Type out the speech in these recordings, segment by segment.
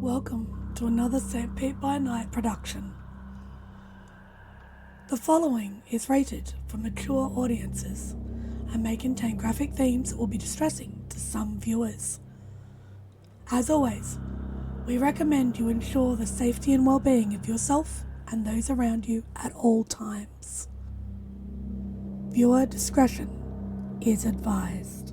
Welcome to another St. Pete by Night production. The following is rated for mature audiences and may contain graphic themes that will be distressing to some viewers. As always, we recommend you ensure the safety and well-being of yourself and those around you at all times. Viewer discretion is advised.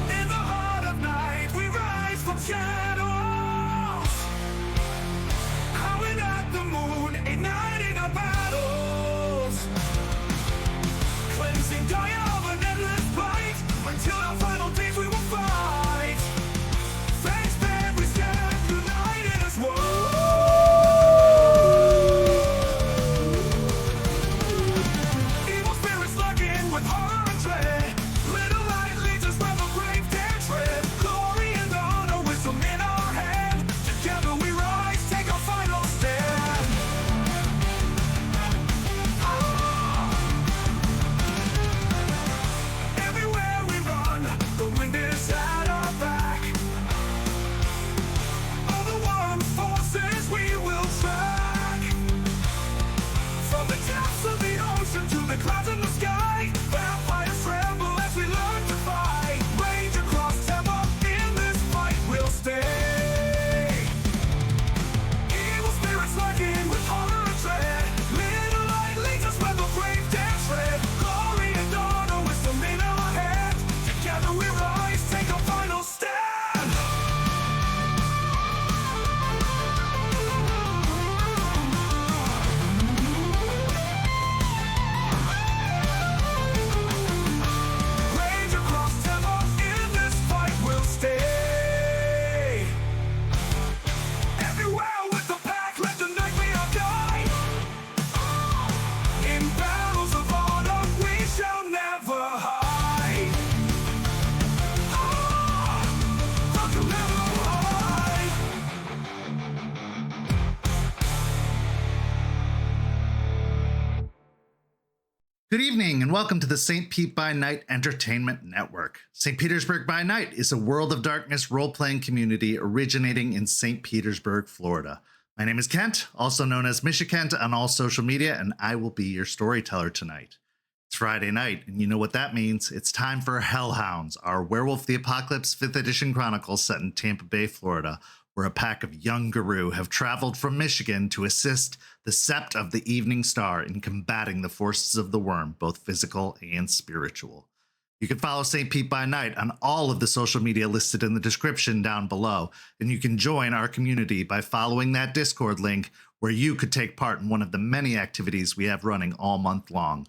In the heart of night, we rise from shadows, howling at the moon, igniting our battles, cleansing dire of an endless fight, until our final days we will fight. Face band, we stand united as one. Evil spirits lurking with horror and dread. Little light leads us where the grave dare tread. Glory and honor, wisdom in our hand. Together we rise, take our final stand. Everywhere we run, the wind is at our back. All the warring forces we will track. From the depths of the ocean to the clouds in the sky, vampires tremble as we learn to fight. Rage across Tampa, in this fight we'll stay. Evil spirits lurking with horror and dread. Little light leads us where the brave dare tread. Glory and honor, wisdom in our hand. Together we rise, take our final stand. Rage across Tampa, in this fight we'll stay. Everywhere with the pack, let the night be our guide. In battles of honor, we shall never hide. They'll never hide. Good evening and welcome to the St. Pete by Night Entertainment Network. St. Petersburg by Night is a World of Darkness role-playing community originating in St. Petersburg, Florida. My name is Kent, also known as Kent on all social media, and I will be your storyteller tonight. It's Friday night, and you know what that means. It's time for Hounds, our Werewolf the Apocalypse 5th edition chronicle set in Tampa Bay, Florida, where a pack of young guru have traveled from Michigan to assist the Sept of the Evening Star in combating the forces of the worm, both physical and spiritual. You can follow St. Pete by Night on all of the social media listed in the description down below, and you can join our community by following that Discord link where you could take part in one of the many activities we have running all month long.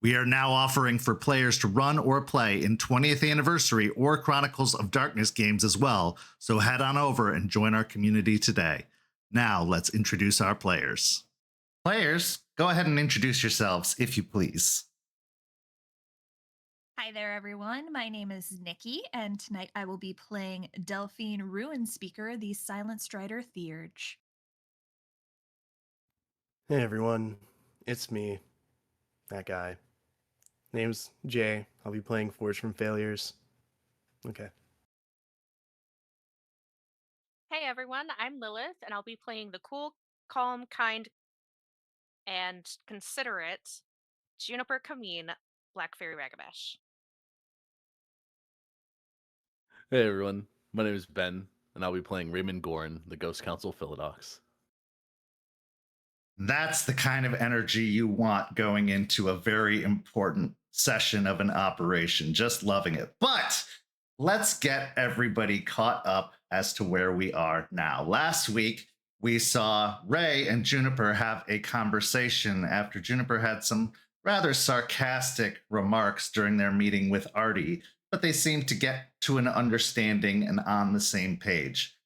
We are now offering for players to run or play in 20th anniversary or Chronicles of Darkness games as well, so head on over and join our community today. Now let's introduce our players. Players, go ahead and introduce yourselves, if you please. Hi there, everyone. My name is Nikki, and tonight I will be playing Delphine Ruin Speaker, the Silent Strider Theurge. Hey everyone, it's me, that guy. Name's Jay. I'll be playing Forge from Failures. Okay. Hey everyone, I'm Lilith, and I'll be playing the cool, calm, kind, and considerate Juniper Kameen, Black Fairy Ragabash. Hey everyone, my name is Ben, and I'll be playing Raymond Gorn, the Ghost Council Philodox. That's the kind of energy you want going into a very important session of an operation. Just loving it. But let's get everybody caught up as to where we are now. Last week, we saw Ray and Juniper have a conversation after Juniper had some rather sarcastic remarks during their meeting with Artie, but they seemed to get to an understanding and on the same page.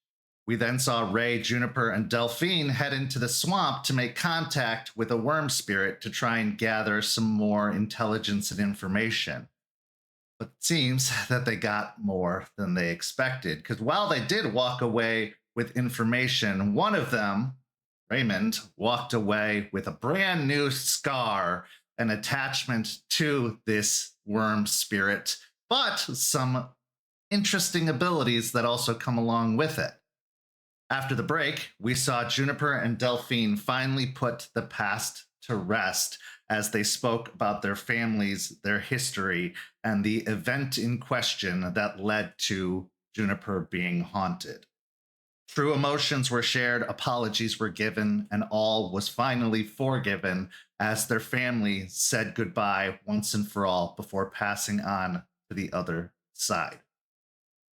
We then saw Ray, Juniper, and Delphine head into the swamp to make contact with a worm spirit to try and gather some more intelligence and information. But it seems that they got more than they expected, because while they did walk away with information, one of them, Raymond, walked away with a brand new scar an attachment to this worm spirit, but some interesting abilities that also come along with it. After the break, we saw Juniper and Delphine finally put the past to rest as they spoke about their families, their history, and the event in question that led to Juniper being haunted. True emotions were shared, apologies were given, and all was finally forgiven as their family said goodbye once and for all before passing on to the other side.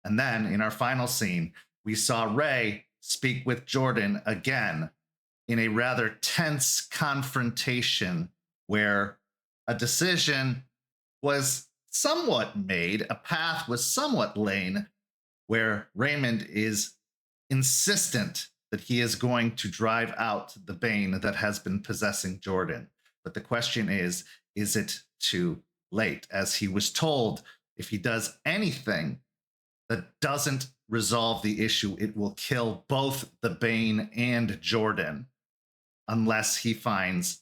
And then in our final scene, we saw Ray speak with Jordan again in a rather tense confrontation where a decision was somewhat made, a path was somewhat laid, where Raymond is insistent that he is going to drive out the Bane that has been possessing Jordan. But the question is it too late? As he was told, if he does anything that doesn't resolve the issue, it will kill both the Bane and Jordan unless he finds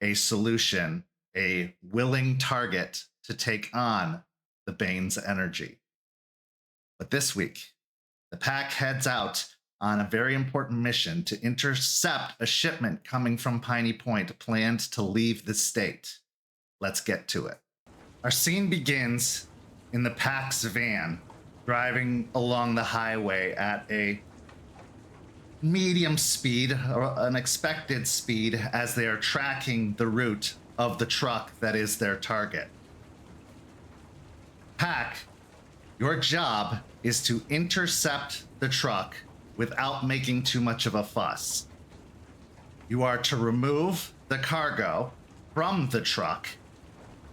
a solution, a willing target to take on the Bane's energy. But this week, the pack heads out on a very important mission to intercept a shipment coming from Piney Point planned to leave the state. Let's get to it. Our scene begins in the pack's van, driving along the highway at a medium speed, or an expected speed, as they are tracking the route of the truck that is their target. Pack, your job is to intercept the truck without making too much of a fuss. You are to remove the cargo from the truck,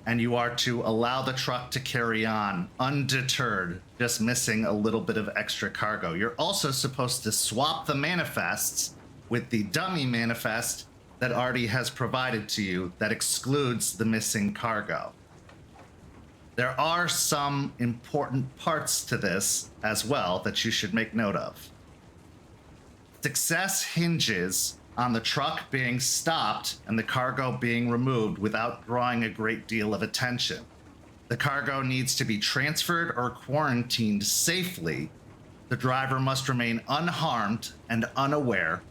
and you are to allow the truck to carry on undeterred, just missing a little bit of extra cargo. You're also supposed to swap the manifests with the dummy manifest that Artie has provided to you that excludes the missing cargo. There are some important parts to this as well that you should make note of. Success hinges on the truck being stopped and the cargo being removed without drawing a great deal of attention. The cargo needs to be transferred or quarantined safely. The driver must remain unharmed and unaware.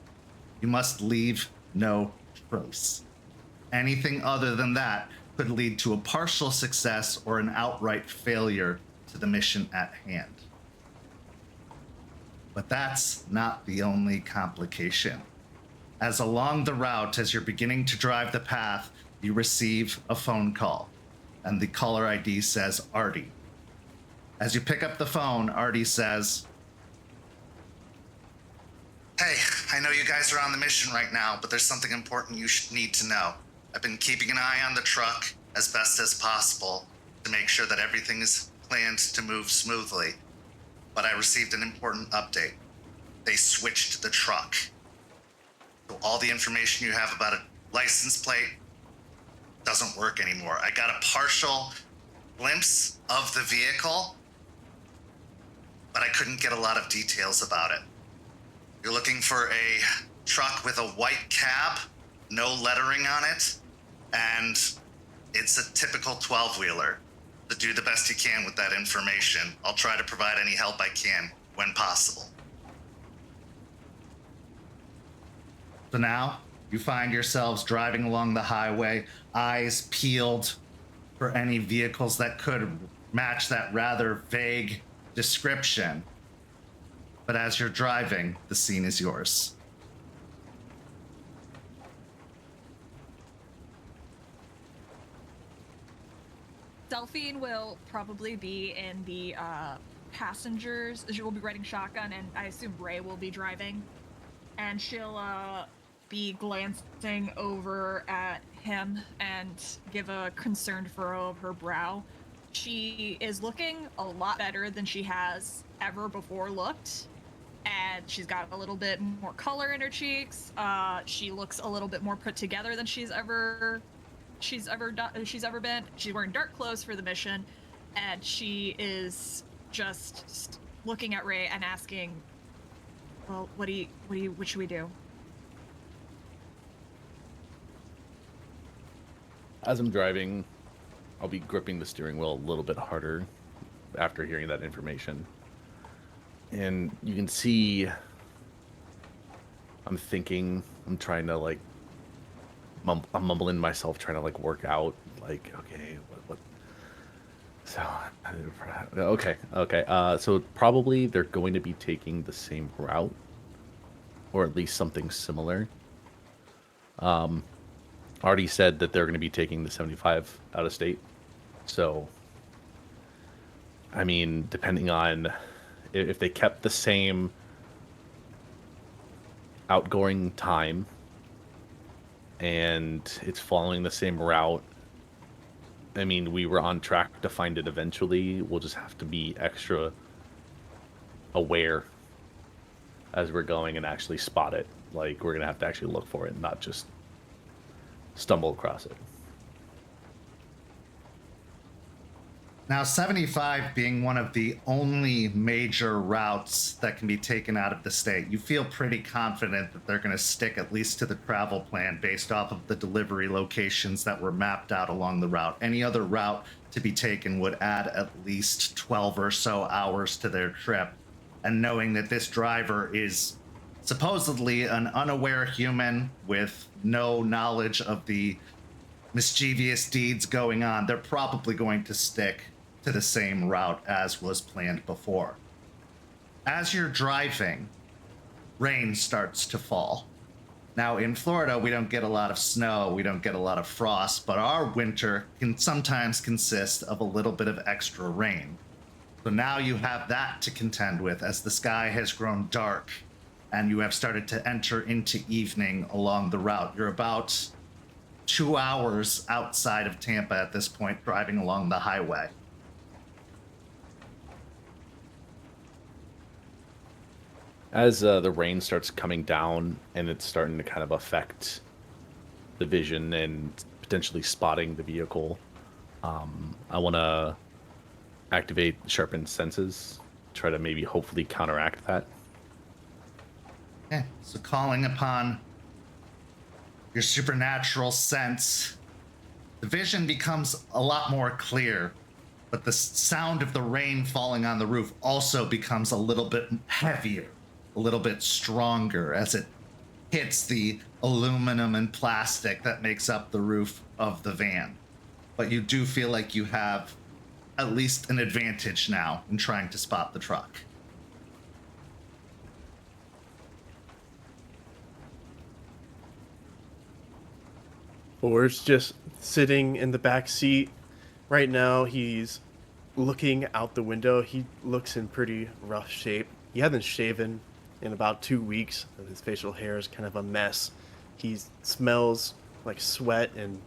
You must leave no trace. Anything other than that could lead to a partial success or an outright failure to the mission at hand. But that's not the only complication. As along the route, as you're beginning to drive the path, you receive a phone call, and the caller ID says Artie. As you pick up the phone, Artie says, "Hey, I know you guys are on the mission right now, but there's something important you should need to know. I've been keeping an eye on the truck as best as possible to make sure that everything is planned to move smoothly. But I received an important update. They switched the truck. So all the information you have about a license plate doesn't work anymore. I got a partial glimpse of the vehicle, but I couldn't get a lot of details about it. You're looking for a truck with a white cab, no lettering on it, and it's a typical 12-wheeler. To do the best you can with that information. I'll try to provide any help I can when possible." So now you find yourselves driving along the highway, eyes peeled for any vehicles that could match that rather vague description. But as you're driving, the scene is yours. Delphine will probably be in the passengers. She will be riding shotgun, and I assume Ray will be driving. And she'll be glancing over at him and give a concerned furrow of her brow. She is looking a lot better than she has ever before looked, and she's got a little bit more color in her cheeks. She looks a little bit more put together than she's ever been. She's wearing dark clothes for the mission, and she is just looking at Ray and asking, "Well, what should we do?" As I'm driving, I'll be gripping the steering wheel a little bit harder after hearing that information. And you can see I'm thinking, I'm trying to like, I'm mumbling to myself, trying to like work out, like, okay, what? So, okay. So probably they're going to be taking the same route, or at least something similar. Already said that they're going to be taking the 75 out of state. So, I mean, depending on if they kept the same outgoing time and it's following the same route, I mean, we were on track to find it eventually. We'll just have to be extra aware as we're going and actually spot it. Like, we're going to have to actually look for it, not just stumble across it. Now, 75 being one of the only major routes that can be taken out of the state, you feel pretty confident that they're going to stick at least to the travel plan based off of the delivery locations that were mapped out along the route. Any other route to be taken would add at least 12 or so hours to their trip. And knowing that this driver is supposedly an unaware human with no knowledge of the mischievous deeds going on, they're probably going to stick to the same route as was planned before. As you're driving, rain starts to fall. Now, in Florida, we don't get a lot of snow, we don't get a lot of frost, but our winter can sometimes consist of a little bit of extra rain. So now you have that to contend with as the sky has grown dark and you have started to enter into evening along the route. You're about 2 hours outside of Tampa at this point, driving along the highway. As the rain starts coming down and it's starting to kind of affect the vision and potentially spotting the vehicle, I want to activate sharpened senses, try to maybe hopefully counteract that. Yeah, so calling upon your supernatural sense, the vision becomes a lot more clear, but the sound of the rain falling on the roof also becomes a little bit heavier, a little bit stronger as it hits the aluminum and plastic that makes up the roof of the van. But you do feel like you have at least an advantage now in trying to spot the truck. Or's just sitting in the back seat. Right now, he's looking out the window. He looks in pretty rough shape. He hasn't shaven in about 2 weeks. His facial hair is kind of a mess. He smells like sweat and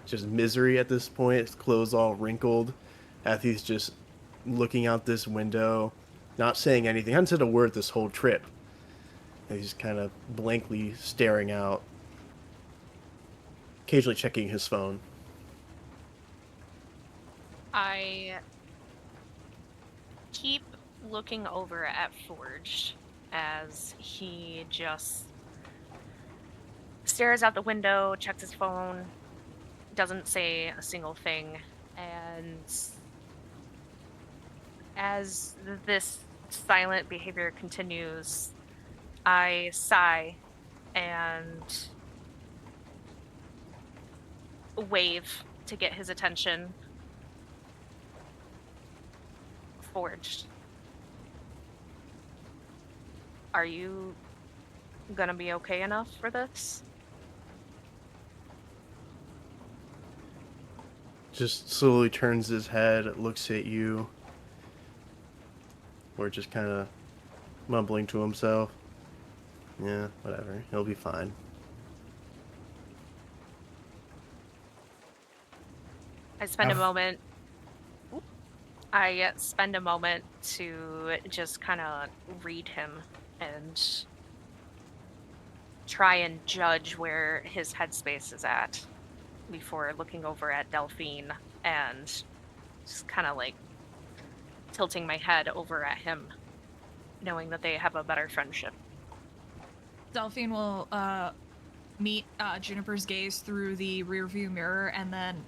just misery at this point. His clothes all wrinkled as he's just looking out this window, not saying anything. He hasn't said a word this whole trip. And he's kind of blankly staring out, occasionally checking his phone. I keep looking over at Forge as he just stares out the window, checks his phone, doesn't say a single thing, and as this silent behavior continues, I sigh and wave to get his attention. Forged. Are you gonna be okay enough for this? Just slowly turns his head, looks at you, or just kind of mumbling to himself. Yeah, whatever. He'll be fine. I spend a moment. I spend a moment to just kind of read him and try and judge where his headspace is at before looking over at Delphine and just kind of like tilting my head over at him, knowing that they have a better friendship. Delphine will meet Juniper's gaze through the rearview mirror and then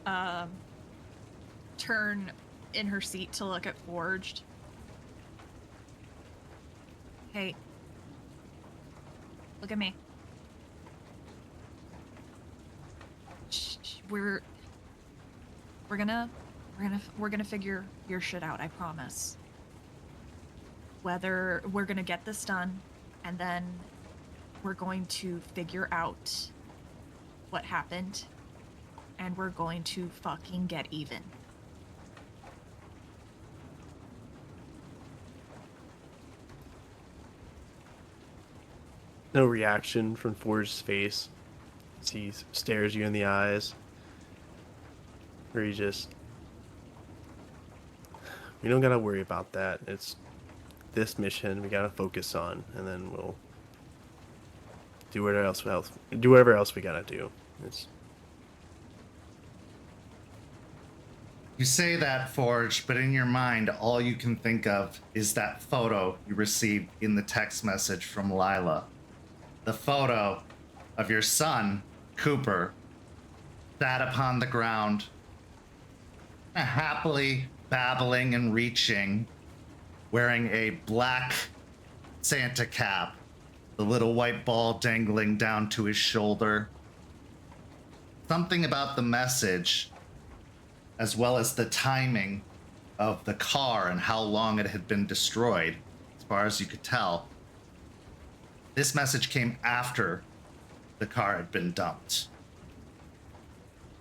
turn in her seat to look at Forged. Hey, look at me. We're gonna figure your shit out, I promise. Whether we're gonna get this done, and then we're going to figure out what happened, and we're going to fucking get even. No reaction from Forge's face as he stares you in the eyes. Or he just... We don't gotta worry about that. It's this mission we gotta focus on, and then we'll do whatever else we gotta do. You say that, Forge, but in your mind, all you can think of is that photo you received in the text message from Lila. The photo of your son, Cooper, sat upon the ground, happily babbling and reaching, wearing a black Santa cap, the little white ball dangling down to his shoulder. Something about the message, as well as the timing of the car and how long it had been destroyed, as far as you could tell. This message came after the car had been dumped.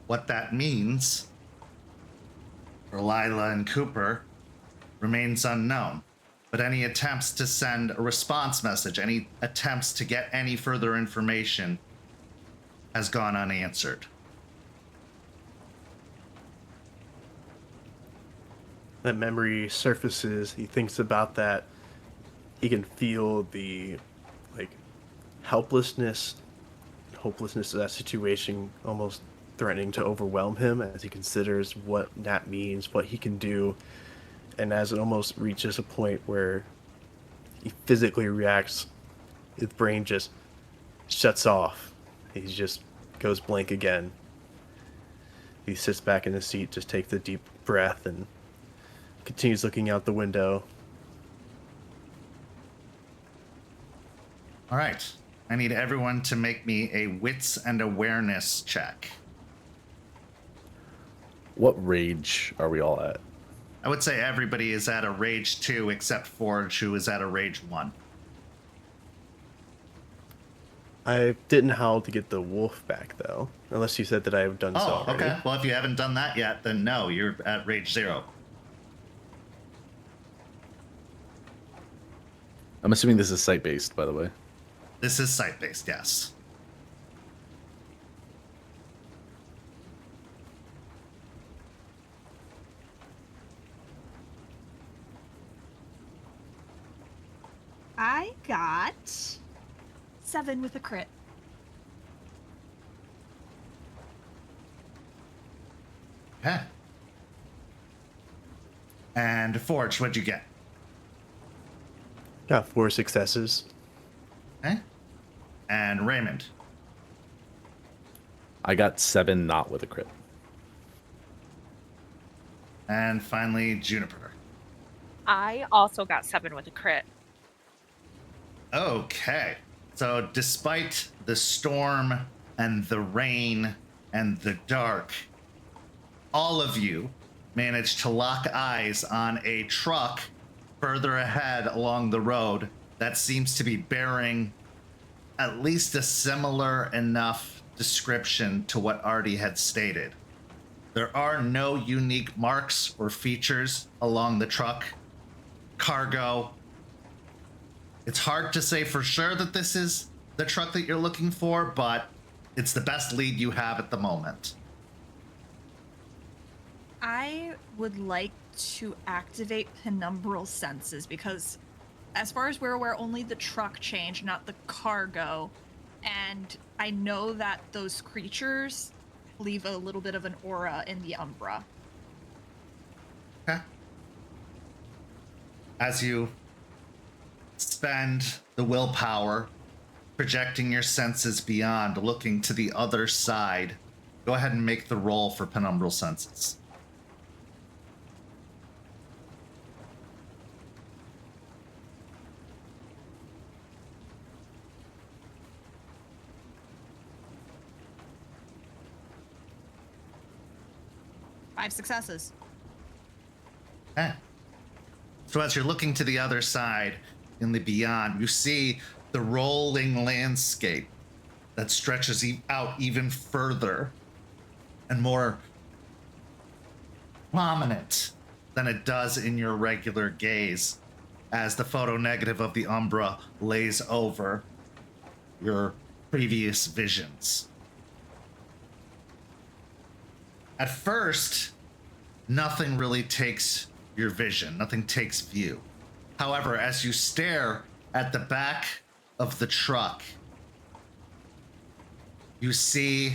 What that means for Lila and Cooper remains unknown, but any attempts to send a response message, any attempts to get any further information has gone unanswered. That memory surfaces, he thinks about that. He can feel the hopelessness of that situation almost threatening to overwhelm him as he considers what that means, what he can do, and as it almost reaches a point where he physically reacts, his brain just shuts off. He just goes blank again. He sits back in his seat, just takes a deep breath, and continues looking out the window. All right. I need everyone to make me a wits and awareness check. What rage are we all at? I would say everybody is at a rage 2 except Forge, who is at a rage 1. I didn't howl to get the wolf back, though. Unless you said that I have done so already. Okay. Well, if you haven't done that yet, then no, you're at rage 0. I'm assuming this is site-based, by the way. This is site-based, yes. I got 7 with a crit. Okay. And Forge, what'd you get? Got 4 successes. Okay. And Raymond? I got 7 not with a crit. And finally, Juniper. I also got 7 with a crit. Okay. So despite the storm and the rain and the dark, all of you managed to lock eyes on a truck further ahead along the road that seems to be bearing at least a similar enough description to what Artie had stated. There are no unique marks or features along the truck. Cargo. It's hard to say for sure that this is the truck that you're looking for, but it's the best lead you have at the moment. I would like to activate penumbral senses because as far as we're aware, only the truck changed, not the cargo. And I know that those creatures leave a little bit of an aura in the Umbra. Okay. As you spend the willpower projecting your senses beyond, looking to the other side. Go ahead and make the roll for penumbral senses. Five successes. Okay. So as you're looking to the other side in the beyond, you see the rolling landscape that stretches out even further and more prominent than it does in your regular gaze as the photo negative of the Umbra lays over your previous visions. At first, nothing really takes your vision, nothing takes view. However, as you stare at the back of the truck, you see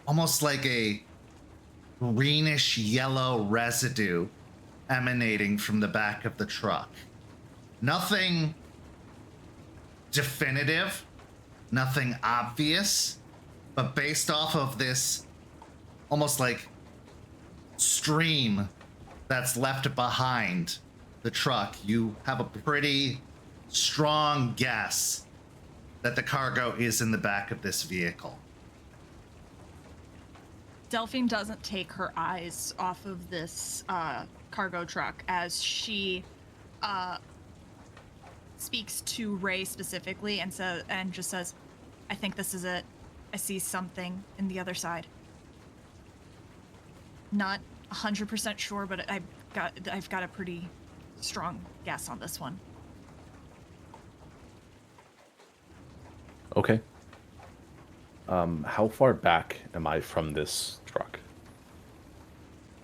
almost like a greenish yellow residue emanating from the back of the truck. Nothing definitive, nothing obvious, but based off of this almost like stream that's left behind the truck, you have a pretty strong guess that the cargo is in the back of this vehicle. Delphine doesn't take her eyes off of this cargo truck as she speaks to Ray specifically and just says, "I think this is it. I see something in the other side. Not 100% sure, but I've got a pretty strong guess on this one." Okay. How far back am I from this truck?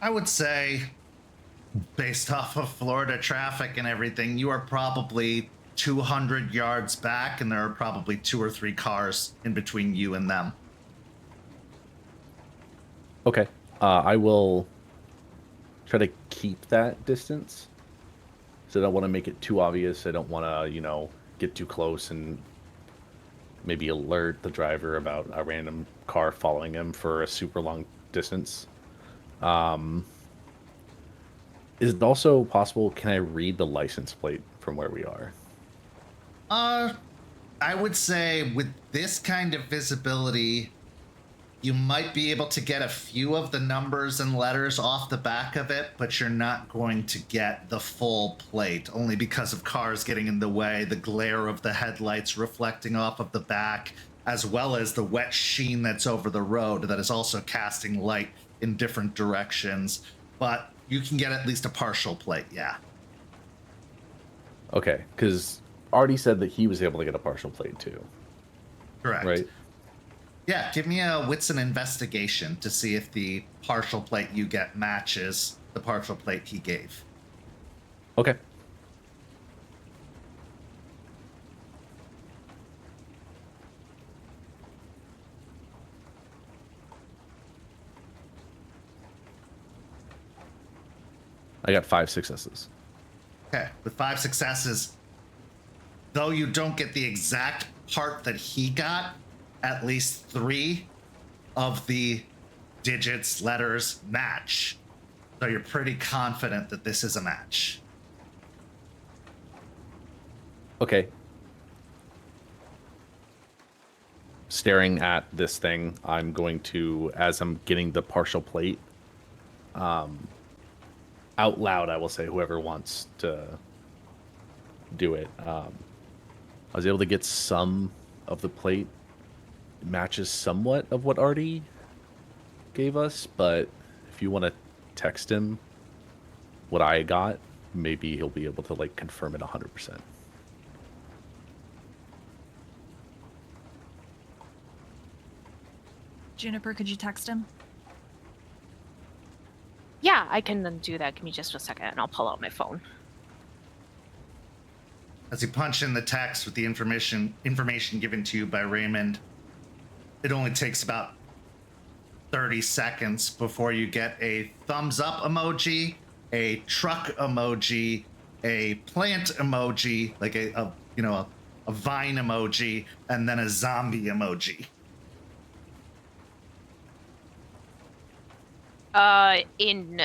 I would say, based off of Florida traffic and everything, you are probably 200 yards back, and there are probably 2 or 3 cars in between you and them. Okay. I will try to keep that distance. So I don't want to make it too obvious. I don't want to, get too close and maybe alert the driver about a random car following him for a super long distance. Is it also possible, can I read the license plate from where we are? I would say with this kind of visibility, you might be able to get a few of the numbers and letters off the back of it, but you're not going to get the full plate, only because of cars getting in the way, the glare of the headlights reflecting off of the back, as well as the wet sheen that's over the road that is also casting light in different directions. But you can get at least a partial plate, yeah. Okay, because Artie said that he was able to get a partial plate too. Correct. Right? Yeah, give me a wits and investigation to see if the partial plate you get matches the partial plate he gave. Okay. I got 5 successes. Okay, with 5 successes, though you don't get the exact part that he got, at least 3 of the digits, letters match. So you're pretty confident that this is a match. Okay. Staring at this thing, I'm going to, as I'm getting the partial plate, out loud, I will say, whoever wants to do it. I was able to get some of the plate. It matches somewhat of what Artie gave us, but if you want to text him what I got, maybe he'll be able to confirm it 100%. Juniper, could you text him? Yeah, I can then do that. Give me just a second and I'll pull out my phone. As you punch in the text with the information given to you by Raymond, it only takes about 30 seconds before you get a thumbs up emoji, a truck emoji, a plant emoji, like a a vine emoji, and then a zombie emoji. In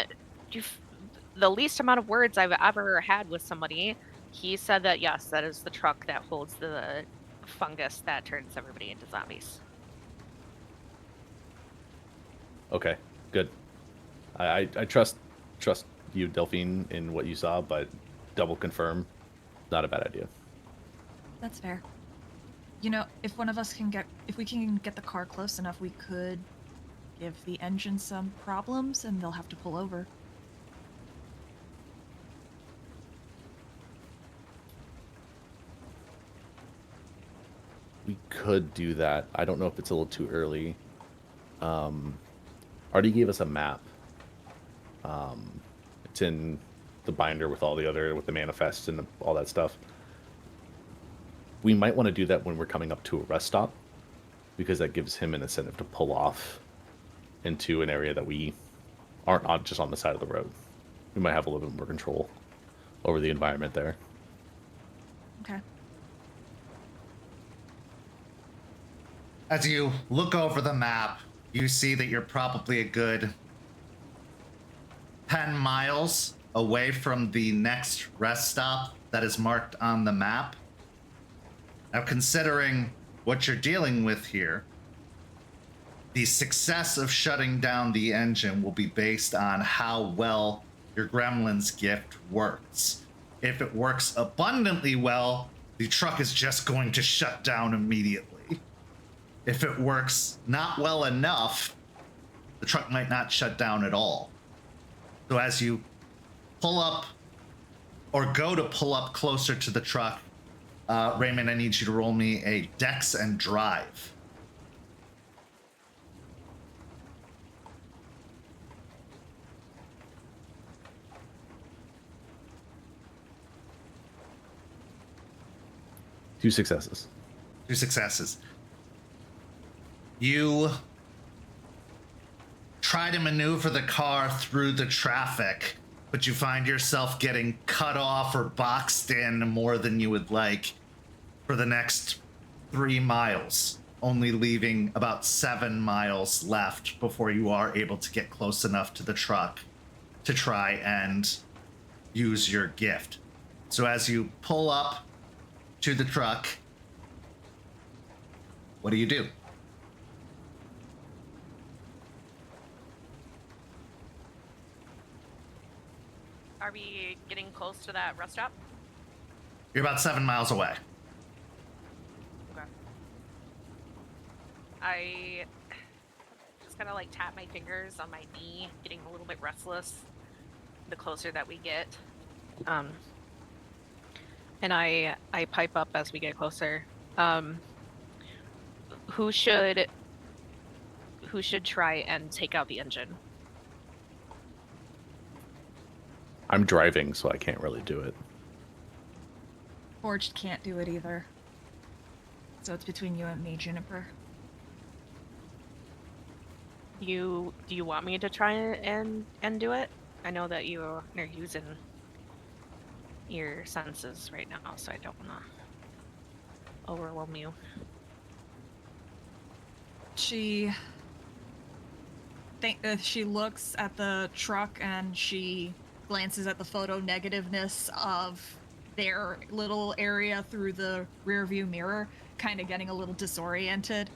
the least amount of words I've ever had with somebody, he said that yes, that is the truck that holds the fungus that turns everybody into zombies. Okay, good. I trust you, Delphine, in what you saw, but double confirm, not a bad idea. That's fair. You know, if we can get the car close enough, we could give the engine some problems and they'll have to pull over. We could do that. I don't know if it's a little too early. Artie gave us a map. It's in the binder with the manifest and all that stuff. We might want to do that when we're coming up to a rest stop, because that gives him an incentive to pull off into an area that we aren't just on the side of the road. We might have a little bit more control over the environment there. Okay. As you look over the map, you see that you're probably a good 10 miles away from the next rest stop that is marked on the map. Now, considering what you're dealing with here, the success of shutting down the engine will be based on how well your gremlin's gift works. If it works abundantly well, the truck is just going to shut down immediately. If it works not well enough, the truck might not shut down at all. So as you pull up or go to pull up closer to the truck, Raymond, I need you to roll me a Dex and Drive. Two successes. 2 successes. You try to maneuver the car through the traffic, but you find yourself getting cut off or boxed in more than you would like for the next 3 miles, only leaving about 7 miles left before you are able to get close enough to the truck to try and use your gift. So as you pull up to the truck, what do you do? Are we getting close to that rest stop? You're about 7 miles away. Okay. I just kind of like tap my fingers on my knee, getting a little bit restless the closer that we get. And I pipe up as we get closer. Who should try and take out the engine? I'm driving, so I can't really do it. Forged can't do it either. So it's between you and me, Juniper. Do you want me to try and do it? I know that you're using your senses right now, so I don't want to overwhelm you. She looks at the truck and she glances at the photo negativeness of their little area through the rear view mirror, kind of getting a little disoriented.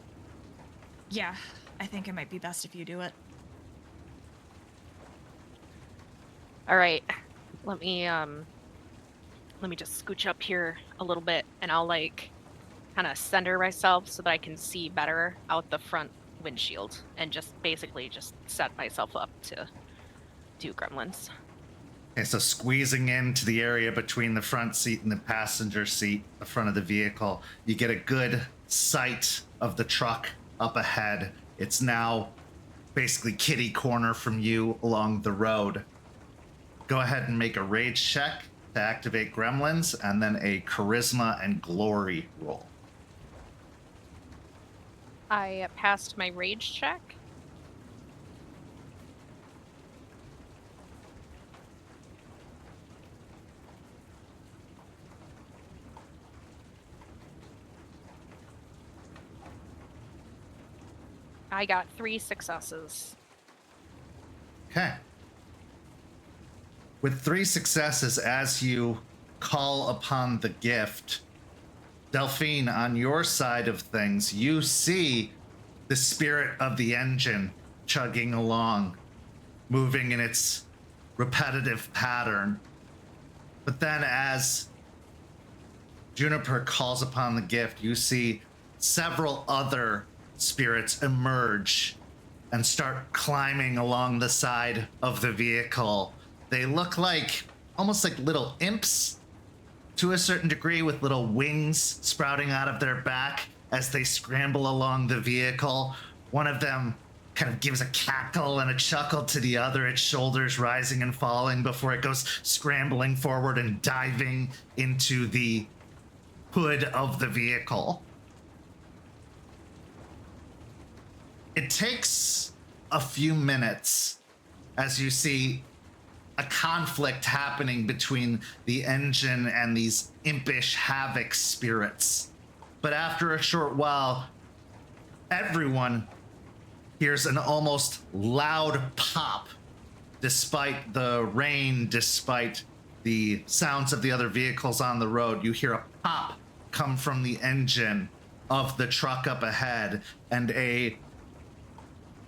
Yeah, I think it might be best if you do it. All right, let me just scooch up here a little bit, and I'll like kind of center myself so that I can see better out the front windshield, and just basically just set myself up to do gremlins. Okay, so squeezing into the area between the front seat and the passenger seat, the front of the vehicle, you get a good sight of the truck up ahead. It's now basically kitty corner from you along the road. Go ahead and make a rage check to activate gremlins, and then a charisma and glory roll. I passed my rage check. I got 3 successes. Okay. With 3 successes, as you call upon the gift, Delphine, on your side of things, you see the spirit of the engine chugging along, moving in its repetitive pattern. But then as Juniper calls upon the gift, you see several other spirits emerge and start climbing along the side of the vehicle. They look like almost like little imps to a certain degree, with little wings sprouting out of their back as they scramble along the vehicle. One of them kind of gives a cackle and a chuckle to the other, its shoulders rising and falling before it goes scrambling forward and diving into the hood of the vehicle. It takes a few minutes as you see a conflict happening between the engine and these impish havoc spirits. But after a short while, everyone hears an almost loud pop, despite the rain, despite the sounds of the other vehicles on the road. You hear a pop come from the engine of the truck up ahead, and a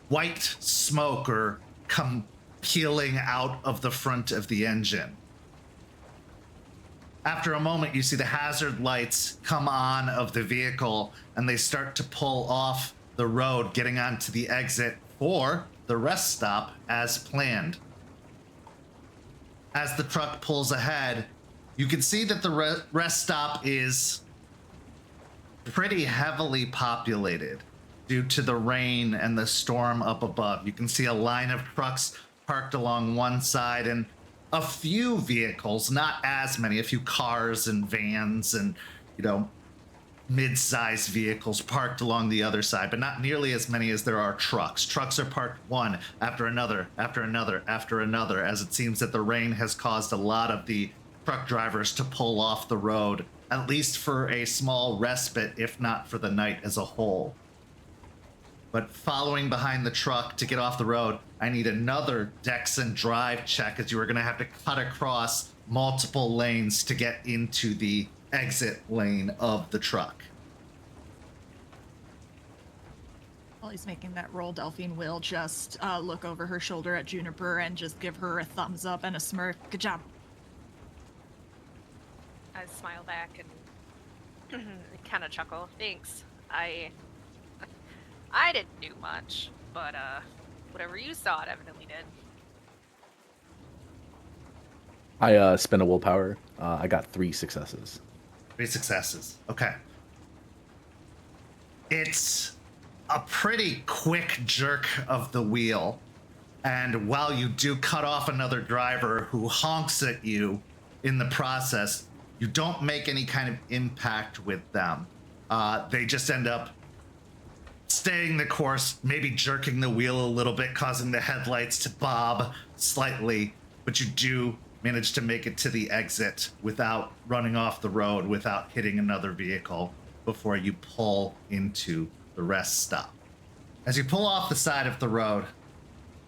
white smoke come peeling out of the front of the engine. After a moment, you see the hazard lights come on of the vehicle, and they start to pull off the road, getting onto the exit for the rest stop as planned. As the truck pulls ahead, you can see that the rest stop is pretty heavily populated due to the rain and the storm up above. You can see a line of trucks parked along one side, and a few vehicles, not as many, a few cars and vans and, mid-sized vehicles parked along the other side, but not nearly as many as there are trucks. Trucks are parked one after another, after another, after another, as it seems that the rain has caused a lot of the truck drivers to pull off the road, at least for a small respite, if not for the night as a whole. But following behind the truck to get off the road, I need another Dex and Drive check, as you are going to have to cut across multiple lanes to get into the exit lane of the truck. While he's making that roll, Delphine will just look over her shoulder at Juniper and just give her a thumbs up and a smirk. Good job. I smile back and kind of chuckle. Thanks. I didn't do much, but whatever you saw, it evidently did. I spent a willpower. I got 3 successes. 3 successes. Okay. It's a pretty quick jerk of the wheel. And while you do cut off another driver who honks at you in the process, you don't make any kind of impact with them. They just end up staying the course, maybe jerking the wheel a little bit, causing the headlights to bob slightly, but you do manage to make it to the exit without running off the road, without hitting another vehicle before you pull into the rest stop. As you pull off the side of the road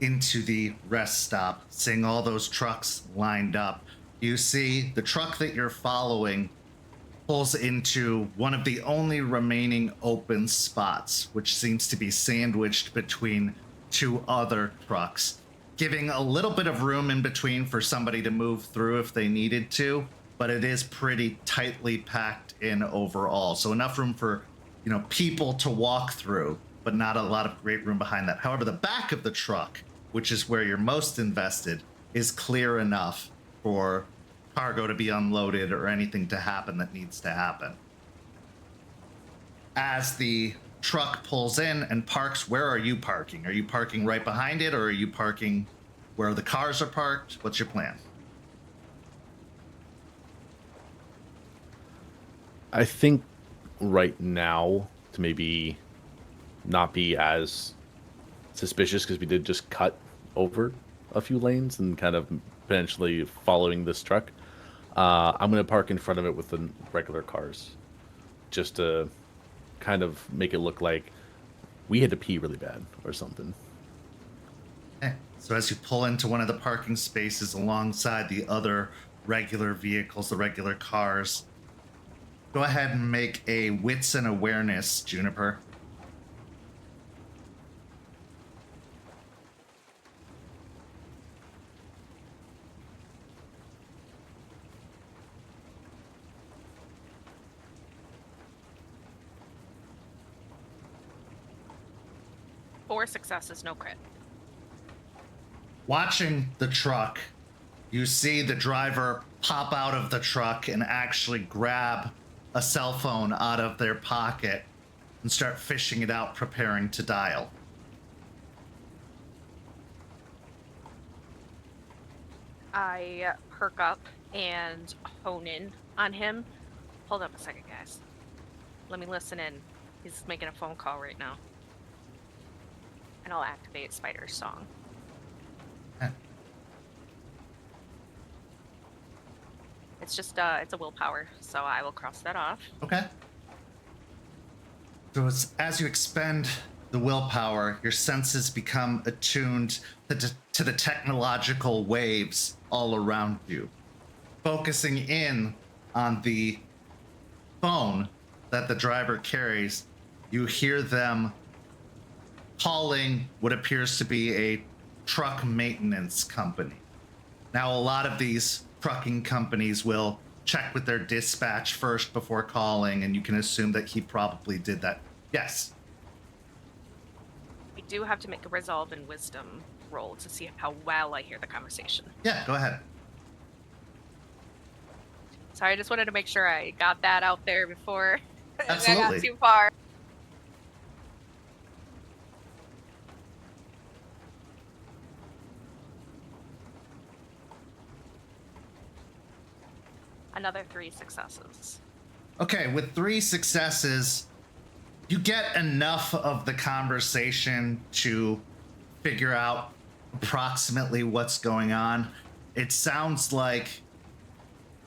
into the rest stop, seeing all those trucks lined up, you see the truck that you're following pulls into one of the only remaining open spots, which seems to be sandwiched between 2 other trucks, giving a little bit of room in between for somebody to move through if they needed to, but it is pretty tightly packed in overall. So enough room for, people to walk through, but not a lot of great room behind that. However, the back of the truck, which is where you're most invested, is clear enough for cargo to be unloaded or anything to happen that needs to happen. As the truck pulls in and parks, where are you parking? Are you parking right behind it, or are you parking where the cars are parked? What's your plan? I think right now, to maybe not be as suspicious, because we did just cut over a few lanes and kind of potentially following this truck, I'm going to park in front of it with the regular cars, just to kind of make it look like we had to pee really bad or something. Okay. So as you pull into one of the parking spaces alongside the other regular vehicles, the regular cars, go ahead and make a wits and awareness, Juniper. Four successes, no crit. Watching the truck, you see the driver pop out of the truck and actually grab a cell phone out of their pocket and start fishing it out, preparing to dial. I perk up and hone in on him. Hold up a second, guys. Let me listen in. He's making a phone call right now. And I'll activate Spider's song. It's just, it's a willpower, so I will cross that off. Okay. So as you expend the willpower, your senses become attuned to the technological waves all around you. Focusing in on the phone that the driver carries, you hear them calling what appears to be a truck maintenance company. Now, a lot of these trucking companies will check with their dispatch first before calling, and you can assume that he probably did that. Yes. We do have to make a resolve and wisdom roll to see how well I hear the conversation. Yeah, go ahead. Sorry, I just wanted to make sure I got that out there before I got Absolutely. too far. Another 3 successes. Okay, with 3 successes, you get enough of the conversation to figure out approximately what's going on. It sounds like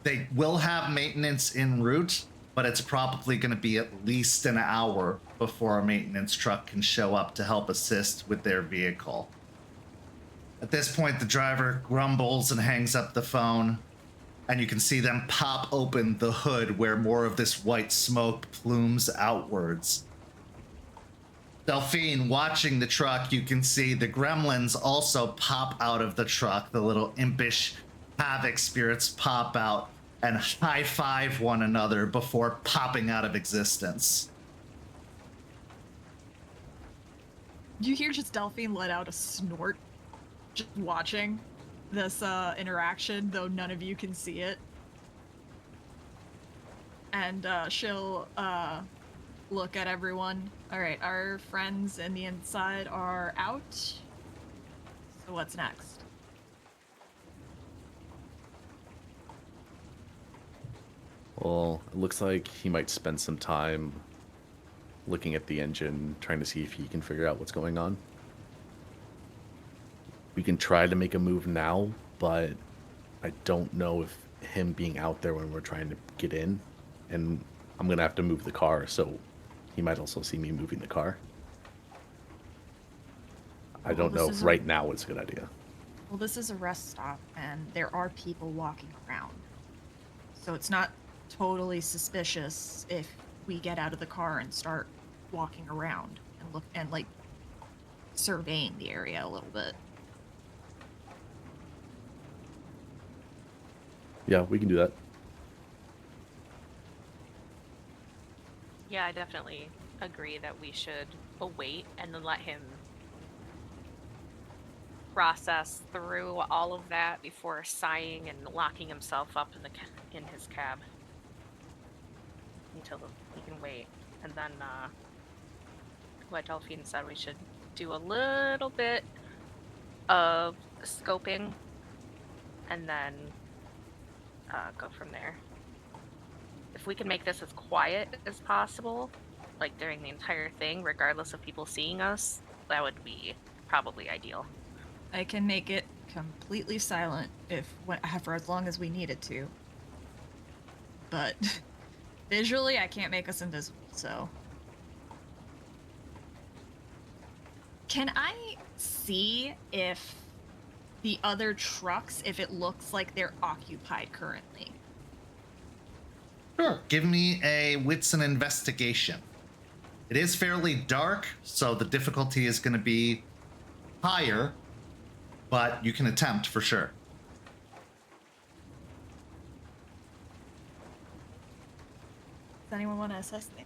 they will have maintenance en route, but it's probably going to be at least an hour before a maintenance truck can show up to help assist with their vehicle. At this point, the driver grumbles and hangs up the phone, and you can see them pop open the hood where more of this white smoke plumes outwards. Delphine, watching the truck, you can see the gremlins also pop out of the truck. The little impish havoc spirits pop out and high-five one another before popping out of existence. You hear just Delphine let out a snort, just watching this interaction, though none of you can see it. And she'll look at everyone. All right, our friends in the inside are out. So what's next? Well, it looks like he might spend some time looking at the engine, trying to see if he can figure out what's going on. We can try to make a move now, but I don't know if him being out there when we're trying to get in, and I'm going to have to move the car, so he might also see me moving the car. I don't know if right now it's a good idea. Well, this is a rest stop, and there are people walking around. So it's not totally suspicious if we get out of the car and start walking around and look and like surveying the area a little bit. Yeah, we can do that. Yeah, I definitely agree that we should await and then let him process through all of that before sighing and locking himself up in his cab until he can wait. And then, what Delphine said, we should do a little bit of scoping and then go from there. If we can make this as quiet as possible, like during the entire thing, regardless of people seeing us, that would be probably ideal. I can make it completely silent for as long as we need it to. But visually, I can't make us invisible, so. Can I see if the other trucks, if it looks like they're occupied currently? Sure. Give me a wits and investigation. It is fairly dark, so the difficulty is going to be higher, but you can attempt for sure. Does anyone want to assess me?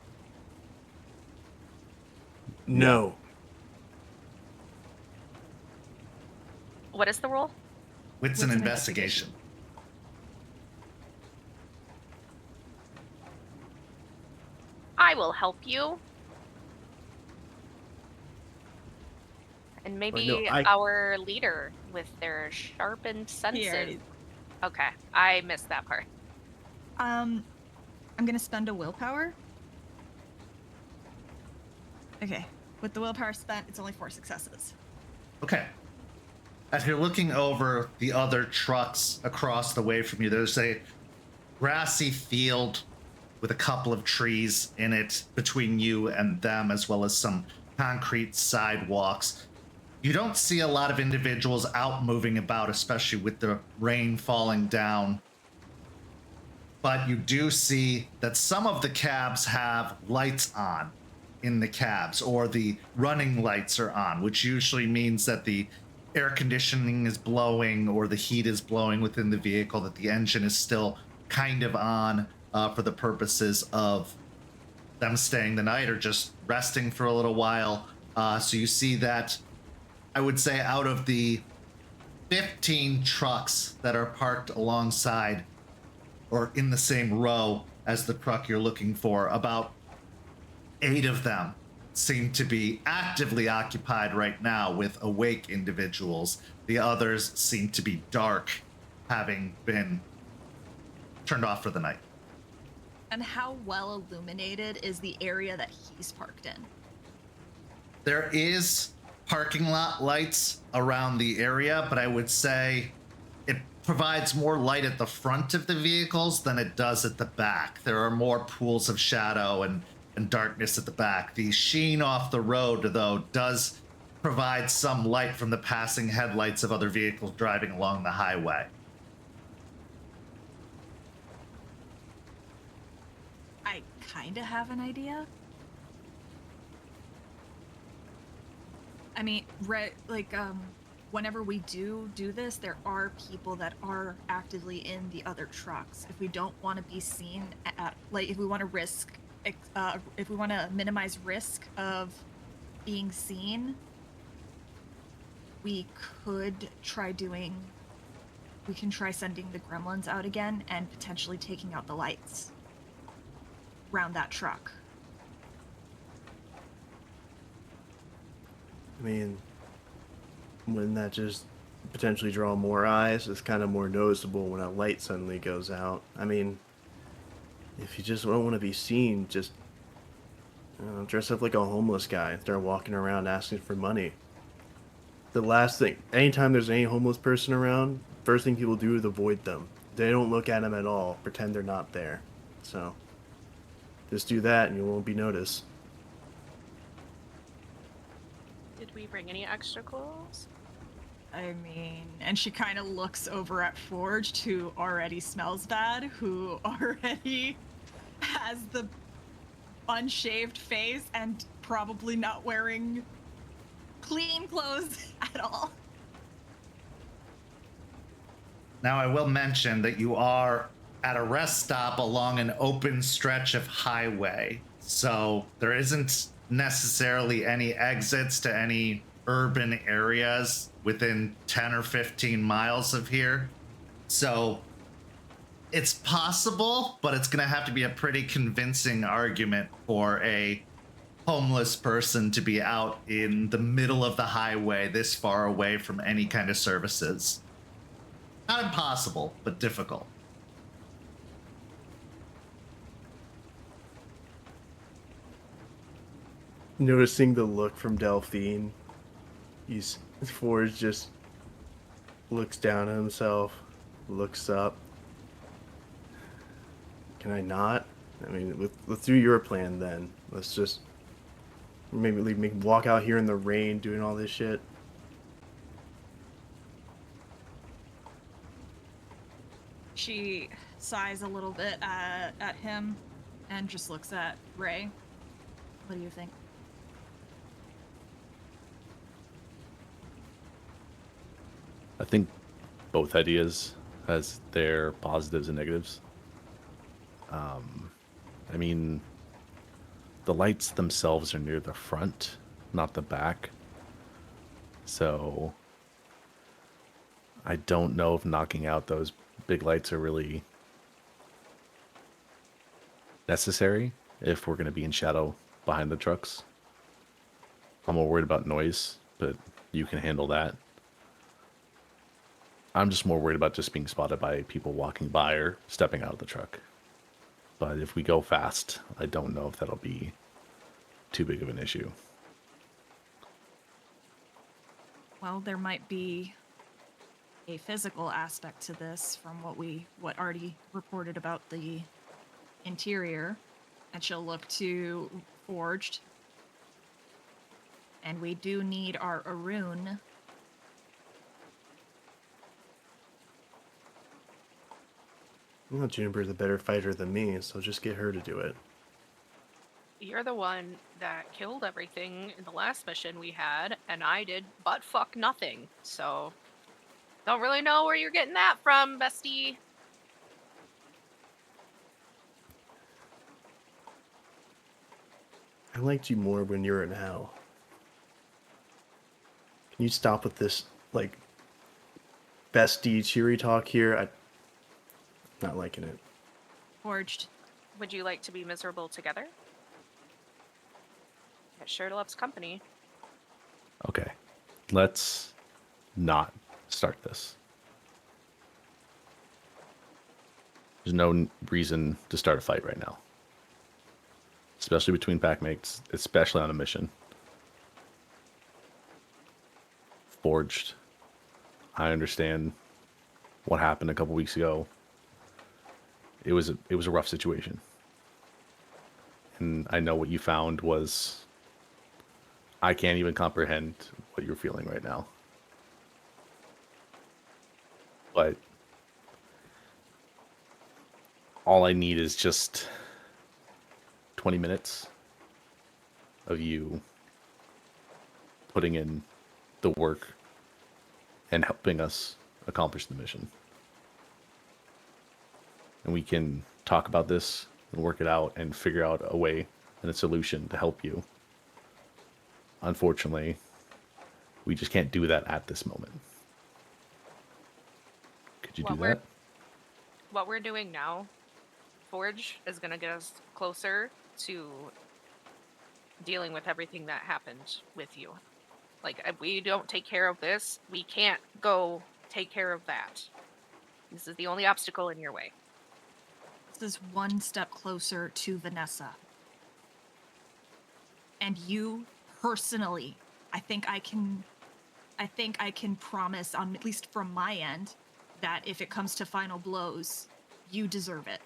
No. What is the roll? Wits and investigation. I will help you. And maybe our leader with their sharpened senses. Okay, I missed that part. I'm gonna spend a willpower. Okay, with the willpower spent, it's only 4 successes. Okay. As you're looking over the other trucks across the way from you, there's a grassy field with a couple of trees in it between you and them, as well as some concrete sidewalks. You don't see a lot of individuals out moving about, especially with the rain falling down. But you do see that some of the cabs have lights on in the cabs, or the running lights are on, which usually means that the air conditioning is blowing or the heat is blowing within the vehicle, that the engine is still kind of on for the purposes of them staying the night or just resting for a little while. So you see that, I would say, out of the 15 trucks that are parked alongside or in the same row as the truck you're looking for, about 8 of them seem to be actively occupied right now with awake individuals. The others seem to be dark, having been turned off for the night. And how well illuminated is the area that he's parked in? There is parking lot lights around the area, but I would say it provides more light at the front of the vehicles than it does at the back. There are more pools of shadow and darkness at the back. The sheen off the road, though, does provide some light from the passing headlights of other vehicles driving along the highway. I kind of have an idea. I mean, whenever we do this, there are people that are actively in the other trucks. If we don't want to be seen if we want to if we want to minimize risk of being seen, we can try sending the gremlins out again and potentially taking out the lights around that truck. I mean, wouldn't that just potentially draw more eyes? It's kind of more noticeable when a light suddenly goes out. I mean, if you just don't want to be seen, just dress up like a homeless guy and start walking around asking for money. The last thing, anytime there's any homeless person around, first thing people do is avoid them. They don't look at them at all, pretend they're not there. So, just do that and you won't be noticed. Did we bring any extra clothes? I mean, and she kind of looks over at Forged, who already smells bad, who already has the unshaved face and probably not wearing clean clothes at all. Now, I will mention that you are at a rest stop along an open stretch of highway, so there isn't necessarily any exits to any urban areas within 10 or 15 miles of here. So it's possible, but it's going to have to be a pretty convincing argument for a homeless person to be out in the middle of the highway this far away from any kind of services. Not impossible, but difficult. Noticing the look from Delphine, Forge just looks down at himself, looks up. Can I not? I mean, let's do your plan then. Let's just Maybe make me walk out here in the rain doing all this shit. She sighs a little bit at him and just looks at Ray. What do you think? I think both ideas has their positives and negatives. I mean, the lights themselves are near the front, not the back. So I don't know if knocking out those big lights are really necessary if we're going to be in shadow behind the trucks. I'm more worried about noise, but you can handle that. I'm just more worried about just being spotted by people walking by or stepping out of the truck. But if we go fast, I don't know if that'll be too big of an issue. Well, there might be a physical aspect to this from what Artie reported about the interior, and she'll look to Forged. And we do need our Arun. Well, Juniper's a better fighter than me, so just get her to do it. You're the one that killed everything in the last mission we had, and I did butt fuck nothing. So, don't really know where you're getting that from, bestie. I liked you more when you were in hell. Can you stop with this, like, bestie cheery talk here? I'm not liking it. Forged. Would you like to be miserable together? It sure loves company. Okay, let's not start this. There's no reason to start a fight right now. Especially between packmates, especially on a mission. Forged. I understand what happened a couple weeks ago. It was a rough situation. And I know what you found was, I can't even comprehend what you're feeling right now. But all I need is just 20 minutes of you putting in the work and helping us accomplish the mission. And we can talk about this and work it out and figure out a way and a solution to help you. Unfortunately, we just can't do that at this moment. Could you do that? What we're doing now, Forge is going to get us closer to dealing with everything that happened with you. Like, if we don't take care of this, we can't go take care of that. This is the only obstacle in your way. This is one step closer to Vanessa. And you personally, I think I can promise, on at least from my end, that if it comes to final blows, you deserve it.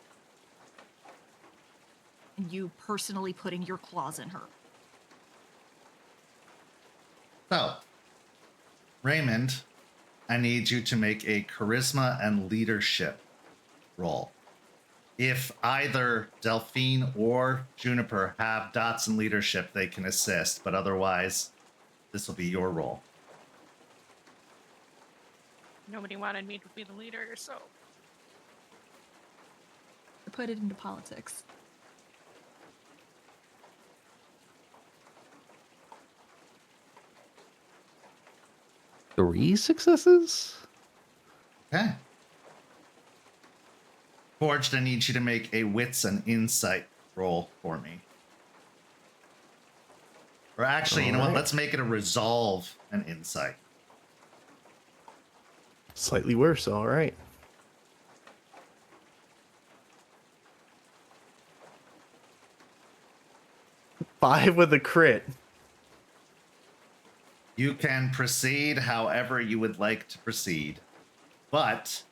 And you personally putting your claws in her. So, Raymond, I need you to make a charisma and leadership roll. If either Delphine or Juniper have dots in leadership, they can assist, but otherwise, this will be your role. Nobody wanted me to be the leader, so... Put it into politics. Three successes? Okay. Forged, I need you to make a wits and insight roll for me. Or actually, you know what? Let's make it a resolve and insight. Slightly worse, all right. 5 with a crit. You can proceed however you would like to proceed. But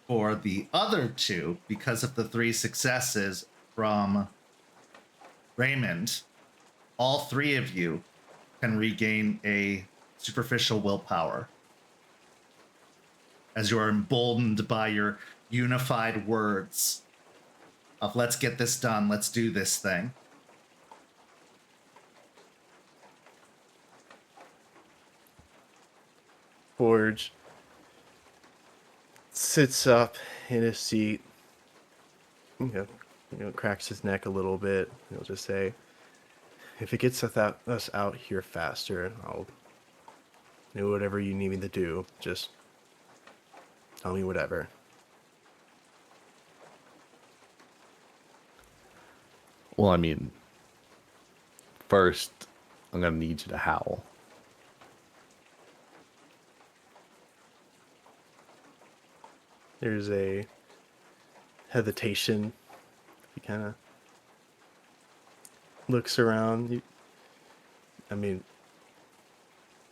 for the other two, because of the 3 successes from Raymond, all three of you can regain a superficial willpower as you are emboldened by your unified words of let's get this done, let's do this thing. Forge sits up in his seat, cracks his neck a little bit. He'll just say, if it gets us out here faster, I'll do whatever you need me to do. Just tell me whatever. Well, I mean, first, I'm going to need you to howl. There's a hesitation. He kind of looks around. I mean,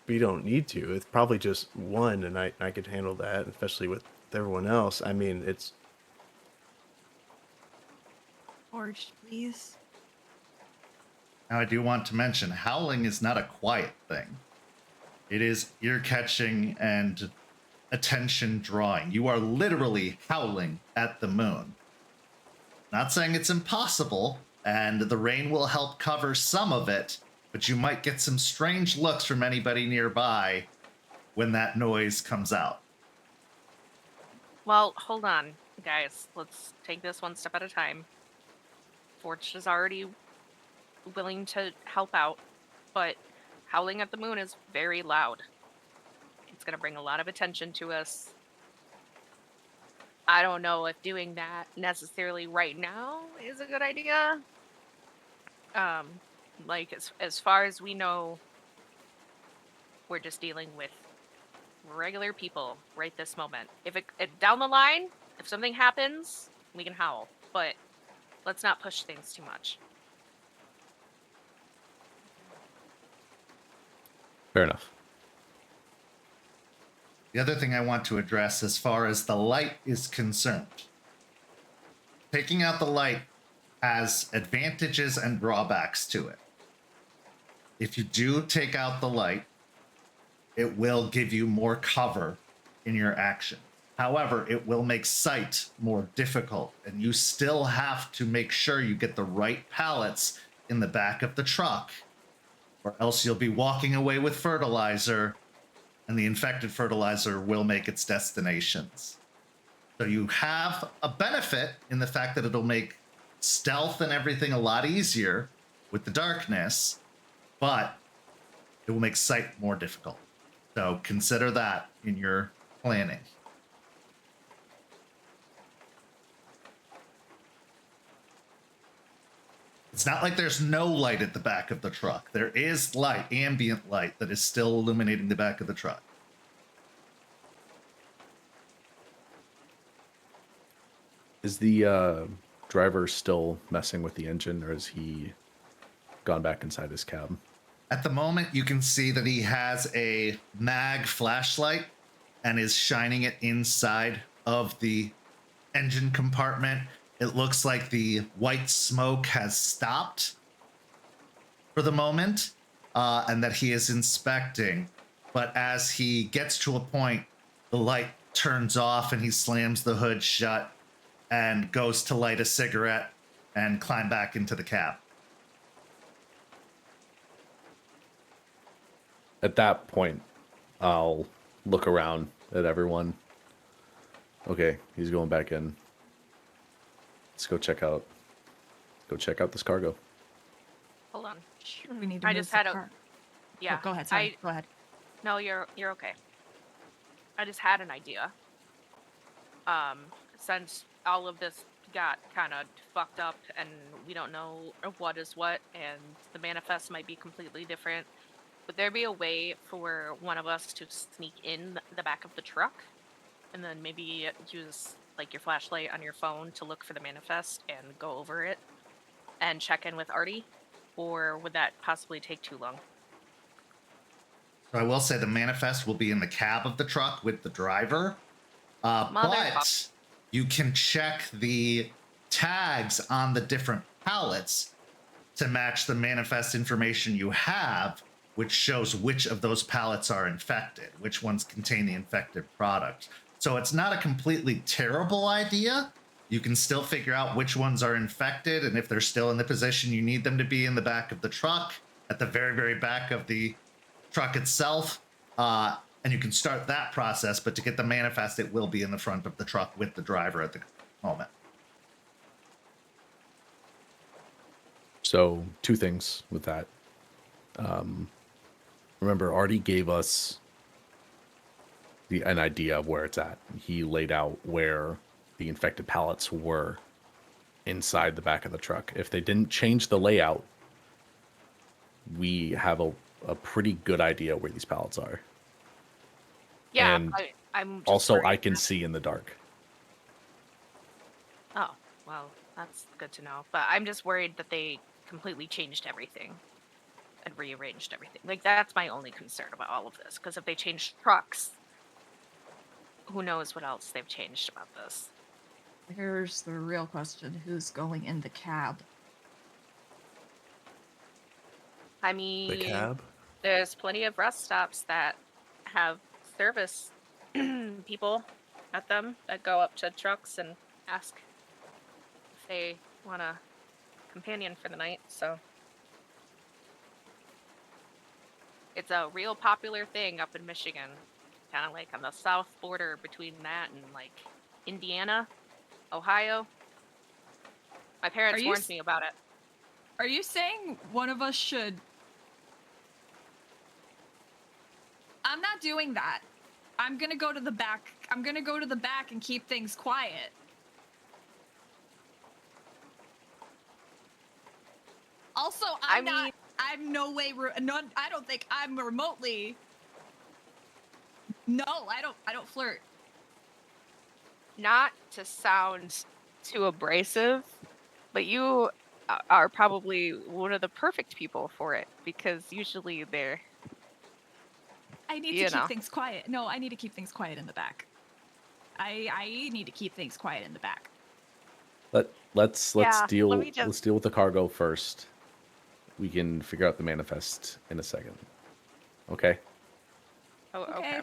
we don't need to. It's probably just one, and I could handle that, especially with everyone else. I mean, it's... Forge, please. Now, I do want to mention, howling is not a quiet thing. It is ear-catching and attention-drawing. You are literally howling at the moon. Not saying it's impossible, and the rain will help cover some of it, but you might get some strange looks from anybody nearby when that noise comes out. Well, hold on, guys. Let's take this one step at a time. Forge is already willing to help out, but howling at the moon is very loud. It's going to bring a lot of attention to us. I don't know if doing that necessarily right now is a good idea. Like, as far as we know, we're just dealing with regular people right this moment. If down the line, if something happens, we can howl, but let's not push things too much. Fair enough. The other thing I want to address as far as the light is concerned, taking out the light has advantages and drawbacks to it. If you do take out the light, it will give you more cover in your action. However, it will make sight more difficult, and you still have to make sure you get the right pallets in the back of the truck, or else you'll be walking away with fertilizer, and the infected fertilizer will make its destinations. So you have a benefit in the fact that it'll make stealth and everything a lot easier with the darkness, but it will make sight more difficult. So consider that in your planning. It's not like there's no light at the back of the truck. There is light, ambient light, that is still illuminating the back of the truck. Is the driver still messing with the engine, or has he gone back inside his cab? At the moment, you can see that he has a mag flashlight and is shining it inside of the engine compartment. It looks like the white smoke has stopped for the moment, and that he is inspecting. But as he gets to a point, the light turns off and he slams the hood shut and goes to light a cigarette and climb back into the cab. At that point, I'll look around at everyone. Okay, he's going back in. Let's go check out this cargo. Hold on. We need to I move just the had a... car. Yeah. Oh, go ahead. Sorry. Go ahead. No, you're okay. I just had an idea. Since all of this got kind of fucked up and we don't know what is what, and the manifest might be completely different, would there be a way for one of us to sneak in the back of the truck and then maybe use like your flashlight on your phone to look for the manifest and go over it and check in with Artie? Or would that possibly take too long? So I will say the manifest will be in the cab of the truck with the driver, but you can check the tags on the different pallets to match the manifest information you have, which shows which of those pallets are infected, which ones contain the infected product. So it's not a completely terrible idea. You can still figure out which ones are infected, and if they're still in the position you need them to be in the back of the truck, at the very, very back of the truck itself. And you can start that process, but to get the manifest, it will be in the front of the truck with the driver at the moment. So 2 things with that. Remember, Artie gave us an idea of where it's at. He laid out where the infected pallets were inside the back of the truck. If they didn't change the layout, we have a pretty good idea where these pallets are. Yeah, And I'm just also, I worried can that- see in the dark. Oh, well, that's good to know. But I'm just worried that they completely changed everything and rearranged everything. Like, that's my only concern about all of this. Because if they changed trucks, who knows what else they've changed about this. Here's the real question: who's going in the cab? I mean, The cab? there's plenty of rest stops that have service people at them that go up to trucks and ask if they want a companion for the night. So it's a real popular thing up in Michigan, kind of like on the south border between that and like Indiana, Ohio. My parents Are you warned s- me about it. Are you saying one of us should? I'm not doing that. I'm gonna go to the back. I'm gonna go to the back and keep things quiet. Also, I'm no way. No, I don't think I'm remotely. No, I don't flirt. Not to sound too abrasive, but you are probably one of the perfect people for it because usually they're I need You to keep know. things quiet. No, I need to keep things quiet in the back. I need to keep things quiet in the back. Let's Yeah, deal let me just- let's deal with the cargo first. We can figure out the manifest in a second. Okay? Oh, okay.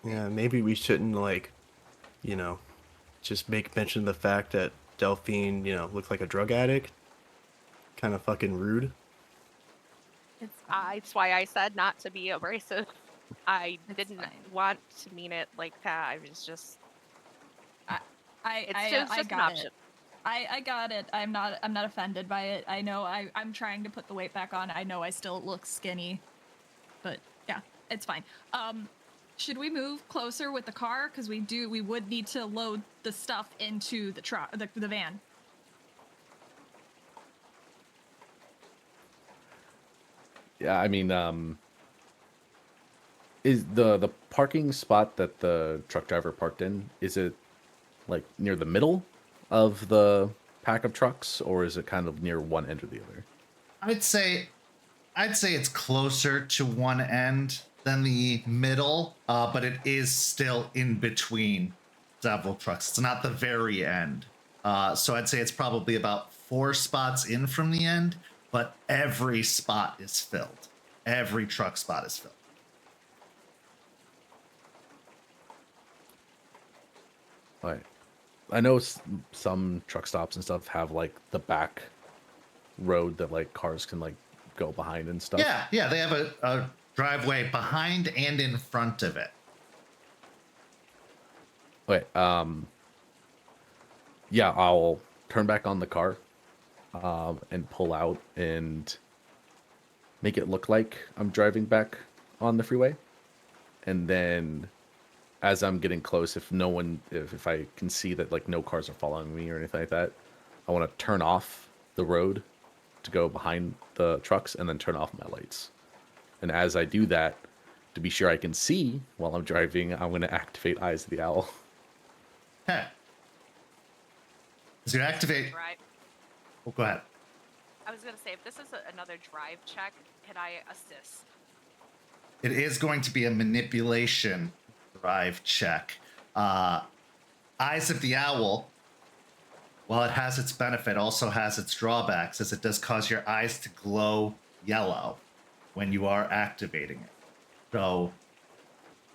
Yeah, maybe we shouldn't, like, just make mention of the fact that Delphine, looked like a drug addict. Kind of fucking rude. It's why I said not to be abrasive. I It's didn't fine. want to mean it like that. I was just I it's just an got option. it. I got it. I'm not offended by it. I know I'm trying to put the weight back on. I know I still look skinny. But yeah, it's fine. Should we move closer with the car? Because we would need to load the stuff into the truck, the van. Yeah, I mean, is the parking spot that the truck driver parked in, is it like near the middle of the pack of trucks, or is it kind of near one end or the other? I'd say it's closer to one end than the middle, but it is still in between several trucks. It's not the very end. So I'd say it's probably about 4 spots in from the end, but every spot is filled. Every truck spot is filled. All right. I know some truck stops and stuff have like the back road that like cars can like go behind and stuff. Yeah, they have a driveway behind and in front of it. Okay. Yeah, I'll turn back on the car, and pull out and make it look like I'm driving back on the freeway, and then as I'm getting close, if I can see that like no cars are following me or anything like that, I want to turn off the road to go behind the trucks and then turn off my lights. And as I do that, to be sure I can see while I'm driving, I'm going to activate Eyes of the Owl. Okay. As you activate, Drive. oh, go ahead. I was gonna say if this is another drive check, can I assist? It is going to be a manipulation drive check. Eyes of the Owl while it has its benefit, also has its drawbacks, as it does cause your eyes to glow yellow when you are activating it. So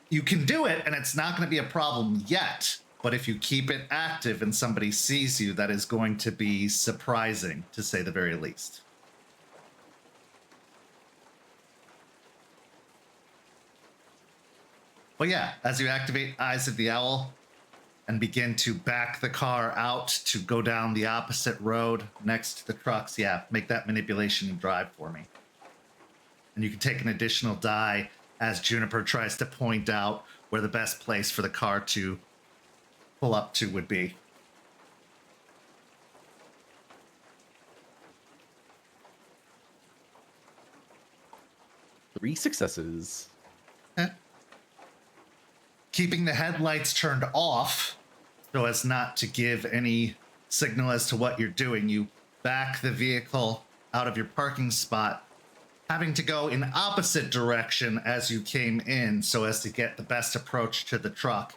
you can do it, and it's not going to be a problem yet. But if you keep it active and somebody sees you, that is going to be surprising, to say the very least. But yeah, as you activate Eyes of the Owl and begin to back the car out to go down the opposite road next to the trucks, yeah, make that manipulation and drive for me. And you can take an additional die as Juniper tries to point out where the best place for the car to pull up to would be. Three successes. Keeping the headlights turned off so as not to give any signal as to what you're doing, you back the vehicle out of your parking spot, having to go in opposite direction as you came in so as to get the best approach to the truck.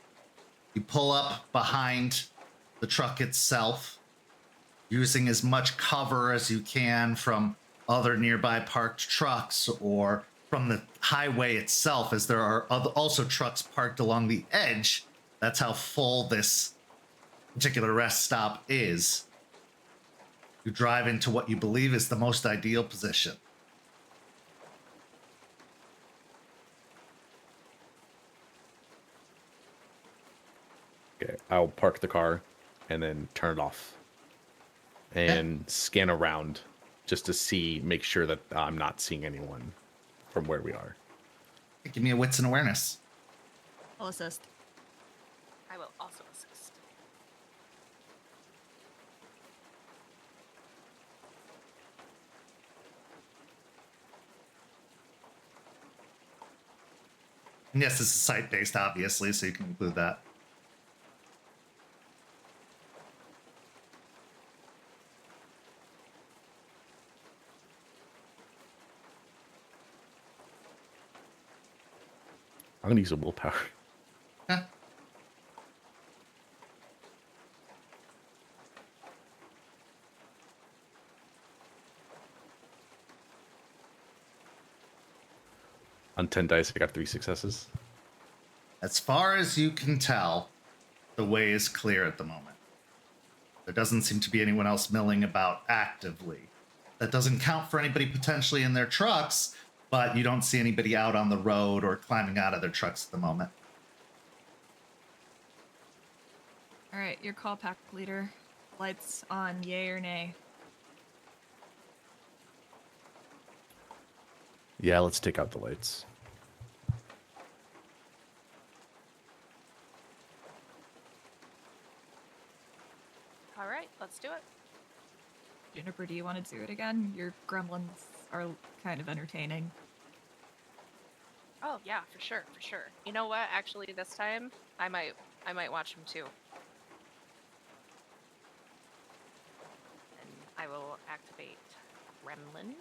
You pull up behind the truck itself, using as much cover as you can from other nearby parked trucks or from the highway itself, as there are also trucks parked along the edge. That's how full this particular rest stop is. You drive into what you believe is the most ideal position. Okay, I'll park the car and then turn it off and scan around just to see, make sure that I'm not seeing anyone from where we are. Give me a wits and awareness. I'll assist. I will also assist. And yes, this is site-based, obviously, so you can include that. I'm gonna use a willpower. Huh. On 10 dice, I got 3 successes. As far as you can tell, the way is clear at the moment. There doesn't seem to be anyone else milling about actively. That doesn't count for anybody potentially in their trucks, but you don't see anybody out on the road or climbing out of their trucks at the moment. All right, your call, pack leader. Lights on, yay or nay? Yeah, let's take out the lights. All right, let's do it. Juniper, do you want to do it again? Your gremlins are kind of entertaining. Oh yeah, for sure, for sure. You know what? Actually, this time I might watch them too. And I will activate Gremlins.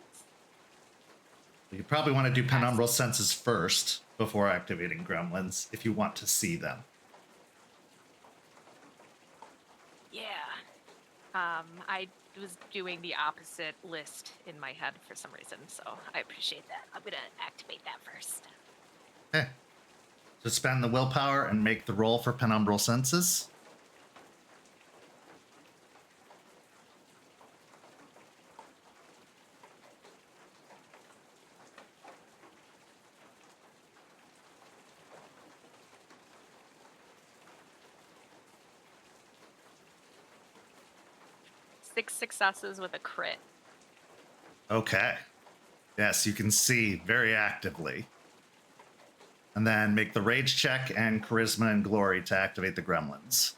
You probably want to do penumbral senses first before activating gremlins if you want to see them. Yeah. I was doing the opposite list in my head for some reason, so I appreciate that. I'm gonna activate that first. Okay. So spend the willpower and make the roll for penumbral senses. Six successes with a crit. Okay. Yes, you can see very actively. And then make the rage check and charisma and glory to activate the gremlins.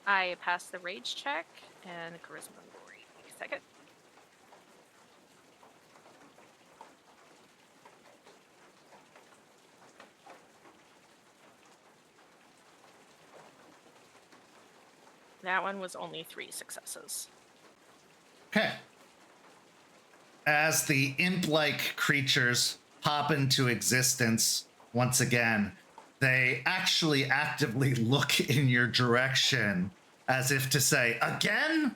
I passed the rage check and charisma and glory. Take a second. That one was only 3 successes. Okay. As the imp-like creatures pop into existence once again, they actually actively look in your direction as if to say, again?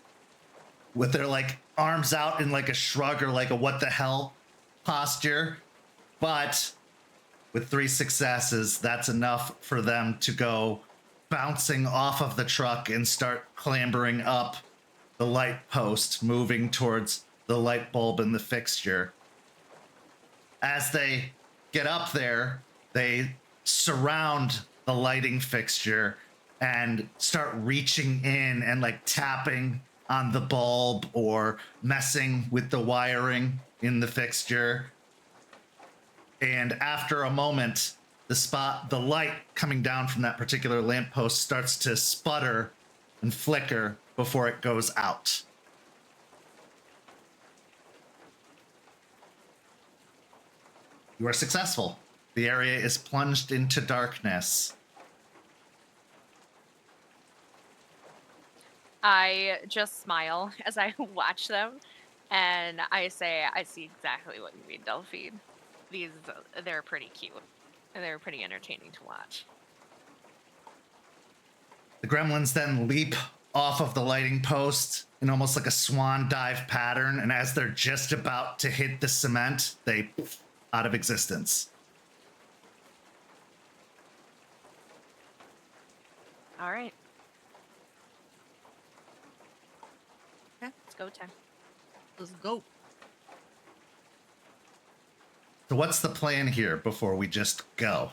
With their like arms out in like a shrug or like a what the hell posture. But with 3 successes, that's enough for them to go bouncing off of the truck and start clambering up the light post, moving towards the light bulb in the fixture. As they get up there, they surround the lighting fixture and start reaching in and like tapping on the bulb or messing with the wiring in the fixture. And after a moment, the light coming down from that particular lamppost starts to sputter and flicker before it goes out. You are successful. The area is plunged into darkness. I just smile as I watch them, and I say, I see exactly what you mean, Delphine. They're pretty cute, and they're pretty entertaining to watch. The gremlins then leap off of the lighting post in almost like a swan dive pattern, and as they're just about to hit the cement, they poof out of existence. All right. Okay, let's go time. Let's go. So what's the plan here before we just go?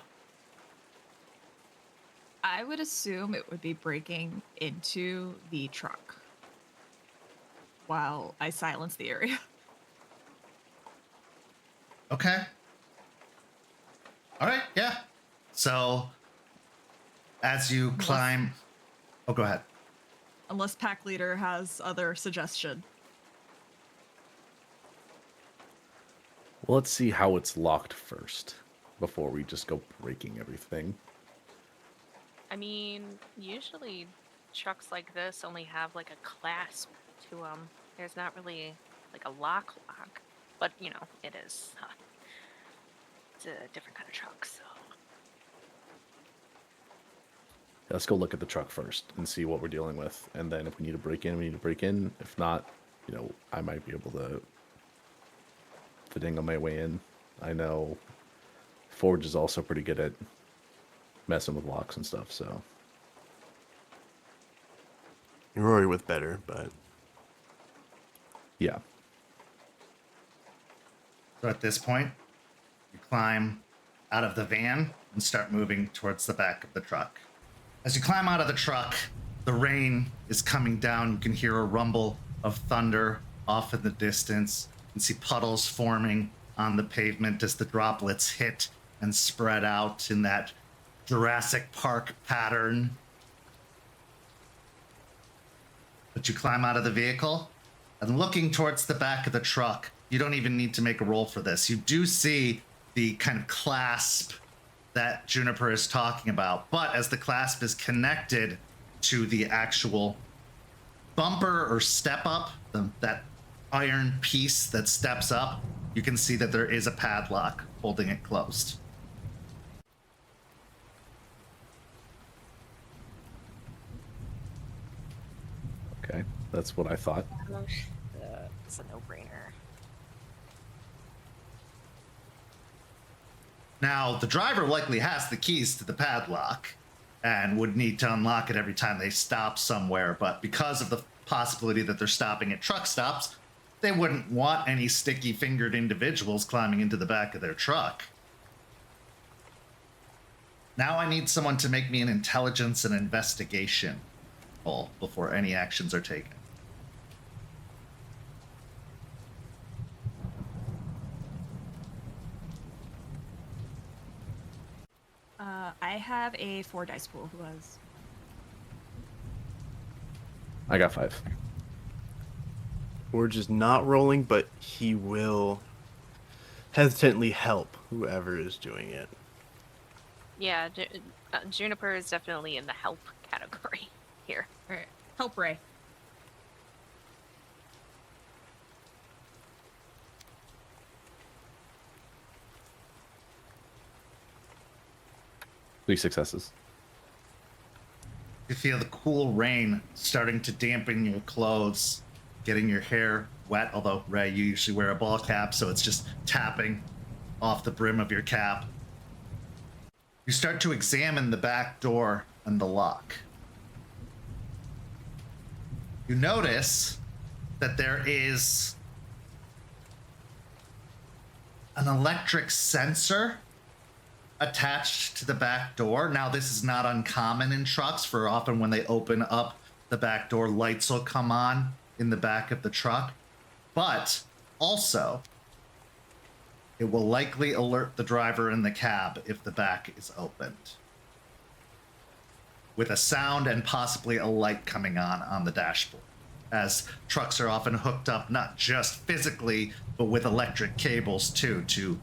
I would assume it would be breaking into the truck while I silence the area. Okay. All right, yeah. So as you climb... Oh, go ahead. Unless pack leader has other suggestion. Well, let's see how it's locked first before we just go breaking everything. I mean, usually trucks like this only have like a clasp to them. There's not really like a lock, but you know, it is. It's a different kind of truck, so. Let's go look at the truck first and see what we're dealing with. And then if we need to break in, we need to break in. If not, you know, I might be able to finagle my way in. I know Forge is also pretty good at messing with locks and stuff, so. Rory with better, but Yeah. So at this point, you climb out of the van and start moving towards the back of the truck. As you climb out of the truck, the rain is coming down. You can hear a rumble of thunder off in the distance. You can see puddles forming on the pavement as the droplets hit and spread out in that Jurassic Park pattern. But you climb out of the vehicle, and looking towards the back of the truck, you don't even need to make a roll for this. You do see the kind of clasp that Juniper is talking about, but as the clasp is connected to the actual bumper or step up, that iron piece that steps up, you can see that there is a padlock holding it closed. Okay, that's what I thought. It's a no-brainer. Now, the driver likely has the keys to the padlock and would need to unlock it every time they stop somewhere, but because of the possibility that they're stopping at truck stops, they wouldn't want any sticky-fingered individuals climbing into the back of their truck. Now I need someone to make me an intelligence and investigation roll before any actions are taken. I have a 4 dice pool. Who has? I got 5. Forge is not rolling, but he will hesitantly help whoever is doing it. Yeah, Juniper is definitely in the help category here. All right, help Ray. 3 successes. You feel the cool rain starting to dampen your clothes, getting your hair wet, although, Ray, you usually wear a ball cap, so it's just tapping off the brim of your cap. You start to examine the back door and the lock. You notice that there is an electric sensor attached to the back door. Now, this is not uncommon in trucks, for often when they open up the back door, lights will come on in the back of the truck. But also, it will likely alert the driver in the cab if the back is opened, with a sound and possibly a light coming on the dashboard, as trucks are often hooked up not just physically, but with electric cables too, to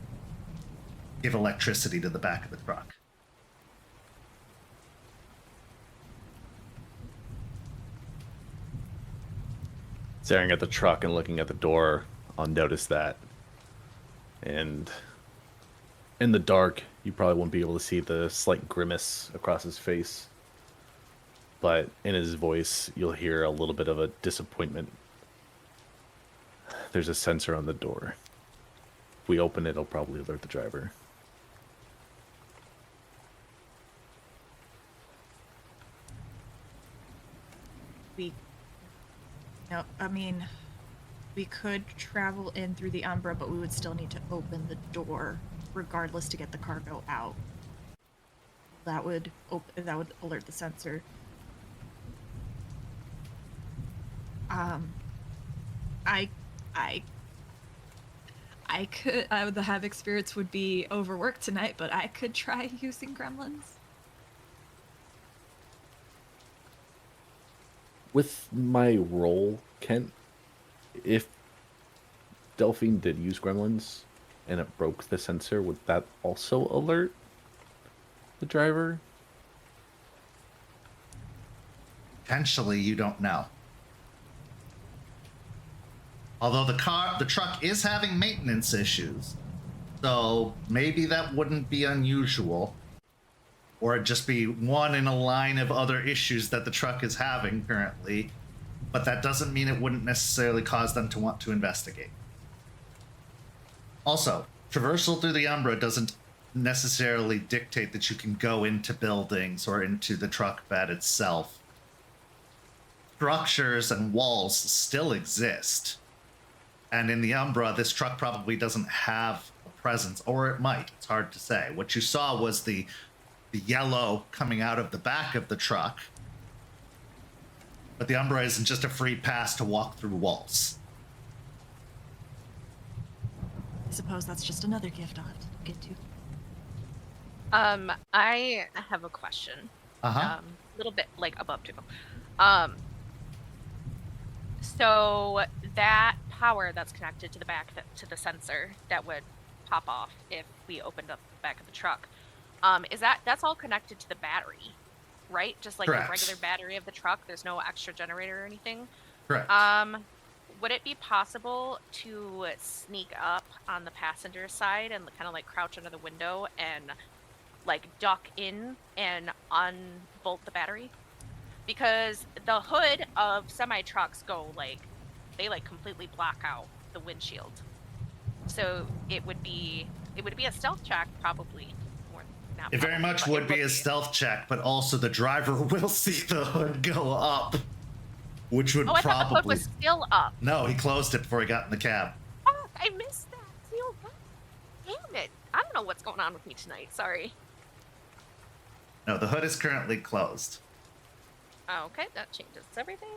give electricity to the back of the truck. Staring at the truck and looking at the door, I'll notice that. And in the dark, you probably won't be able to see the slight grimace across his face. But in his voice, you'll hear a little bit of a disappointment. There's a sensor on the door. If we open it, it'll probably alert the driver. We could travel in through the Umbra, but we would still need to open the door regardless to get the cargo out. That would alert the sensor. The Havoc spirits would be overworked tonight, but I could try using gremlins. With my role, Kent, if Delphine did use gremlins and it broke the sensor, would that also alert the driver? Potentially, you don't know. Although the truck is having maintenance issues, so maybe that wouldn't be unusual, or it'd just be one in a line of other issues that the truck is having currently. But that doesn't mean it wouldn't necessarily cause them to want to investigate. Also, traversal through the Umbra doesn't necessarily dictate that you can go into buildings or into the truck bed itself. Structures and walls still exist. And in the Umbra, this truck probably doesn't have a presence, or it might. It's hard to say. What you saw was the yellow coming out of the back of the truck. But the Umbra isn't just a free pass to walk through walls. I suppose that's just another gift I'll have to look into. I have a question. Uh-huh. Little bit like above too. So that power that's connected to the back to the sensor that would pop off if we opened up the back of the truck, that's all connected to the battery, right? Just like Correct. the regular battery of the truck. There's no extra generator or anything. Correct. Would it be possible to sneak up on the passenger side and kind of like crouch under the window and like duck in and unbolt the battery? Because the hood of semi trucks they completely block out the windshield. So it would be a stealth check probably. It very much would be a stealth check, but also the driver will see the hood go up, which would I probably. thought the hood was still up. No, he closed it before he got in the cab. Oh, I missed that. Damn it! I don't know what's going on with me tonight. Sorry. No, the hood is currently closed. Okay, that changes everything.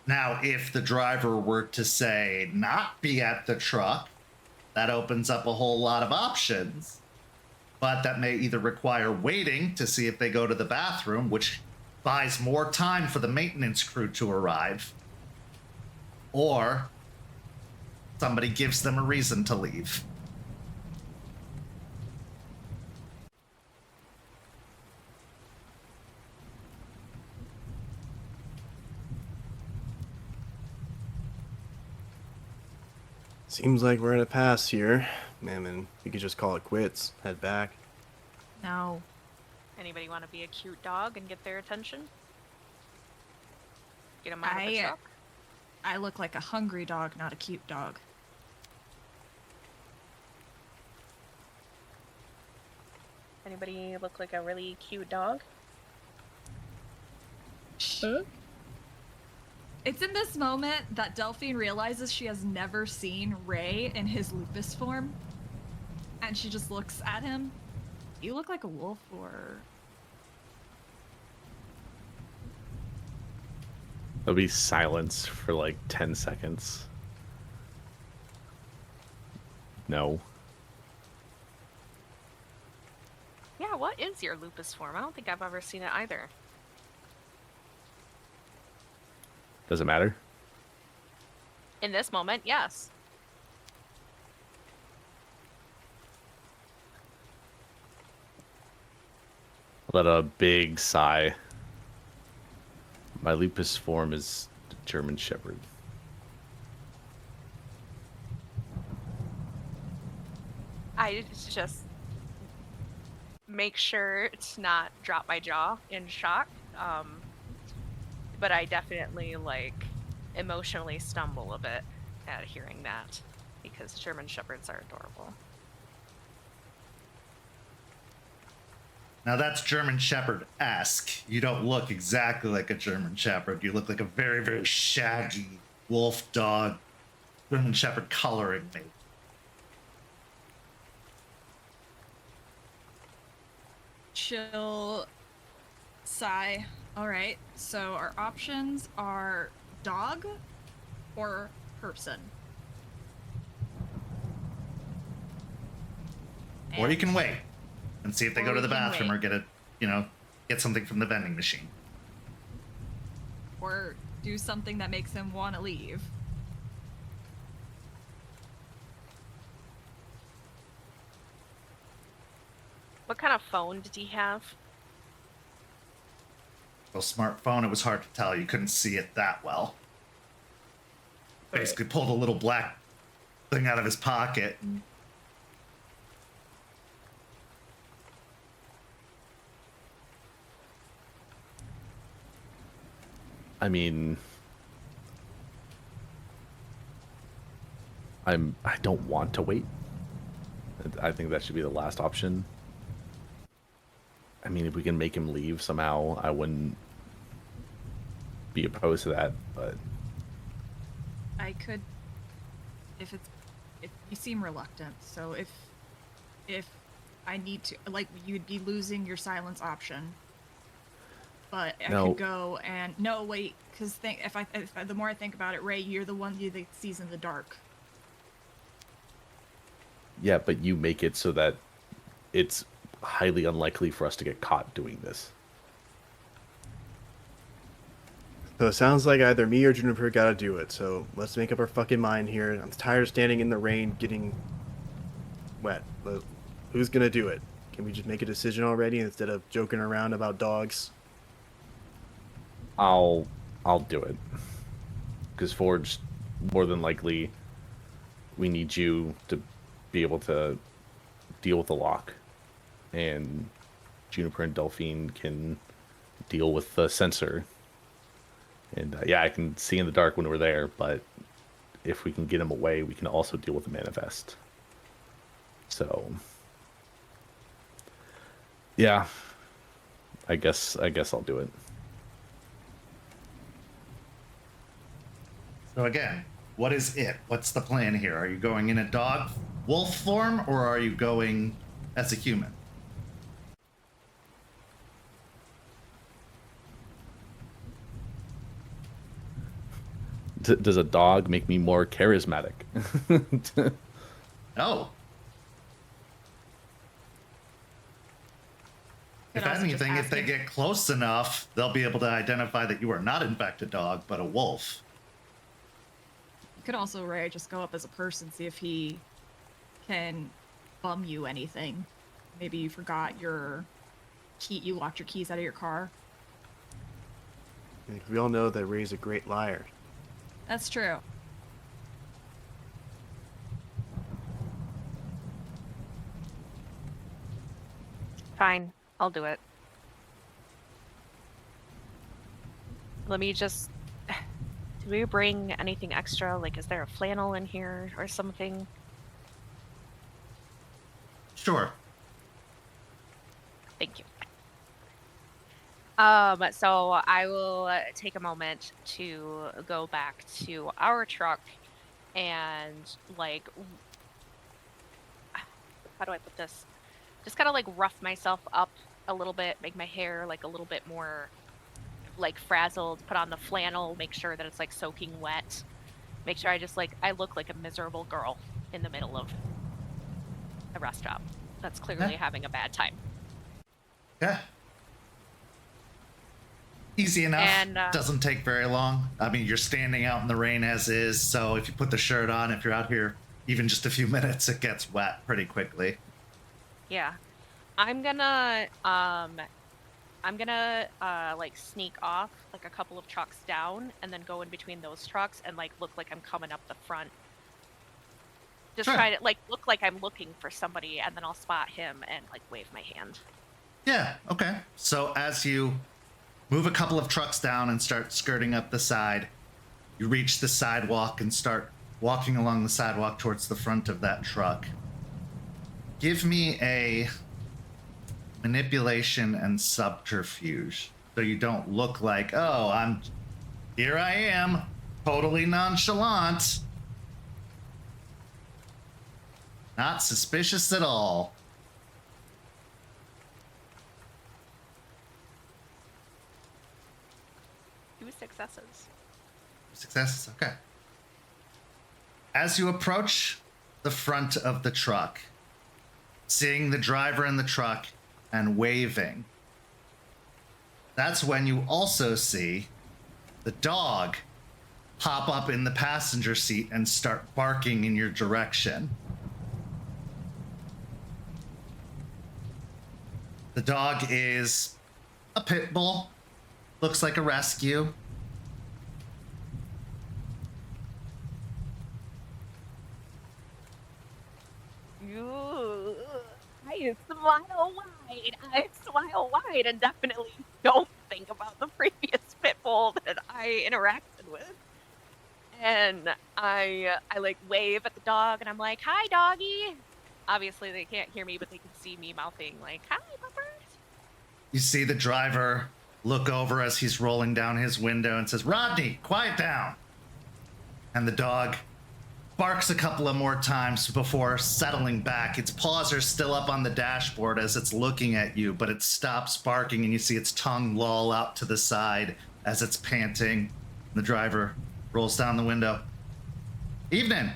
Now, if the driver were to say not be at the truck, that opens up a whole lot of options. But that may either require waiting to see if they go to the bathroom, which buys more time for the maintenance crew to arrive, or somebody gives them a reason to leave. Seems like we're in a pass here. Man, we could just call it quits. Head back. No. Anybody want to be a cute dog and get their attention? Get them out of the truck? I look like a hungry dog, not a cute dog. Anybody look like a really cute dog? It's in this moment that Delphine realizes she has never seen Ray in his lupus form. And she just looks at him. You look like a wolf or... There'll be silence for like 10 seconds. No. Yeah, what is your lupus form? I don't think I've ever seen it either. Does it matter? In this moment, yes. Let a big sigh. My lupus form is German Shepherd. I just make sure to not drop my jaw in shock. But I definitely like emotionally stumble a bit at hearing that because German Shepherds are adorable. Now that's German Shepherd-esque. You don't look exactly like a German Shepherd. You look like a very, very shaggy wolf dog. German Shepherd coloring, maybe. She'll sigh. All right, so our options are dog or person. Or you can wait and see if they Or go to we the can bathroom wait. or get something from the vending machine. Or do something that makes him want to leave. What kind of phone did he have? Well, smartphone, it was hard to tell. You couldn't see it that well. Basically pulled a little black thing out of his pocket. I mean, I don't want to wait. I think that should be the last option. I mean, if we can make him leave somehow, I wouldn't be opposed to that, but I could, if you seem reluctant, so if I need to, like, you'd be losing your silence option. But I No. could go and no, wait, because the more I think about it, Ray, you're the one that sees in the dark. yeah, but you make it so that it's highly unlikely for us to get caught doing this. So it sounds like either me or Juniper gotta do it, so let's make up our fucking mind here. I'm tired of standing in the rain getting wet. Who's gonna do it? Can we just make a decision already instead of joking around about dogs? I'll do it. Because Forge, more than likely, we need you to be able to deal with the lock. And Juniper and Delphine can deal with the sensor. And yeah, I can see in the dark when we're there, but if we can get him away, we can also deal with the manifest. So, yeah, I guess I'll do it. So again, what is it? What's the plan here? Are you going in a dog wolf form or are you going as a human? Does a dog make me more charismatic? No. Could If also just anything, if ask they him- get close enough, they'll be able to identify that you are not in fact a dog, but a wolf. You could also, Ray, just go up as a person, see if he can bum you anything. Maybe you forgot your key, you locked your keys out of your car. Like, we all know that Ray's a great liar. That's true. Fine, I'll do it. Let me just... Do we bring anything extra? Like, is there a flannel in here or something? Sure. Thank you. So I will take a moment to go back to our truck and, like, how do I put this? Just kind of, like, rough myself up a little bit, make my hair, like, a little bit more, like, frazzled, put on the flannel, make sure that it's, like, soaking wet. Make sure I just, like, I look like a miserable girl in the middle of a restaurant that's clearly having a bad time. Yeah. Easy enough. And, doesn't take very long. I mean, you're standing out in the rain as is, so if you put the shirt on, if you're out here even just a few minutes, it gets wet pretty quickly. Yeah. I'm gonna like sneak off like a couple of trucks down and then go in between those trucks and like look like I'm coming up the front. Just Sure. try to like look like I'm looking for somebody, and then I'll spot him and like wave my hand. Yeah, okay. So as you move a couple of trucks down and start skirting up the side, you reach the sidewalk and start walking along the sidewalk towards the front of that truck. Give me a manipulation and subterfuge so you don't look like, oh, here I am, totally nonchalant. Not suspicious at all. Two successes. Success, okay. As you approach the front of the truck, seeing the driver in the truck and waving, that's when you also see the dog hop up in the passenger seat and start barking in your direction. The dog is a pit bull. Looks like a rescue. I smile wide. I smile wide and definitely don't think about the previous pit bull that I interacted with. And I like wave at the dog and I'm like, "Hi, doggy." Obviously they can't hear me, but they can see me mouthing like, "Hi, puppers." You see the driver look over as he's rolling down his window and says, "Rodney, quiet down." And the dog barks a couple of more times before settling back. Its paws are still up on the dashboard as it's looking at you, but it stops barking and you see its tongue loll out to the side as it's panting. The driver rolls down the window. "Evening.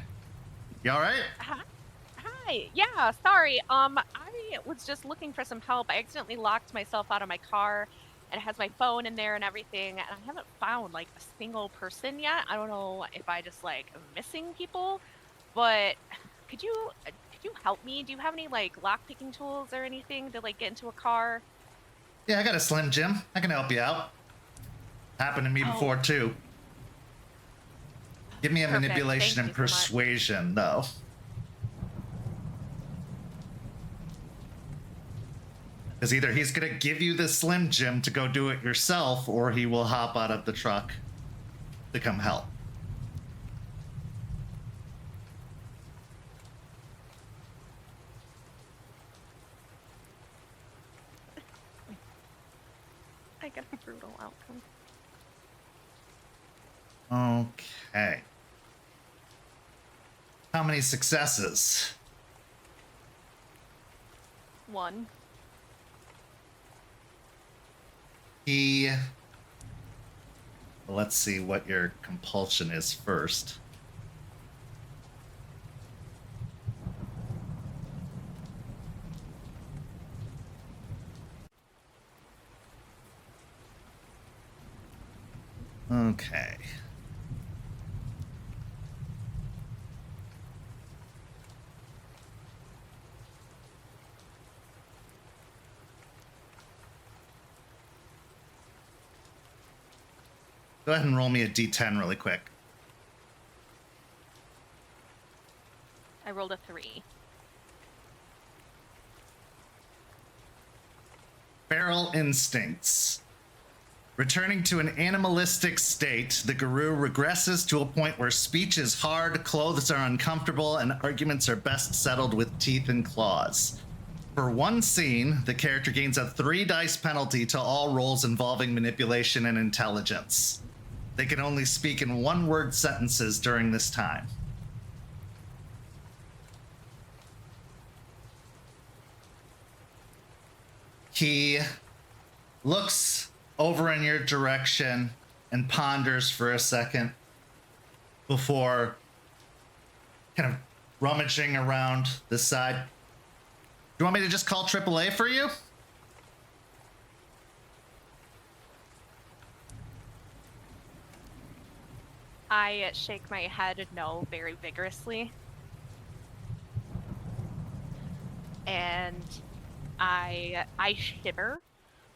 You all right?" Hi. Yeah, sorry. I was just looking for some help. I accidentally locked myself out of my car, and it has my phone in there and everything, and I haven't found like a single person yet. I don't know if I just like am missing people, but could you help me? Do you have any like lock picking tools or anything to like get into a car? "Yeah, I got a Slim Jim. I can help you out. Happened to me before too." Give me a Perfect. manipulation Thank and you so much. persuasion, though. Because either he's going to give you the Slim Jim to go do it yourself, or he will hop out of the truck to come help. I got a brutal outcome. Okay. How many successes? 1. Let's see what your compulsion is first. Okay. Go ahead and roll me a d10 really quick. I rolled a 3. Feral instincts. Returning to an animalistic state, the guru regresses to a point where speech is hard, clothes are uncomfortable, and arguments are best settled with teeth and claws. For one scene, the character gains a 3 dice penalty to all rolls involving manipulation and intelligence. They can only speak in one-word sentences during this time. He looks over in your direction and ponders for a second before kind of rummaging around the side. Do you want me to just call AAA for you? I shake my head no very vigorously. And I shiver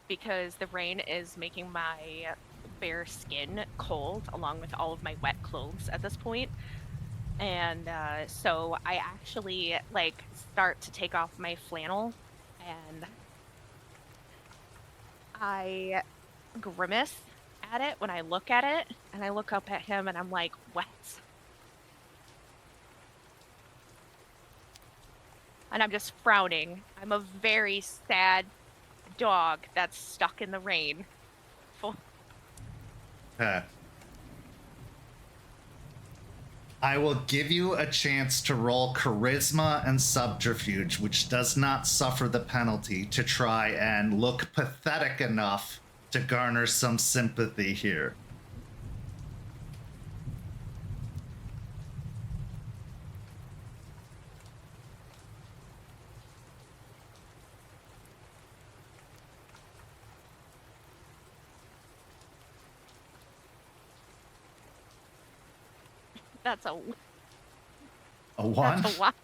because the rain is making my bare skin cold along with all of my wet clothes at this point. And so I actually like start to take off my flannel and I grimace at it when I look at it, and I look up at him and I'm like, wet. And I'm just frowning. I'm a very sad dog that's stuck in the rain. Okay. I will give you a chance to roll charisma and subterfuge, which does not suffer the penalty, to try and look pathetic enough to garner some sympathy here. That's a 1? That's a lot.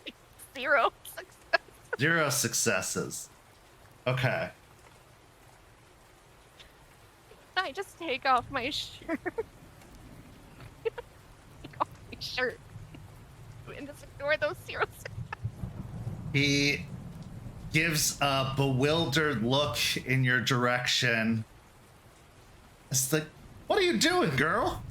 0 success. 0 successes. Okay. I just take off my shirt. Take off my shirt. And just ignore those 0 successes. He gives a bewildered look in your direction. It's like, what are you doing, girl?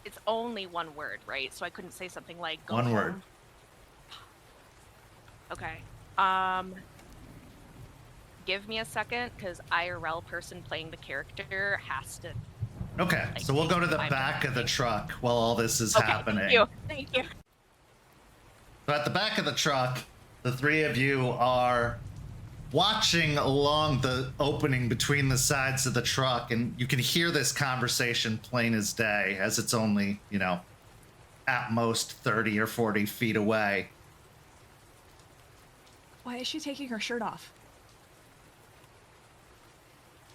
It's only one word, right? So I couldn't say something like go One home. word. Okay. Give me a second, because IRL person playing the character has to. Okay, like, so we'll go to the take back of the 5 minutes. truck while all this is Okay, happening. Thank you. So at the back of the truck, the 3 of you are watching along the opening between the sides of the truck, and you can hear this conversation plain as day, as it's only, at most 30 or 40 feet away. Why is she taking her shirt off?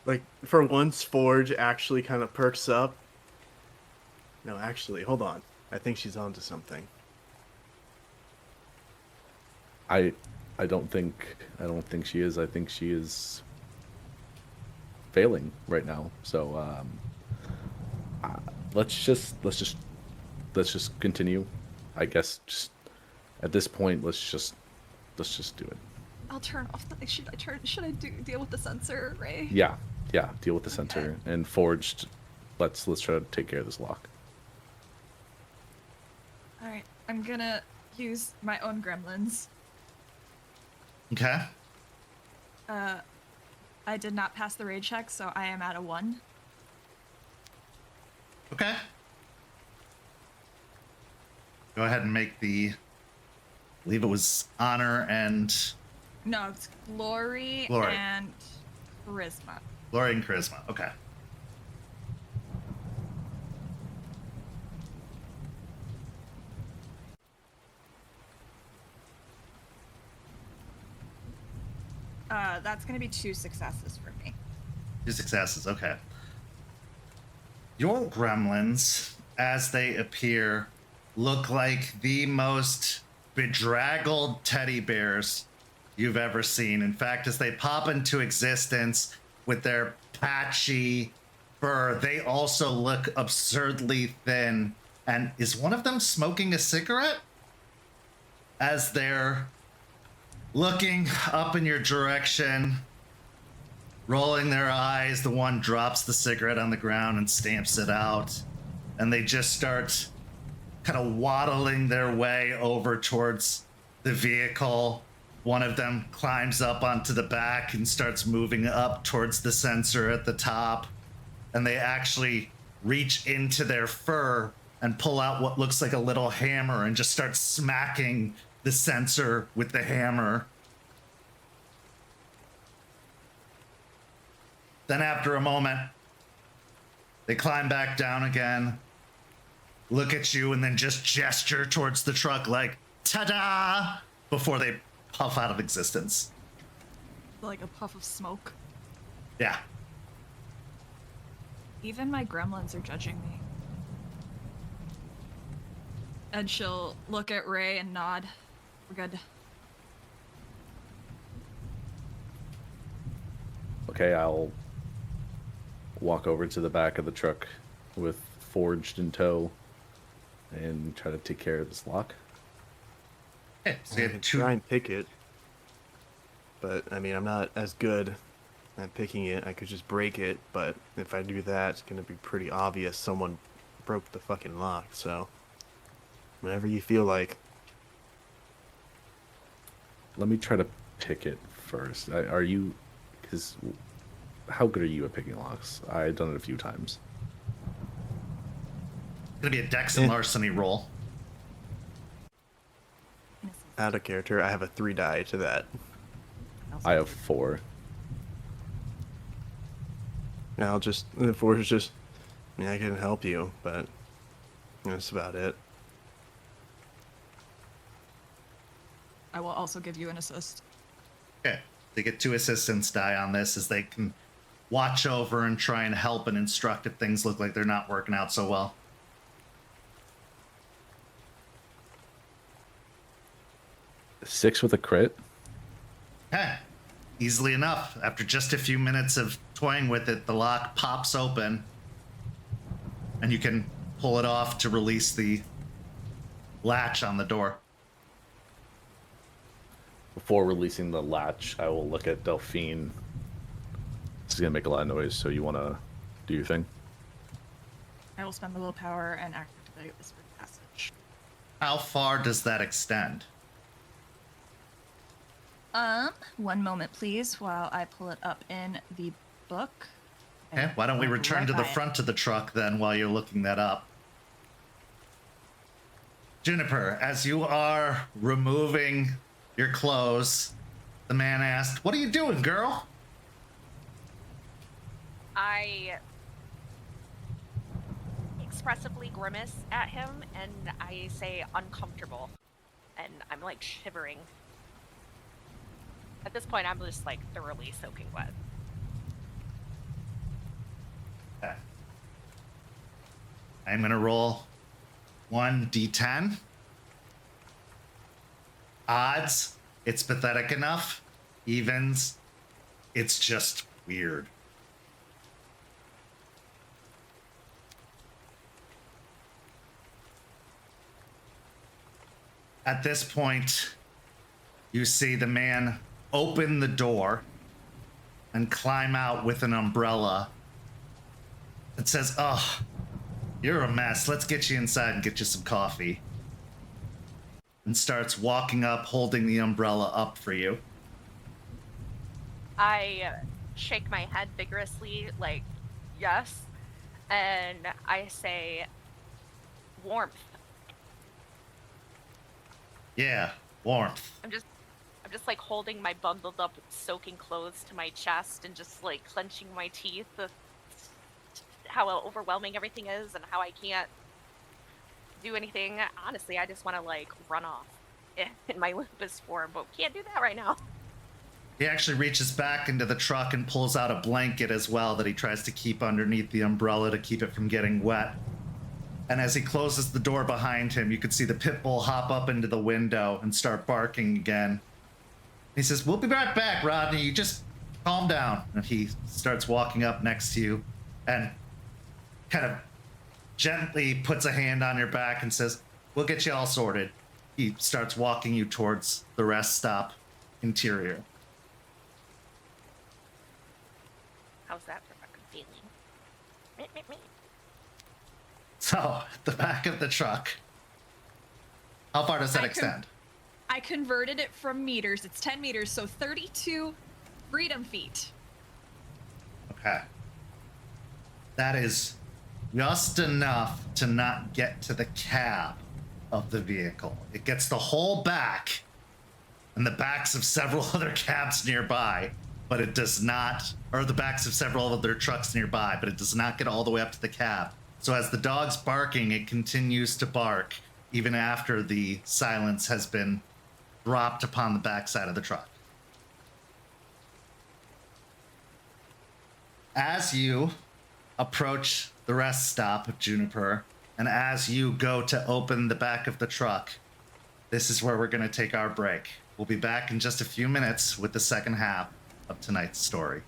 Like, for once, Forge actually kind of perks up. No, actually, hold on. I think she's onto something. I don't think she is. I think she is failing right now. So let's just continue. I guess just at this point, let's just do it. I'll turn off the. Should I deal with the sensor, Ray? Yeah. Deal with the center and Forged. Let's try to take care of this lock. All right, I'm gonna use my own gremlins. Okay. I did not pass the raid check, so I am at a 1. Okay. Go ahead and make the. I believe it was honor and. No, it's glory. Glory. And charisma. Glory and charisma. Okay. That's gonna be 2 successes for me. 2 successes. Okay. Your gremlins, as they appear, look like the most bedraggled teddy bears you've ever seen. In fact, as they pop into existence with their patchy fur, they also look absurdly thin. And is one of them smoking a cigarette? As they're looking up in your direction, rolling their eyes, the one drops the cigarette on the ground and stamps it out. And they just start kind of waddling their way over towards the vehicle. One of them climbs up onto the back and starts moving up towards the sensor at the top. And they actually reach into their fur and pull out what looks like a little hammer and just start smacking the sensor with the hammer. Then after a moment, they climb back down again, look at you, and then just gesture towards the truck like, ta-da, before they puff out of existence. Like a puff of smoke. Yeah. Even my gremlins are judging me. And she'll look at Ray and nod. We're good. Okay, I'll walk over to the back of the truck with Forged in tow and try to take care of this lock. Okay, so I you can have two. try and pick it, but I mean, I'm not as good at picking it. I could just break it, but if I do that, it's gonna be pretty obvious someone broke the fucking lock. So, whenever you feel like. Let me try to pick it first. Are you... Because how good are you at picking locks? I've done it a few times. It's gonna be a Dex and Larceny roll. Out of character, I have a 3 die to that. I have 4. And I'll just, the 4 is just, I mean, I can help you, but that's about it. I will also give you an assist. Okay, they get 2 assistance die on this as they can watch over and try and help and instruct if things look like they're not working out so well. Six with a crit. Okay, easily enough. After just a few minutes of toying with it, the lock pops open and you can pull it off to release the latch on the door. Before releasing the latch, I will look at Delphine. This is gonna make a lot of noise, so you wanna do your thing? I will spend the willpower and activate Whispered Passage. How far does that extend? One moment, please, while I pull it up in the book. Okay, why don't we return Right to the by it. front of the truck then while you're looking that up? Juniper, as you are removing your clothes, the man asked, "What are you doing, girl?" I expressively grimace at him and I say uncomfortable. And I'm like shivering. At this point, I'm just like thoroughly soaking wet. Okay. I'm gonna roll 1d10. Odds, it's pathetic enough. Evens, it's just weird. At this point, you see the man open the door and climb out with an umbrella. It says, "Oh, you're a mess. Let's get you inside and get you some coffee." And starts walking up, holding the umbrella up for you. I shake my head vigorously, like, yes. And I say, warmth. Yeah, warmth. I'm just like holding my bundled up soaking clothes to my chest and just like clenching my teeth of how overwhelming everything is and how I can't do anything. Honestly, I just want to like run off in my lupus form, but we can't do that right now. He actually reaches back into the truck and pulls out a blanket as well that he tries to keep underneath the umbrella to keep it from getting wet. And as he closes the door behind him, you can see the pit bull hop up into the window and start barking again. He says, "We'll be right back, Rodney. You just calm down." And he starts walking up next to you and kind of gently puts a hand on your back and says, "We'll get you all sorted." He starts walking you towards the rest stop interior. How's that for fucking feeling? Meh, meh, meh. So, the back of the truck. How far does that extend? I converted it from meters. It's 10 meters, so 32 freedom feet. Okay. That is just enough to not get to the cab of the vehicle. It gets the whole back and the backs of several other cabs nearby, but it does not, or the backs of several other trucks nearby, but it does not get all the way up to the cab. So as the dog's barking, it continues to bark even after the silence has been dropped upon the backside of the truck. As you approach the rest stop of Juniper, and as you go to open the back of the truck, this is where we're going to take our break. We'll be back in just a few minutes with the second half of tonight's story.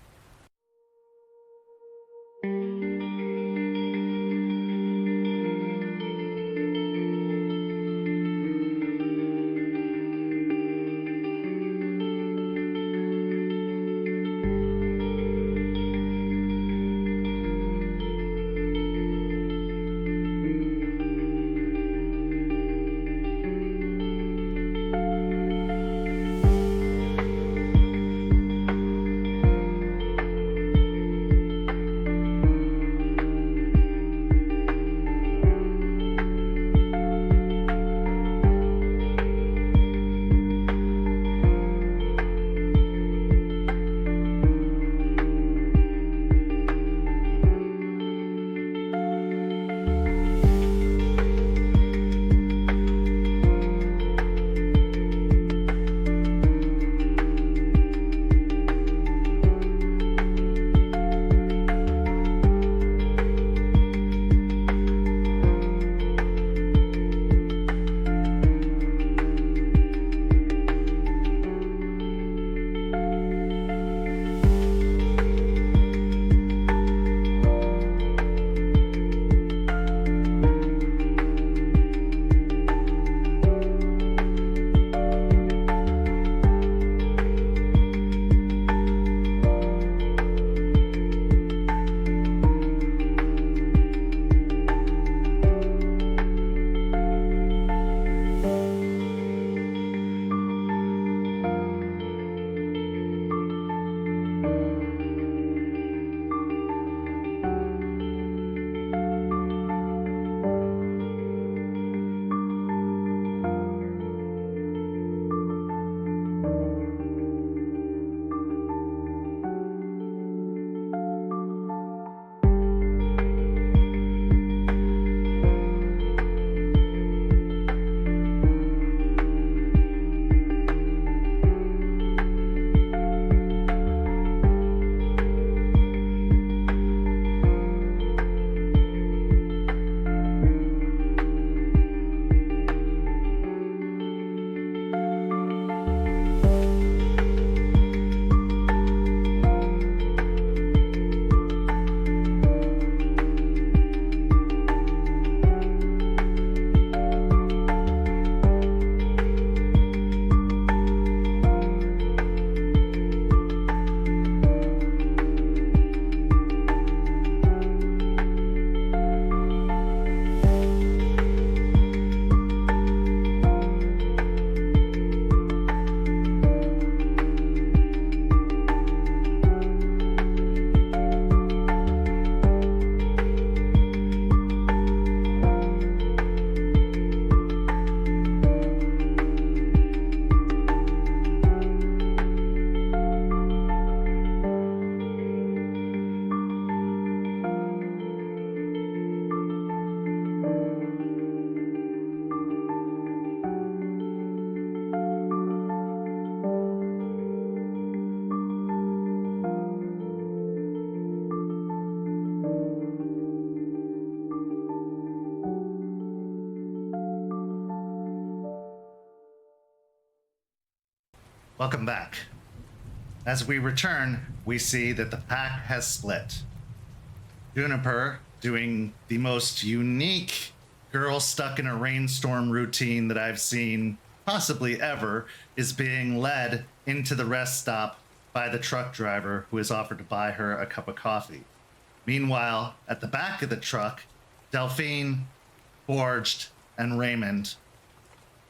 Welcome back. As we return, we see that the pack has split. Juniper, doing the most unique girl stuck in a rainstorm routine that I've seen possibly ever, is being led into the rest stop by the truck driver who has offered to buy her a cup of coffee. Meanwhile, at the back of the truck, Delphine, Forged, and Raymond.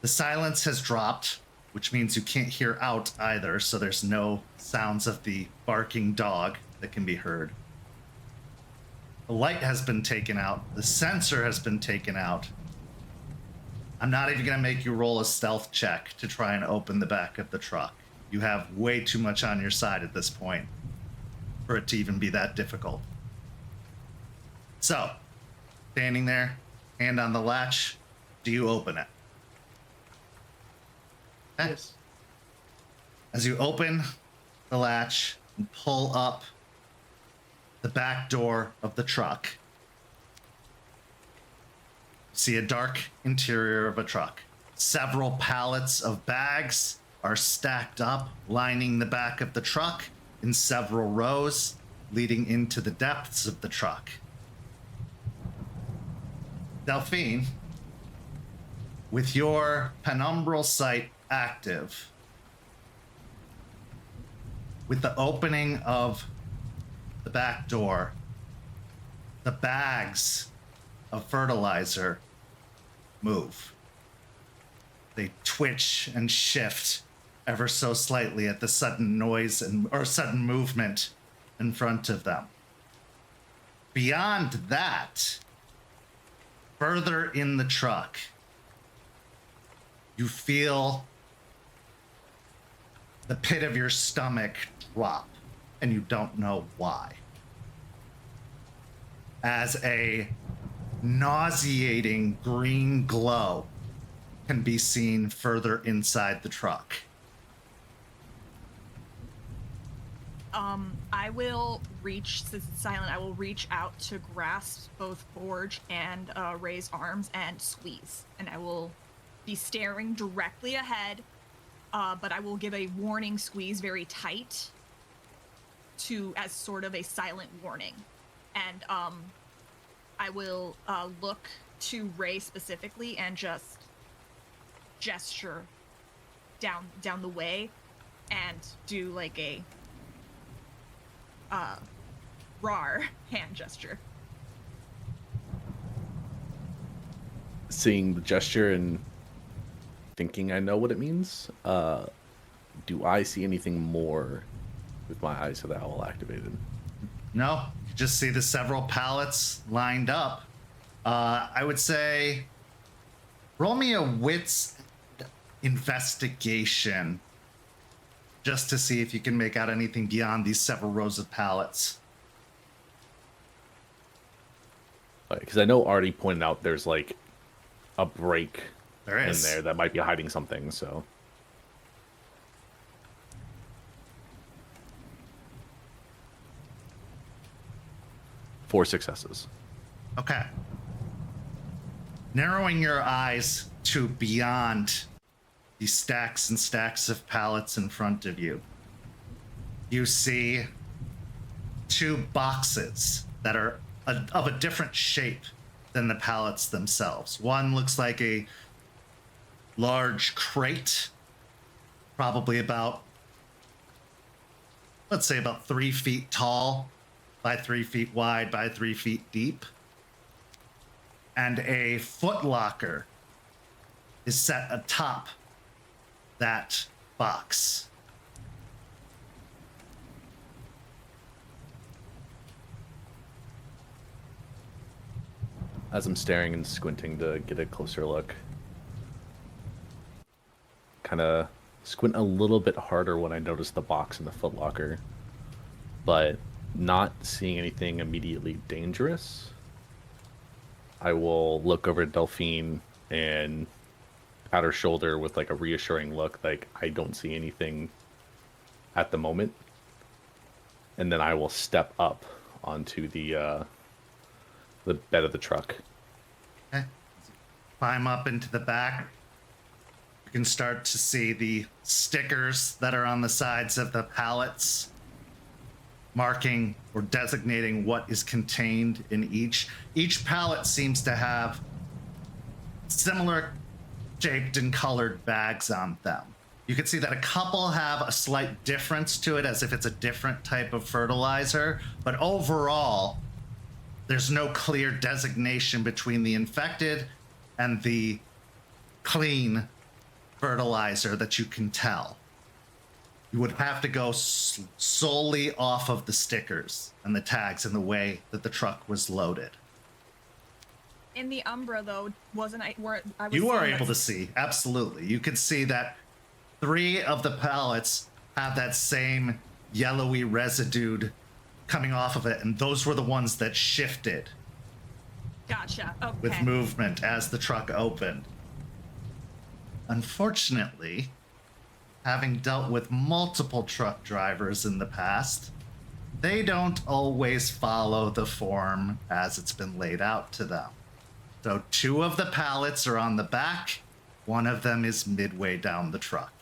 The silence has dropped, which means you can't hear out either, so there's no sounds of the barking dog that can be heard. The light has been taken out. The sensor has been taken out. I'm not even going to make you roll a stealth check to try and open the back of the truck. You have way too much on your side at this point for it to even be that difficult. So, standing there, hand on the latch, do you open it? Okay. Yes. As you open the latch and pull up the back door of the truck, see a dark interior of a truck. Several pallets of bags are stacked up, lining the back of the truck in several rows, leading into the depths of the truck. Delphine, with your penumbral sight active, with the opening of the back door, the bags of fertilizer move. They twitch and shift ever so slightly at the sudden noise or sudden movement in front of them. Beyond that, further in the truck, you feel the pit of your stomach drop, and you don't know why. As a nauseating green glow can be seen further inside the truck. I will reach, since it's silent, I will reach out to grasp both Forge and Ray's arms and squeeze. And I will be staring directly ahead, but I will give a warning squeeze very tight as sort of a silent warning. And I will look to Ray specifically and just gesture down the way and do like a rar hand gesture. Seeing the gesture and thinking I know what it means, do I see anything more with my eyes of the owl activated? No, you just see the several pallets lined up. I would say roll me a wits investigation just to see if you can make out anything beyond these several rows of pallets. Because I know Artie pointed out there's like a break There is. in there that might be hiding something, so. Four successes. Okay. Narrowing your eyes to beyond these stacks and stacks of pallets in front of you, you see two boxes that are of a different shape than the pallets themselves. One looks like a large crate, probably about, let's say about 3 feet tall by 3 feet wide by 3 feet deep. And a footlocker is set atop that box. As I'm staring and squinting to get a closer look, kind of squint a little bit harder when I notice the box in the footlocker, but not seeing anything immediately dangerous. I will look over at Delphine and at her shoulder with like a reassuring look, like I don't see anything at the moment. And then I will step up onto the bed of the truck. Okay. Climb up into the back. You can start to see the stickers that are on the sides of the pallets, marking or designating what is contained in each. Each pallet seems to have similar shaped and colored bags on them. You can see that a couple have a slight difference to it, as if it's a different type of fertilizer, but overall, there's no clear designation between the infected and the clean fertilizer that you can tell. You would have to go solely off of the stickers and the tags and the way that the truck was loaded. In the Umbra, though, wasn't I? Where I was. You are seeing able that- to see, absolutely. You can see that 3 of the pallets have that same yellowy residue coming off of it, and those were the ones that shifted Gotcha. Okay. with movement as the truck opened. Unfortunately, having dealt with multiple truck drivers in the past, they don't always follow the form as it's been laid out to them. So 2 of the pallets are on the back, 1 of them is midway down the truck.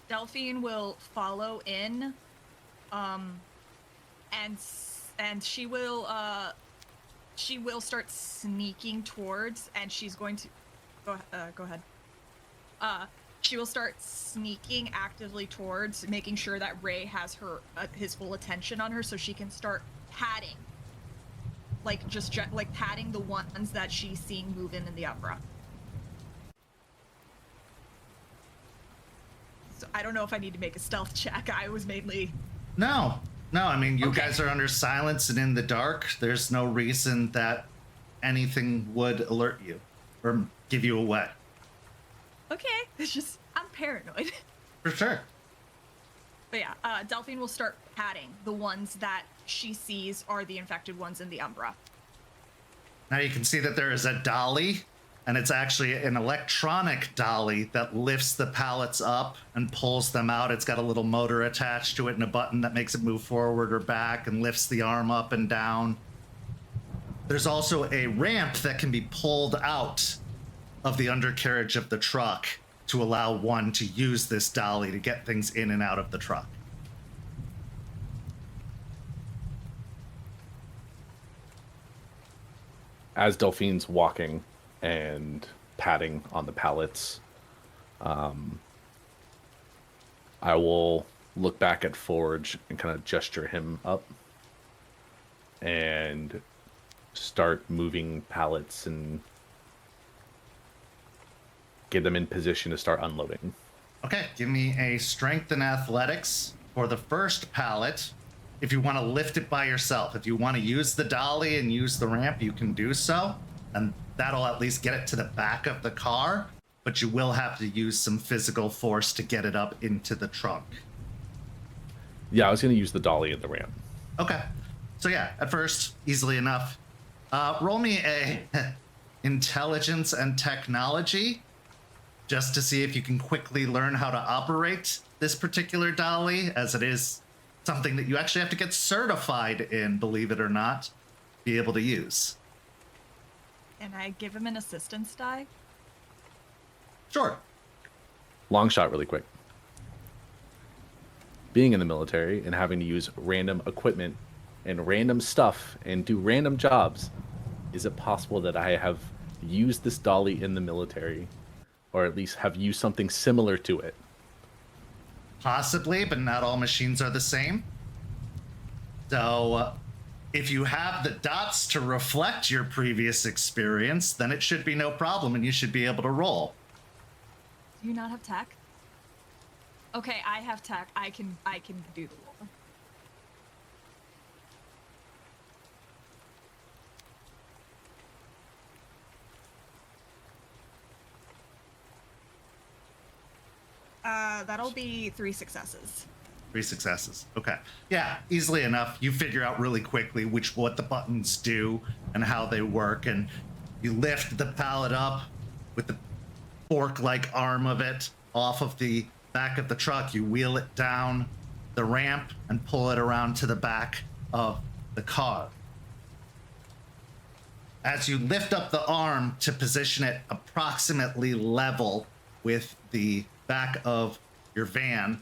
Delphine will follow in, and she will start sneaking towards, and she's going to go ahead. She will start sneaking actively towards, making sure that Ray has her his full attention on her, so she can start patting, like patting the ones that she's seeing move in the Umbra. So I don't know if I need to make a stealth check. I was mainly. No, I mean, you Okay. guys are under silence and in the dark. There's no reason that anything would alert you or give you away. Okay, it's just I'm paranoid. For sure. But yeah, Delphine will start patting the ones that she sees are the infected ones in the Umbra. Now you can see that there is a dolly, and it's actually an electronic dolly that lifts the pallets up and pulls them out. It's got a little motor attached to it and a button that makes it move forward or back and lifts the arm up and down. There's also a ramp that can be pulled out of the undercarriage of the truck to allow one to use this dolly to get things in and out of the truck. As Delphine's walking and patting on the pallets, I will look back at Forge and kind of gesture him up and start moving pallets and get them in position to start unloading. Okay, give me a strength and athletics for the first pallet. If you want to lift it by yourself, if you want to use the dolly and use the ramp, you can do so. And that'll at least get it to the back of the car, but you will have to use some physical force to get it up into the trunk. Yeah, I was going to use the dolly and the ramp. Okay, so yeah, at first, easily enough. Roll me a intelligence and technology, just to see if you can quickly learn how to operate this particular dolly, as it is something that you actually have to get certified in, believe it or not, be able to use. And I give him an assistance die. Sure. Long shot really quick. Being in the military and having to use random equipment and random stuff and do random jobs, is it possible that I have used this dolly in the military, or at least have used something similar to it? Possibly, but not all machines are the same. So, if you have the dots to reflect your previous experience, then it should be no problem and you should be able to roll. Do you not have tech? Okay, I have tech. I can do the roll. That'll be 3 successes. 3 successes. Okay. Yeah, easily enough. You figure out really quickly what the buttons do and how they work, and you lift the pallet up with the fork-like arm of it off of the back of the truck. You wheel it down the ramp and pull it around to the back of the car. As you lift up the arm to position it approximately level with the back of your van,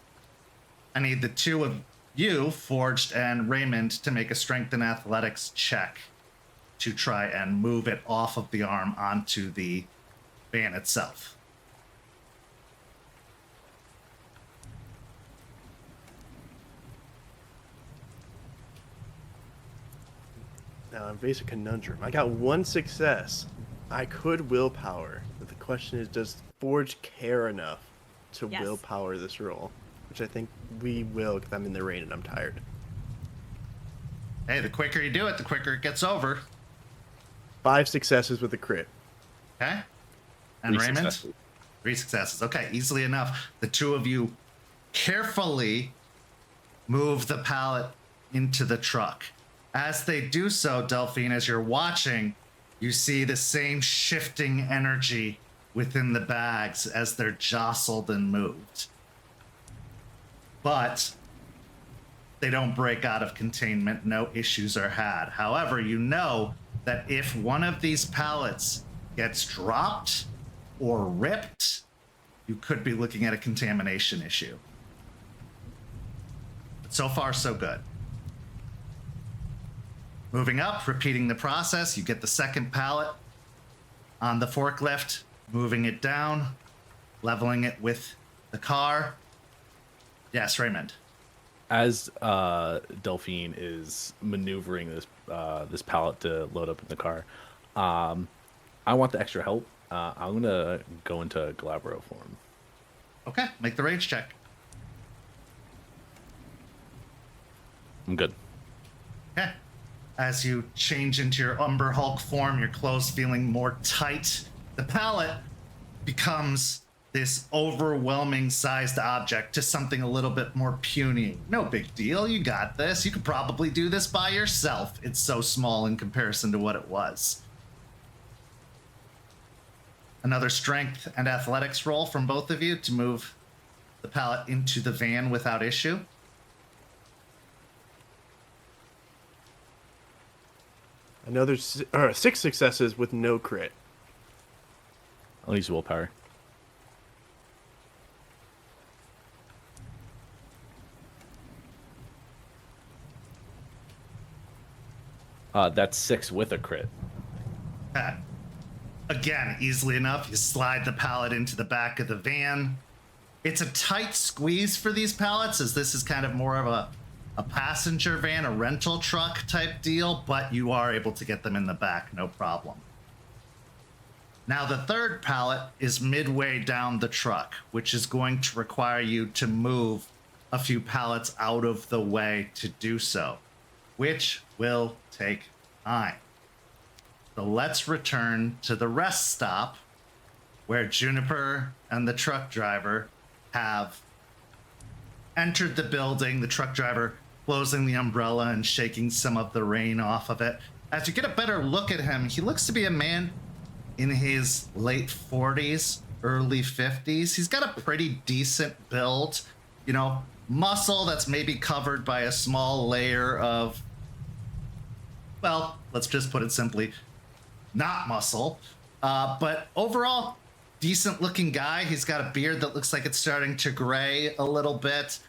I need the two of you, Forged and Raymond, to make a strength and athletics check to try and move it off of the arm onto the van itself. Now, I'm facing a conundrum. I got one success. I could willpower, but the question is, does Forge care enough to Yes. willpower this roll? Which I think we will, because I'm in the rain and I'm tired. Hey, the quicker you do it, the quicker it gets over. 5 successes with a crit. Okay? And 3 Raymond? successes. 3 successes. Okay, easily enough. The two of you carefully move the pallet into the truck. As they do so, Delphine, as you're watching, you see the same shifting energy within the bags as they're jostled and moved. But they don't break out of containment. No issues are had. However, you know that if one of these pallets gets dropped or ripped, you could be looking at a contamination issue. But so far, so good. Moving up, repeating the process, you get the second pallet on the forklift, moving it down, leveling it with the car. Yes, Raymond. As Delphine is maneuvering this pallet to load up in the car, I want the extra help. I'm gonna go into Galabro form. Okay, make the rage check. I'm good. Okay. As you change into your Umber Hulk form, your clothes feeling more tight, the pallet becomes this overwhelming sized object to something a little bit more puny. No big deal, you got this. You could probably do this by yourself. It's so small in comparison to what it was. Another strength and athletics roll from both of you to move the pallet into the van without issue. Another 6 successes with no crit. I'll use willpower. That's 6 with a crit. Again, easily enough, you slide the pallet into the back of the van. It's a tight squeeze for these pallets, as this is kind of more of a passenger van, a rental truck type deal, but you are able to get them in the back, no problem. Now, the third pallet is midway down the truck, which is going to require you to move a few pallets out of the way to do so, which will take time. So let's return to the rest stop where Juniper and the truck driver have entered the building, the truck driver closing the umbrella and shaking some of the rain off of it. As you get a better look at him, he looks to be a man in his late 40s, early 50s. He's got a pretty decent build, you know, muscle that's maybe covered by a small layer of, well, let's just put it simply, not muscle. But overall, decent looking guy. He's got a beard that looks like it's starting to gray a little bit.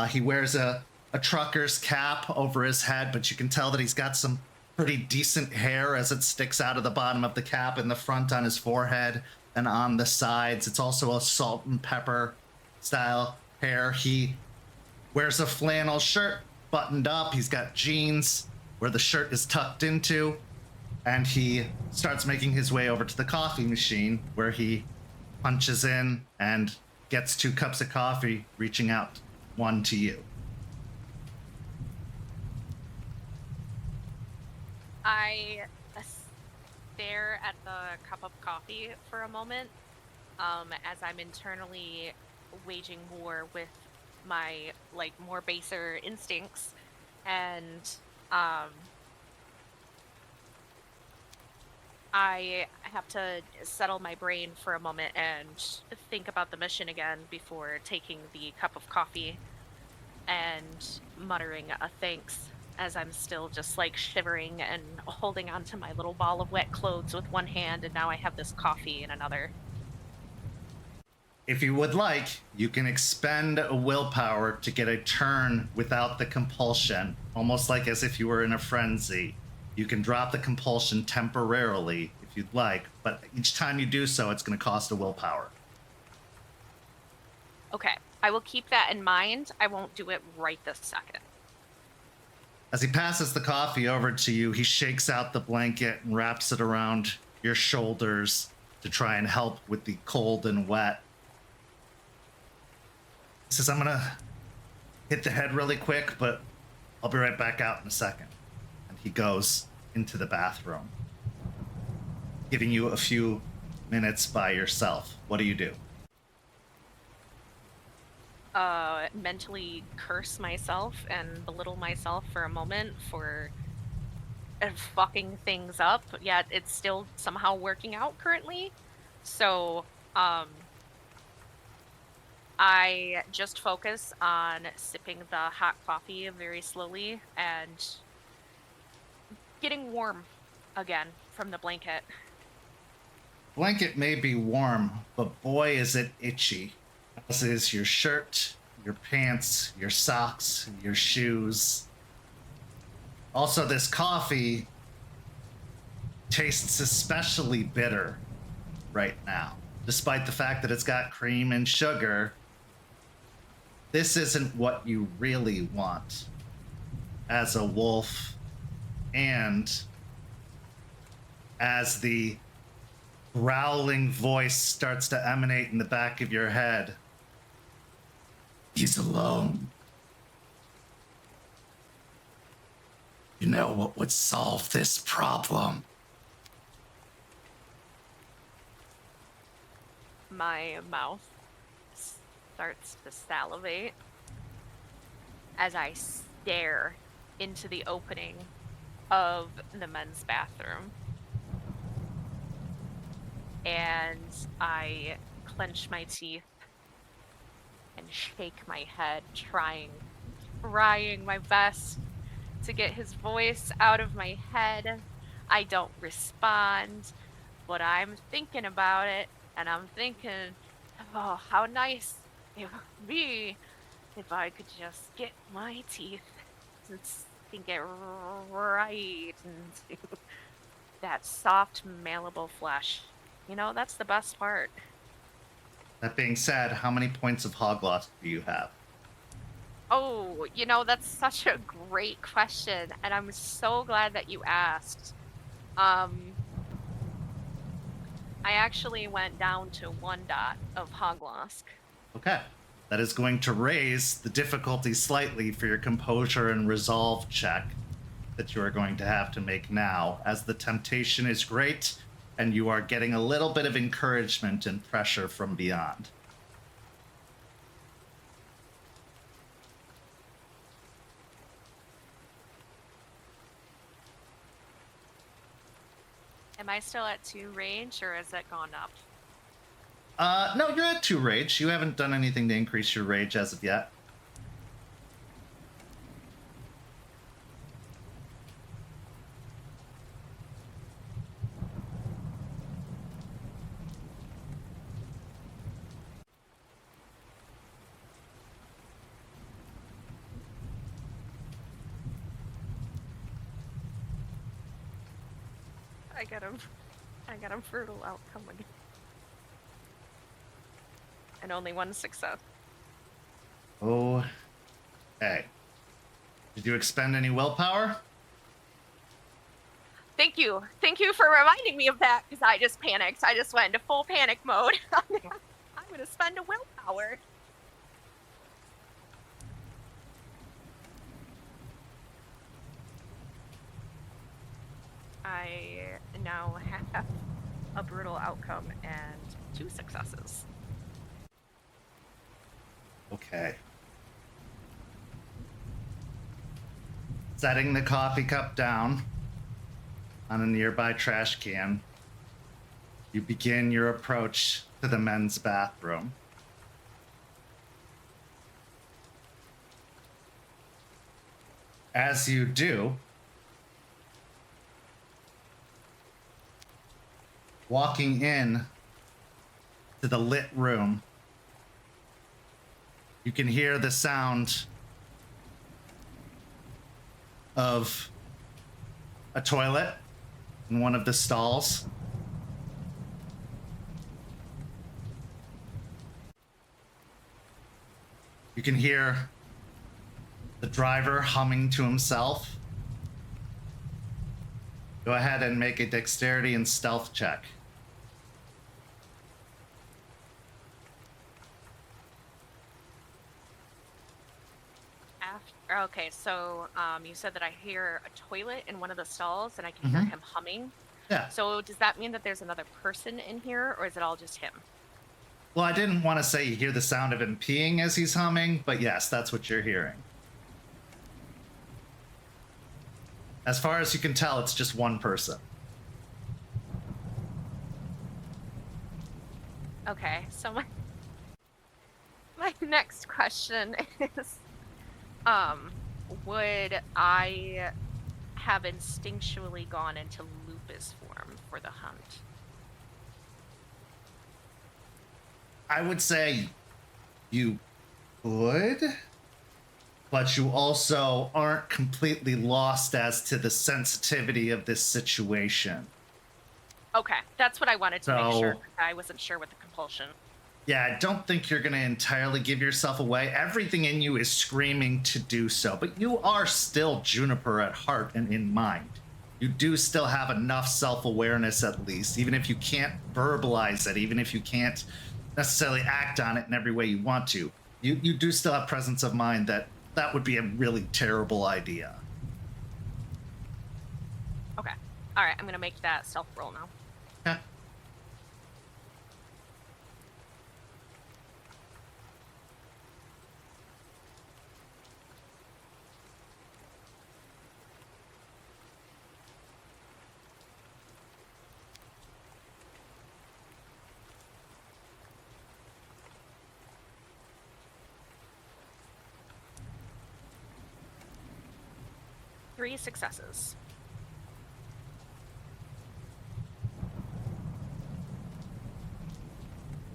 He wears a trucker's cap over his head, but you can tell that he's got some pretty decent hair as it sticks out of the bottom of the cap in the front on his forehead and on the sides. It's also a salt and pepper style hair. He wears a flannel shirt buttoned up. He's got jeans where the shirt is tucked into, and he starts making his way over to the coffee machine where he punches in and gets 2 cups of coffee, reaching out one to you. I stare at the cup of coffee for a moment, as I'm internally waging war with my more baser instincts, and I have to settle my brain for a moment and think about the mission again before taking the cup of coffee and muttering a thanks as I'm still just like shivering and holding onto my little ball of wet clothes with one hand, and now I have this coffee in another. If you would like, you can expend a willpower to get a turn without the compulsion, almost like as if you were in a frenzy. You can drop the compulsion temporarily if you'd like, but each time you do so, it's going to cost a willpower. Okay, I will keep that in mind. I won't do it right this second. As he passes the coffee over to you, he shakes out the blanket and wraps it around your shoulders to try and help with the cold and wet. He says, I'm gonna hit the head really quick, but I'll be right back out in a second. And he goes into the bathroom, giving you a few minutes by yourself. What do you do? Mentally curse myself and belittle myself for a moment for fucking things up, yet it's still somehow working out currently. So, I just focus on sipping the hot coffee very slowly and getting warm again from the blanket. Blanket may be warm, but boy is it itchy. As is your shirt, your pants, your socks, your shoes. Also, this coffee tastes especially bitter right now. Despite the fact that it's got cream and sugar, this isn't what you really want as a wolf, and as the growling voice starts to emanate in the back of your head. He's alone. You know what would solve this problem? My mouth starts to salivate as I stare into the opening of the men's bathroom. And I clench my teeth and shake my head, trying my best to get his voice out of my head. I don't respond, but I'm thinking about it, and I'm thinking, oh, how nice it would be if I could just get my teeth and sink it right into that soft, malleable flesh. You know, that's the best part. That being said, how many points of hog loss do you have? Oh, you know, that's such a great question, and I'm so glad that you asked. I actually went down to 1 dot of hog loss. Okay. That is going to raise the difficulty slightly for your composure and resolve check that you are going to have to make now, as the temptation is great and you are getting a little bit of encouragement and pressure from beyond. Am I still at 2 rage, or has it gone up? No, you're at 2 rage. You haven't done anything to increase your rage as of yet. I got a brutal outcome again. And only 1 success. Oh, okay. Did you expend any willpower? Thank you. Thank you for reminding me of that, because I just panicked. I just went into full panic mode. I'm going to spend a willpower. I now have a brutal outcome and 2 successes. Okay. Setting the coffee cup down on a nearby trash can, you begin your approach to the men's bathroom. As you do, walking in to the lit room, you can hear the sound of a toilet in one of the stalls. You can hear the driver humming to himself. Go ahead and make a dexterity and stealth check. Okay, so you said that I hear a toilet in one of the stalls and I can hear him humming. Yeah. So does that mean that there's another person in here, or is it all just him? Well, I didn't want to say you hear the sound of him peeing as he's humming, but yes, that's what you're hearing. As far as you can tell, it's just one person. Okay, so my next question is, would I have instinctually gone into lupus form for the hunt? I would say you would, but you also aren't completely lost as to the sensitivity of this situation. Okay, that's what I wanted to make sure. So- I wasn't sure with the compulsion. Yeah, I don't think you're going to entirely give yourself away. Everything in you is screaming to do so, but you are still Juniper at heart and in mind. You do still have enough self-awareness, at least, even if you can't verbalize it, even if you can't necessarily act on it in every way you want to. You do still have presence of mind that that would be a really terrible idea. Okay, all right, I'm gonna make that stealth roll now. Okay. Three successes.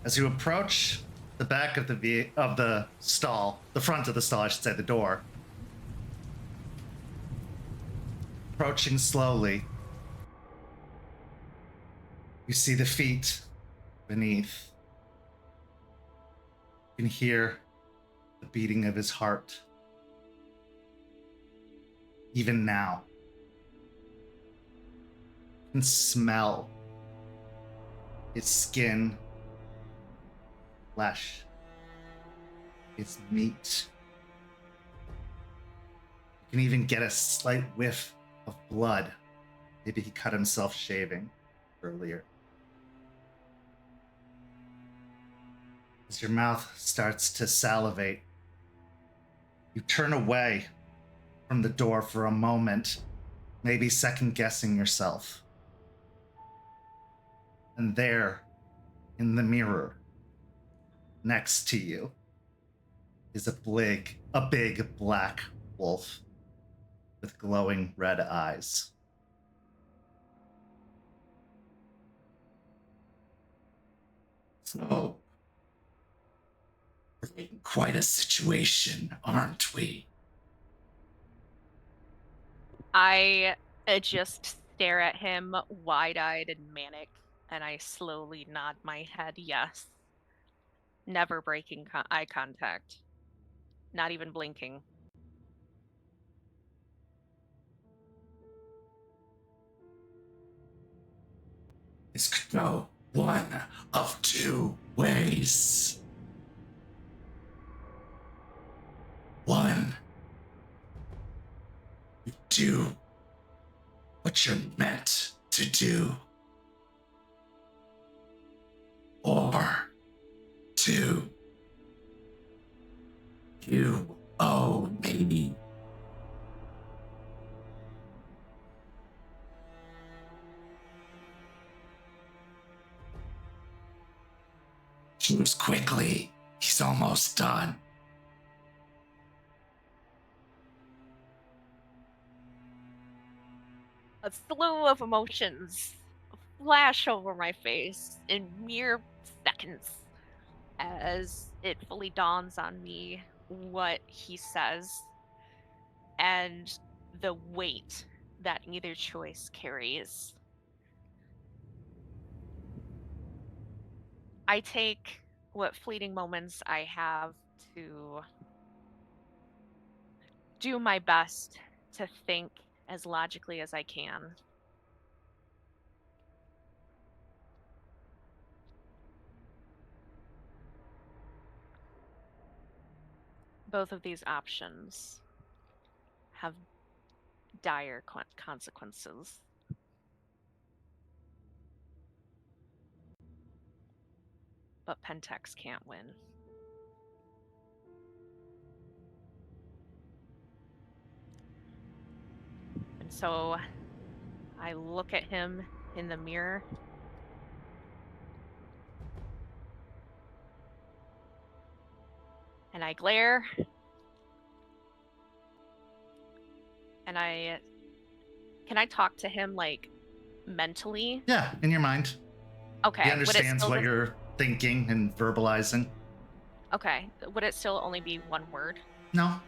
As you approach the back of the stall, the front of the stall, I should say, the door, approaching slowly, you see the feet beneath. You can hear the beating of his heart. Even now, you can smell his skin, flesh, his meat. You can even get a slight whiff of blood. Maybe he cut himself shaving earlier. As your mouth starts to salivate, you turn away from the door for a moment, maybe second guessing yourself. And there, in the mirror, next to you, is a big black wolf with glowing red eyes. So, we're in quite a situation, aren't we? I just stare at him wide-eyed and manic, and I slowly nod my head yes. Never breaking eye contact. Not even blinking. This could go one of two ways. One, you do what you're meant to do. Or two, you owe me. Choose quickly. He's almost done. slew of emotions flash over my face in mere seconds as it fully dawns on me what he says and the weight that either choice carries. I take what fleeting moments I have to do my best to think as logically as I can. Both of these options have dire consequences. But Pentex can't win. And so I look at him in the mirror. And I glare. And can I talk to him like mentally? Yeah, in your mind. Okay. He understands what you're thinking and verbalizing. Okay. Would it still only be one word? No.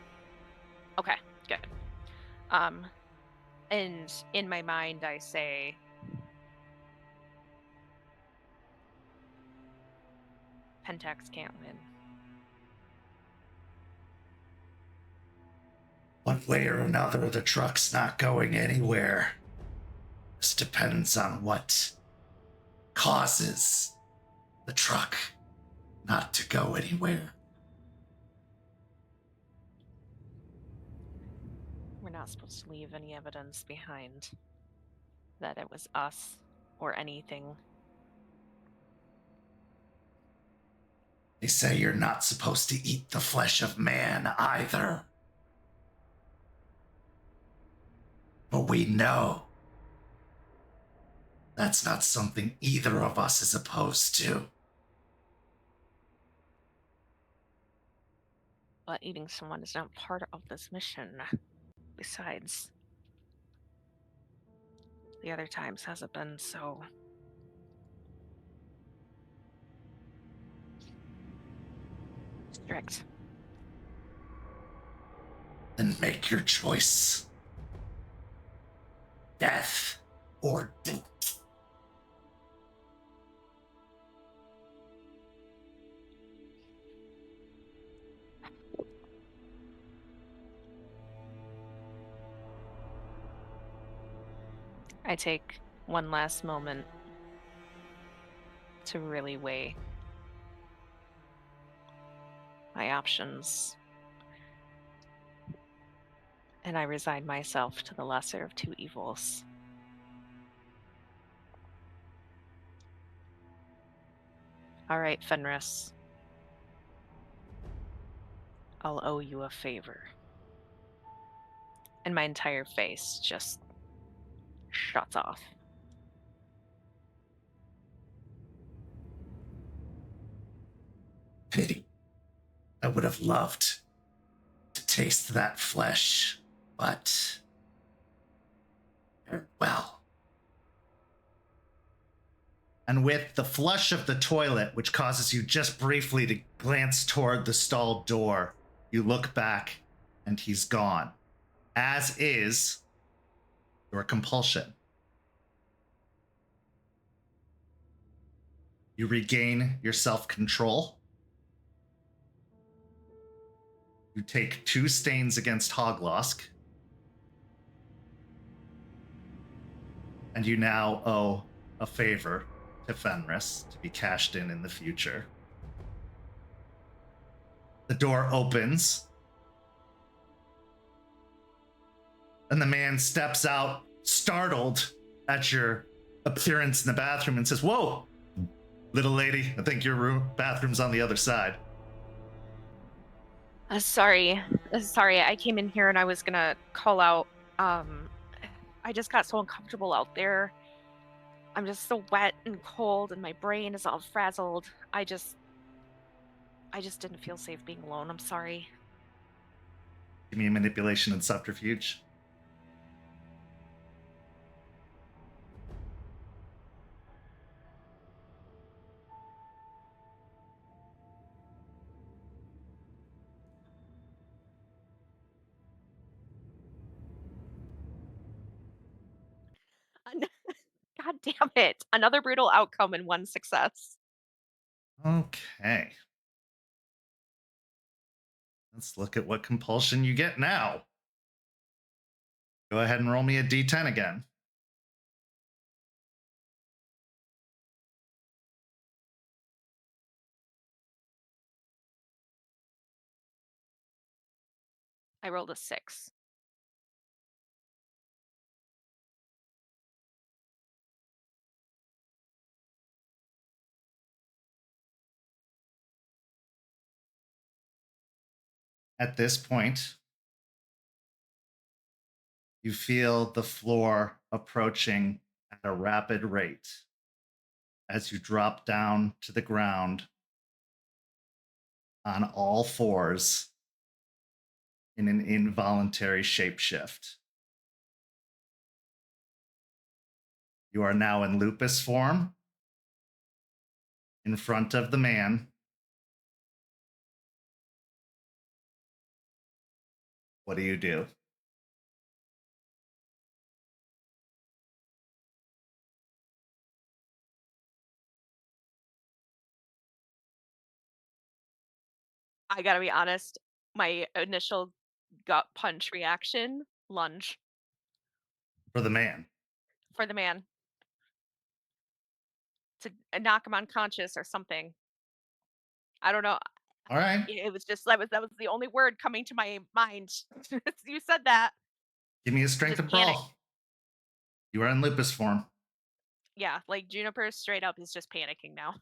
Okay, good. And in my mind I say, Pentex can't win. One way or another, the truck's not going anywhere. This depends on what causes the truck not to go anywhere. We're not supposed to leave any evidence behind that it was us or anything. They say you're not supposed to eat the flesh of man either. But we know that's not something either of us is opposed to. But eating someone is not part of this mission. Besides, the other times hasn't been so strict. Then make your choice. Death or death. I take one last moment to really weigh my options. And I resign myself to the lesser of two evils. All right, Fenris. I'll owe you a favor. And my entire face just shuts off. Pity. I would have loved to taste that flesh, but well. And with the flush of the toilet, which causes you just briefly to glance toward the stall door, you look back and he's gone, as is your compulsion. You regain your self-control. You take 2 stains against Hoglosk. And you now owe a favor to Fenris to be cashed in the future. The door opens. And the man steps out, startled at your appearance in the bathroom, and says, "Whoa, little lady, I think your bathroom's on the other side." Sorry, I came in here and I was gonna call out. I just got so uncomfortable out there. I'm just so wet and cold and my brain is all frazzled. I just didn't feel safe being alone. I'm sorry. Give me a manipulation and subterfuge. Damn it. Another brutal outcome and 1 success. Okay. Let's look at what compulsion you get now. Go ahead and roll me a d10 again. I rolled a 6. At this point, you feel the floor approaching at a rapid rate as you drop down to the ground on all fours in an involuntary shapeshift. You are now in lupus form in front of the man. What do you do? I gotta be honest, my initial gut punch reaction, lunge For the man. for the man to knock him unconscious or something. I don't know. All right. It was just that was the only word coming to my mind. You said that. Give me a strength Just and panic. brawl. You are in lupus form. Yeah, like Juniper straight up is just panicking now.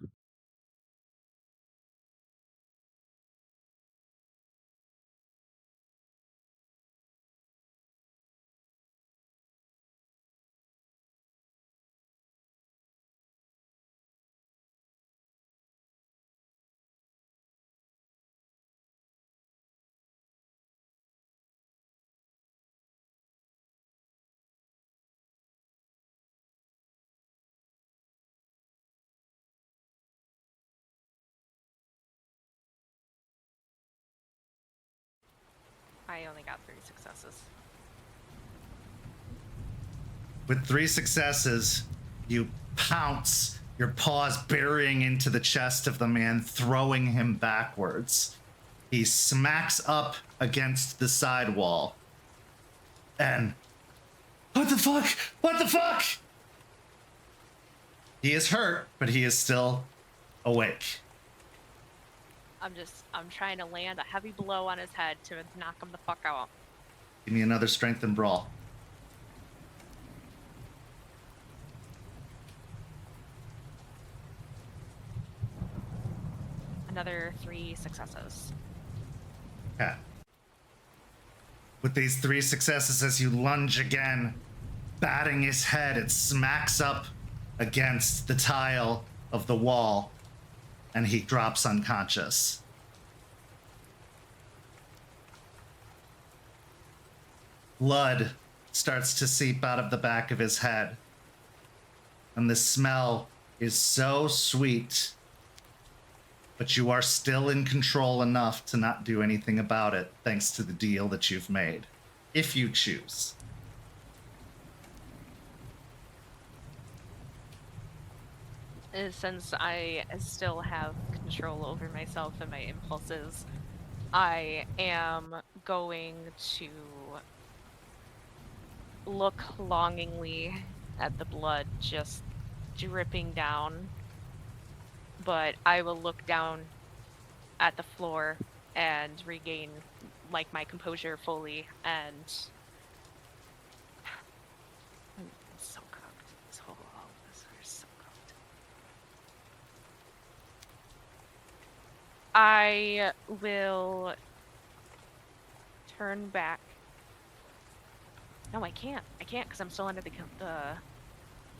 I only got 3 successes. With 3 successes, you pounce, your paws burying into the chest of the man, throwing him backwards. He smacks up against the side wall. And, what the fuck? What the fuck? He is hurt, but he is still awake. I'm trying to land a heavy blow on his head to knock him the fuck out. Give me another strength and brawl. Another 3 successes. Okay. With these 3 successes, as you lunge again, batting his head, it smacks up against the tile of the wall, and he drops unconscious. Blood starts to seep out of the back of his head, and the smell is so sweet, but you are still in control enough to not do anything about it, thanks to the deal that you've made, if you choose. Since I still have control over myself and my impulses, I am going to look longingly at the blood just dripping down, but I will look down at the floor and regain like my composure fully, and I'm so cooked. All of this are so cooked. I will turn back. No, I can't. I can't because I'm still under the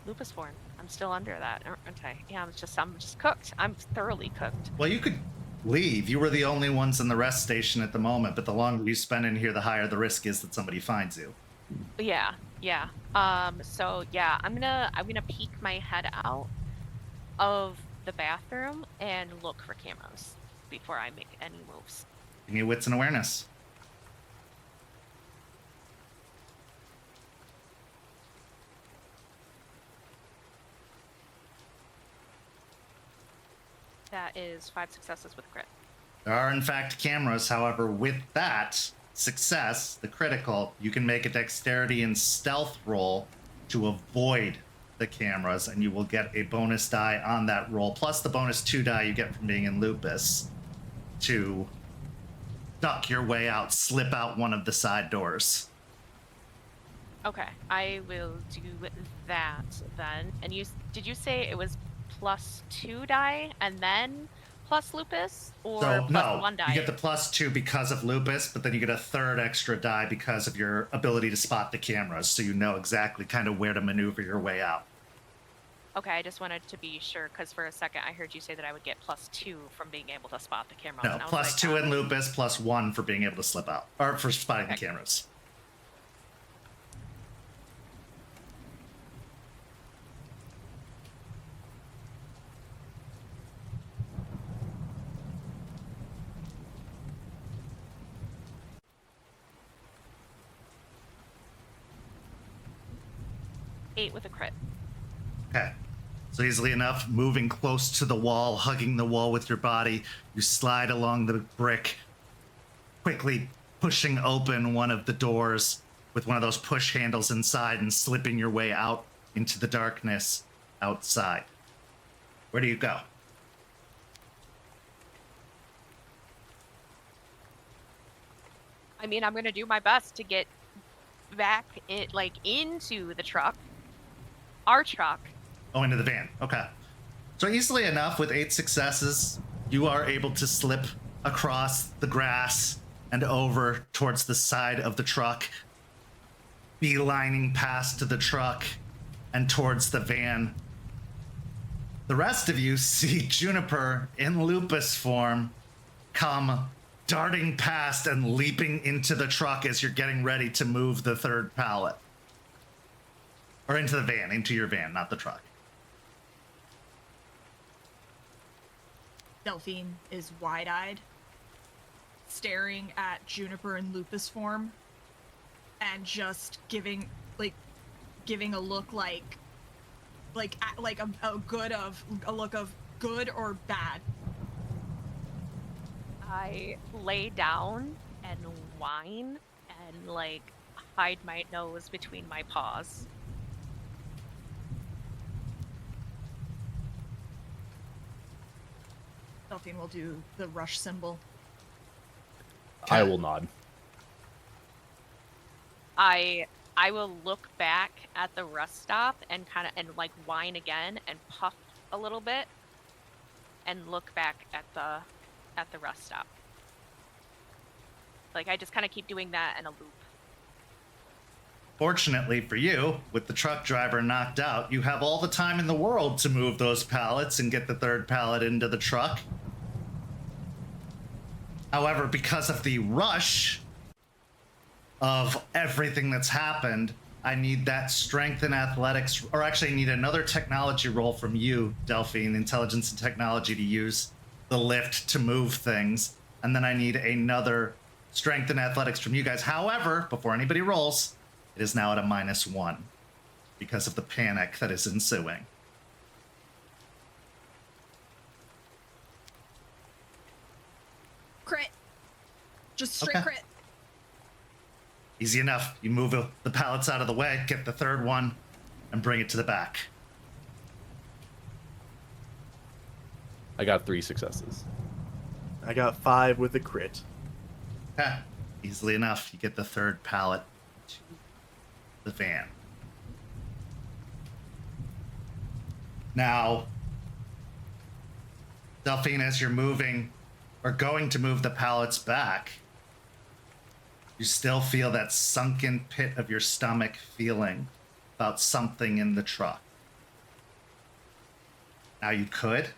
lupus form. I'm still under that, aren't I? Yeah, I'm just cooked. I'm thoroughly cooked. Well, you could leave. You were the only ones in the rest station at the moment, but the longer you spend in here, the higher the risk is that somebody finds you. Yeah. So yeah, I'm gonna peek my head out of the bathroom and look for camos before I make any moves. Give me wits and awareness. That is 5 successes with crit. There are, in fact, cameras. However, with that success, the critical, you can make a dexterity and stealth roll to avoid the cameras, and you will get a bonus die on that roll, plus the bonus 2 die you get from being in lupus to duck your way out, slip out one of the side doors. Okay, I will do that then. And did you say it was plus 2 die and then plus lupus, or So, plus no, 1 die? you get the plus 2 because of lupus, but then you get a third extra die because of your ability to spot the cameras, so you know exactly kind of where to maneuver your way out. Okay, I just wanted to be sure, because for a second I heard you say that I would get plus 2 from being able to spot the cameras. No, and I was plus like, 2 in lupus, plus 1 for being able to slip out, or for spotting the cameras. Eight with a crit. Okay. So easily enough, moving close to the wall, hugging the wall with your body, you slide along the brick, quickly pushing open one of the doors with one of those push handles inside and slipping your way out into the darkness outside. Where do you go? I mean, I'm gonna do my best to get back into the truck. Our truck. Oh, into the van. Okay. So easily enough, with 8 successes, you are able to slip across the grass and over towards the side of the truck, beelining past to the truck and towards the van. The rest of you see Juniper in lupus form come darting past and leaping into the truck as you're getting ready to move the third pallet. Or into the van, into your van, not the truck. Delphine is wide-eyed, staring at Juniper in lupus form, and just giving a look like a look of good or bad. I lay down and whine and hide my nose between my paws. Delphine will do the rush symbol. I will nod. I will look back at the rest stop and whine again and puff a little bit and look back at the rest stop. I just kind of keep doing that in a loop. Fortunately for you, with the truck driver knocked out, you have all the time in the world to move those pallets and get the third pallet into the truck. However, because of the rush of everything that's happened, I need that strength and athletics, or actually I need another technology roll from you, Delphine, intelligence and technology, to use the lift to move things. And then I need another strength and athletics from you guys. However, before anybody rolls, it is now at a -1 because of the panic that is ensuing. Crit. Just straight Okay. crit. Easy enough. You move the pallets out of the way, get the third one, and bring it to the back. I got 3 successes. I got 5 with a crit. Okay. Easily enough, you get the third pallet to the van. Now, Delphine, as you're moving or going to move the pallets back, you still feel that sunken pit of your stomach feeling about something in the truck. Now you could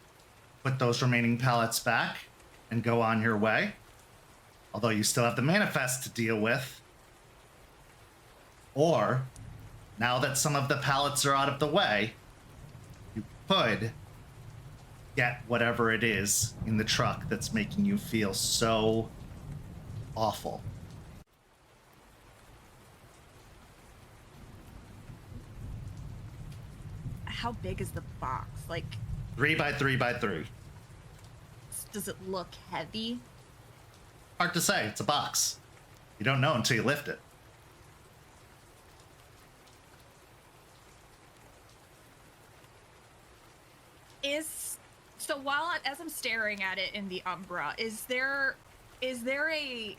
put those remaining pallets back and go on your way, although you still have the manifest to deal with. Or, now that some of the pallets are out of the way, you could get whatever it is in the truck that's making you feel so awful. How big is the box? 3 by 3 by 3. Does it look heavy? Hard to say. It's a box. You don't know until you lift it. So as I'm staring at it in the Umbra, is there a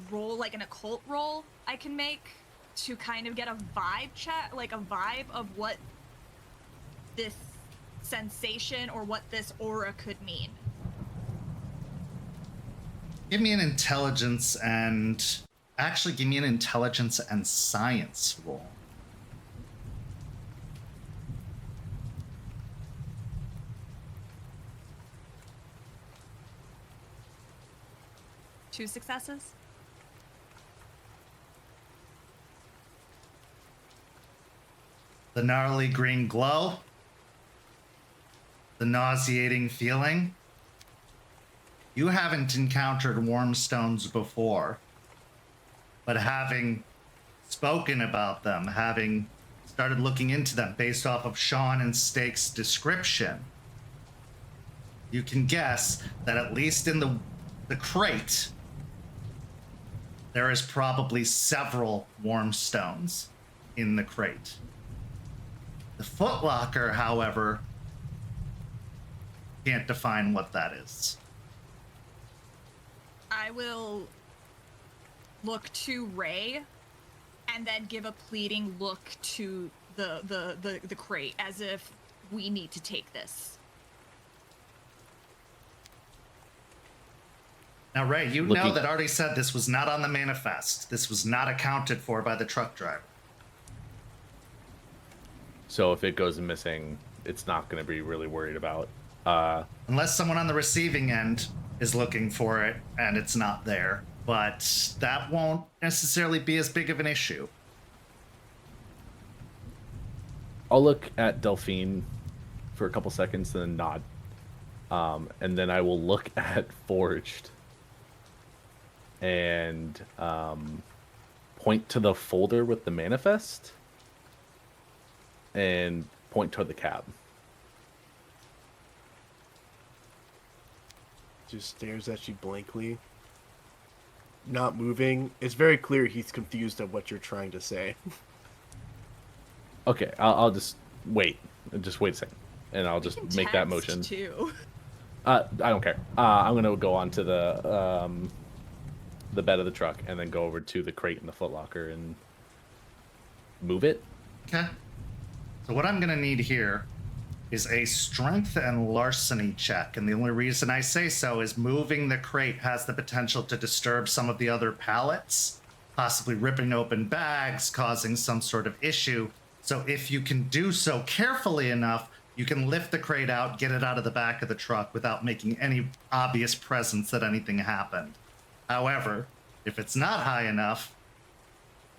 roll, like an occult roll I can make to kind of get a vibe check, like a vibe of what this sensation or what this aura could mean? Give me an intelligence and... Actually, give me an intelligence and science roll. Two successes? The gnarly green glow. The nauseating feeling. You haven't encountered warm stones before, but having spoken about them, having started looking into them based off of Sean and Steak's description, you can guess that at least in the crate, there is probably several warm stones in the crate. The footlocker, however, can't define what that is. I will look to Ray and then give a pleading look to the crate, as if we need to take this. Now, Ray, you know that Artie said this was not on the manifest. This was not accounted for by the truck driver. So if it goes missing, it's not going to be really worried about. Unless someone on the receiving end is looking for it and it's not there. But that won't necessarily be as big of an issue. I'll look at Delphine for a couple seconds and then nod. And then I will look at Forged and point to the folder with the manifest and point toward the cab. Just stares at you blankly, not moving. It's very clear he's confused at what you're trying to say. Okay, I'll just wait. Just wait a second, and I'll just make that Text, motion. too. I don't care. I'm gonna go on to the bed of the truck and then go over to the crate in the footlocker and move it. Okay. So what I'm going to need here is a strength and larceny check. And the only reason I say so is moving the crate has the potential to disturb some of the other pallets, possibly ripping open bags, causing some sort of issue. So if you can do so carefully enough, you can lift the crate out, get it out of the back of the truck without making any obvious presence that anything happened. However, if it's not high enough,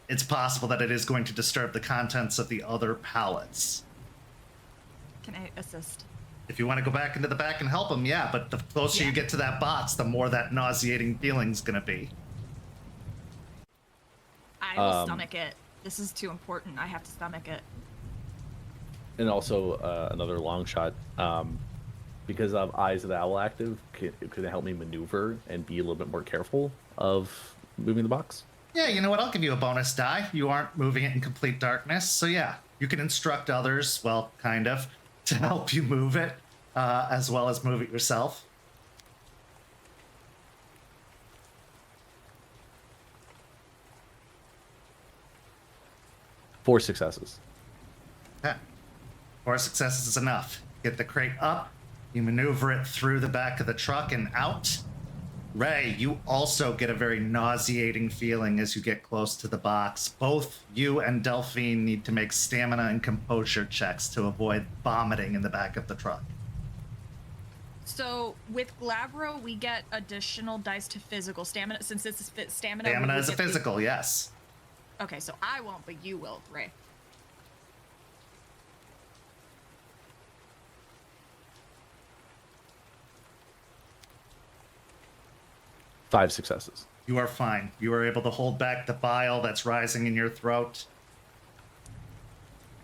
it's possible that it is going to disturb the contents of the other pallets. Can I assist? If you want to go back into the back and help them, yeah, but the closer you get to that box, the more that nauseating feeling's going to be. I will stomach it. This is too important. I have to stomach it. And also another long shot. Because of Eyes of the Owl active, could it help me maneuver and be a little bit more careful of moving the box? Yeah, you know what? I'll give you a bonus die. You aren't moving it in complete darkness. So yeah, you can instruct others, well, kind of, to help you move it, as well as move it yourself. Four successes. Okay. 4 successes is enough. Get the crate up, you maneuver it through the back of the truck and out. Ray, you also get a very nauseating feeling as you get close to the box. Both you and Delphine need to make stamina and composure checks to avoid vomiting in the back of the truck. So with Glabro, we get additional dice to physical stamina, since it's stamina. Stamina is a physical, yes. Okay, so I won't, but you will, Ray. Five successes. You are fine. You are able to hold back the bile that's rising in your throat.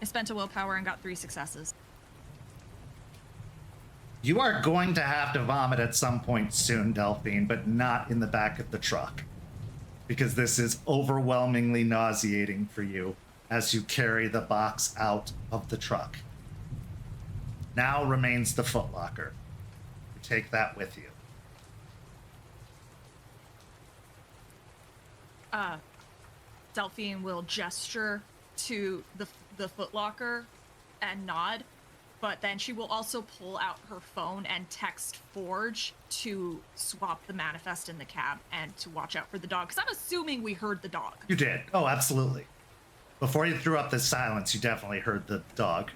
I spent a willpower and got 3 successes. You are going to have to vomit at some point soon, Delphine, but not in the back of the truck. Because this is overwhelmingly nauseating for you as you carry the box out of the truck. Now remains the footlocker. You take that with you. Delphine will gesture to the footlocker and nod, but then she will also pull out her phone and text Forge to swap the manifest in the cab and to watch out for the dog. Because I'm assuming we heard the dog. You did. Oh, absolutely. Before you threw up the silence, you definitely heard the dog.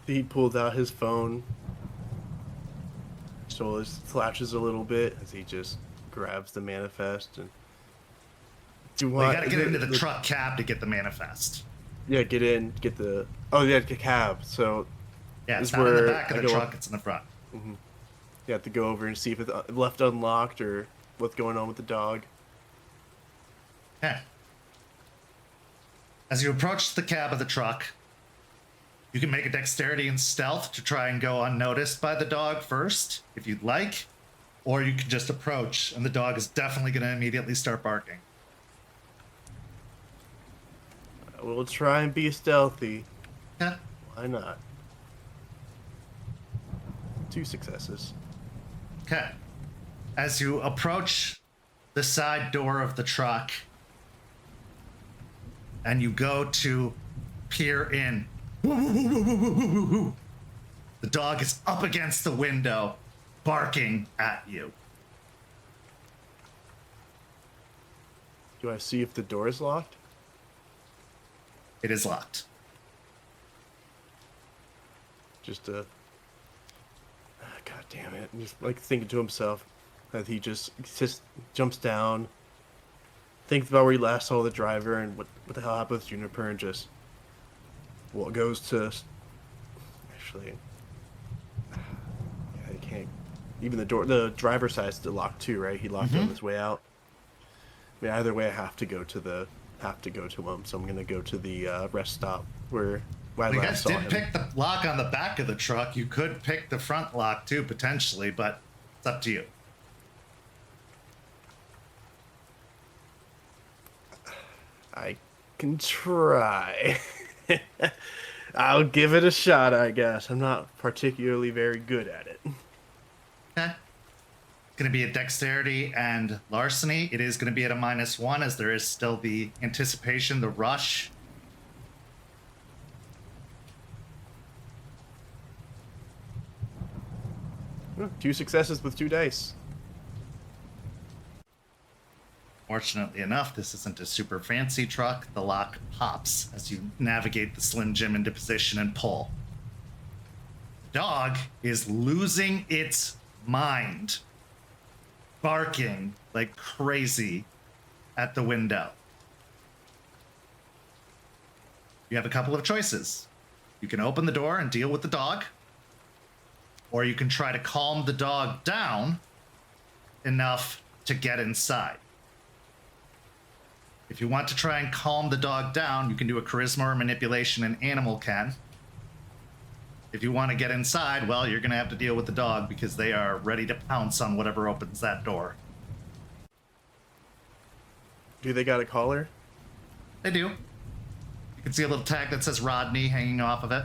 He pulled out his phone. Solis flashes a little bit as he just grabs the manifest and. You gotta get into the truck cab to get the manifest. Yeah, get in, get the. Oh, yeah, the cab. So. Yeah, it's not in the back of the truck, it's in the front. Mm-hmm. You have to go over and see if it's left unlocked or what's going on with the dog. Yeah. As you approach the cab of the truck, you can make a dexterity and stealth to try and go unnoticed by the dog first, if you'd like. Or you can just approach, and the dog is definitely going to immediately start barking. We'll try and be stealthy. Yeah. Why not? 2 successes. Okay. As you approach the side door of the truck, and you go to peer in, the dog is up against the window, barking at you. Do I see if the door is locked? It is locked. Just God damn it! And just like thinking to himself, that he just jumps down, thinks about where he last saw the driver and what the hell happened with Juniper, and just goes to. Actually, yeah, he can't. Even the driver's side is still locked too, right? He locked it on his way out. I mean, either way, I have to go to him. So I'm gonna go to the rest stop where I You last guys saw did him. pick the lock on the back of the truck. You could pick the front lock too, potentially, but it's up to you. I can try. I'll give it a shot, I guess. I'm not particularly very good at it. Okay. Going to be a dexterity and larceny. It is going to be at a -1 as there is still the anticipation, the rush. Well, 2 successes with 2 dice. Fortunately enough, this isn't a super fancy truck. The lock pops as you navigate the Slim Jim into position and pull. The dog is losing its mind, barking like crazy at the window. You have a couple of choices. You can open the door and deal with the dog, or you can try to calm the dog down enough to get inside. If you want to try and calm the dog down, you can do a charisma or manipulation, an animal can. If you want to get inside, well, you're going to have to deal with the dog because they are ready to pounce on whatever opens that door. Do they got a collar? They do. You can see a little tag that says Rodney hanging off of it.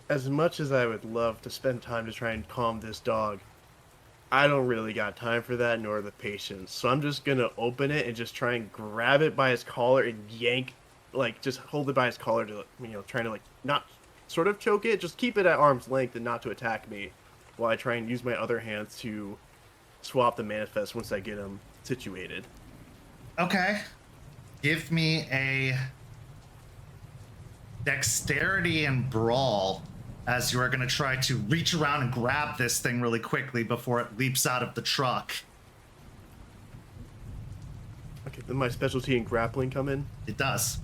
As much as I would love to spend time to try and calm this dog, I don't really got time for that, nor the patience. So I'm just gonna open it and just try and grab it by his collar and yank, like just hold it by his collar to, trying to like not sort of choke it, just keep it at arm's length and not to attack me, while I try and use my other hands to swap the manifest once I get him situated. Okay. Give me a dexterity and brawl as you are going to try to reach around and grab this thing really quickly before it leaps out of the truck. Okay, then my specialty in grappling come in. It does.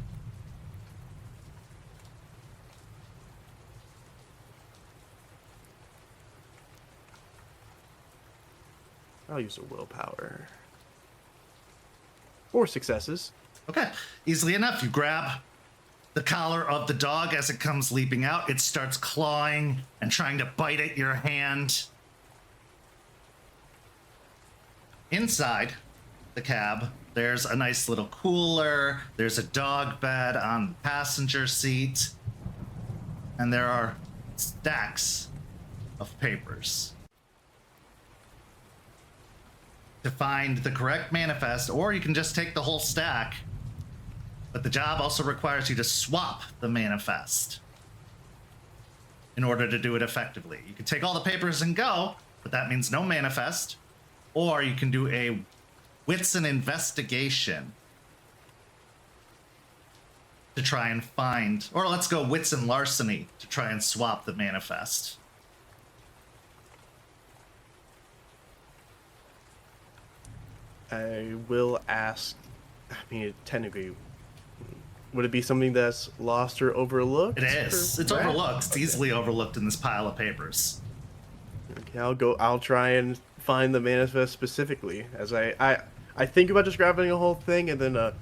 I'll use a willpower. 4 successes. Okay, easily enough. You grab the collar of the dog as it comes leaping out. It starts clawing and trying to bite at your hand. Inside the cab, there's a nice little cooler. There's a dog bed on the passenger seat. And there are stacks of papers. To find the correct manifest, or you can just take the whole stack. But the job also requires you to swap the manifest in order to do it effectively. You can take all the papers and go, but that means no manifest. Or you can do a wits and investigation to try and find, or let's go wits and larceny to try and swap the manifest. I will ask, I mean, technically, would it be something that's lost or overlooked? It is. It's overlooked. It's easily overlooked in this pile of papers. Okay, I'll try and find the manifest specifically, as I think about just grabbing a whole thing, and then a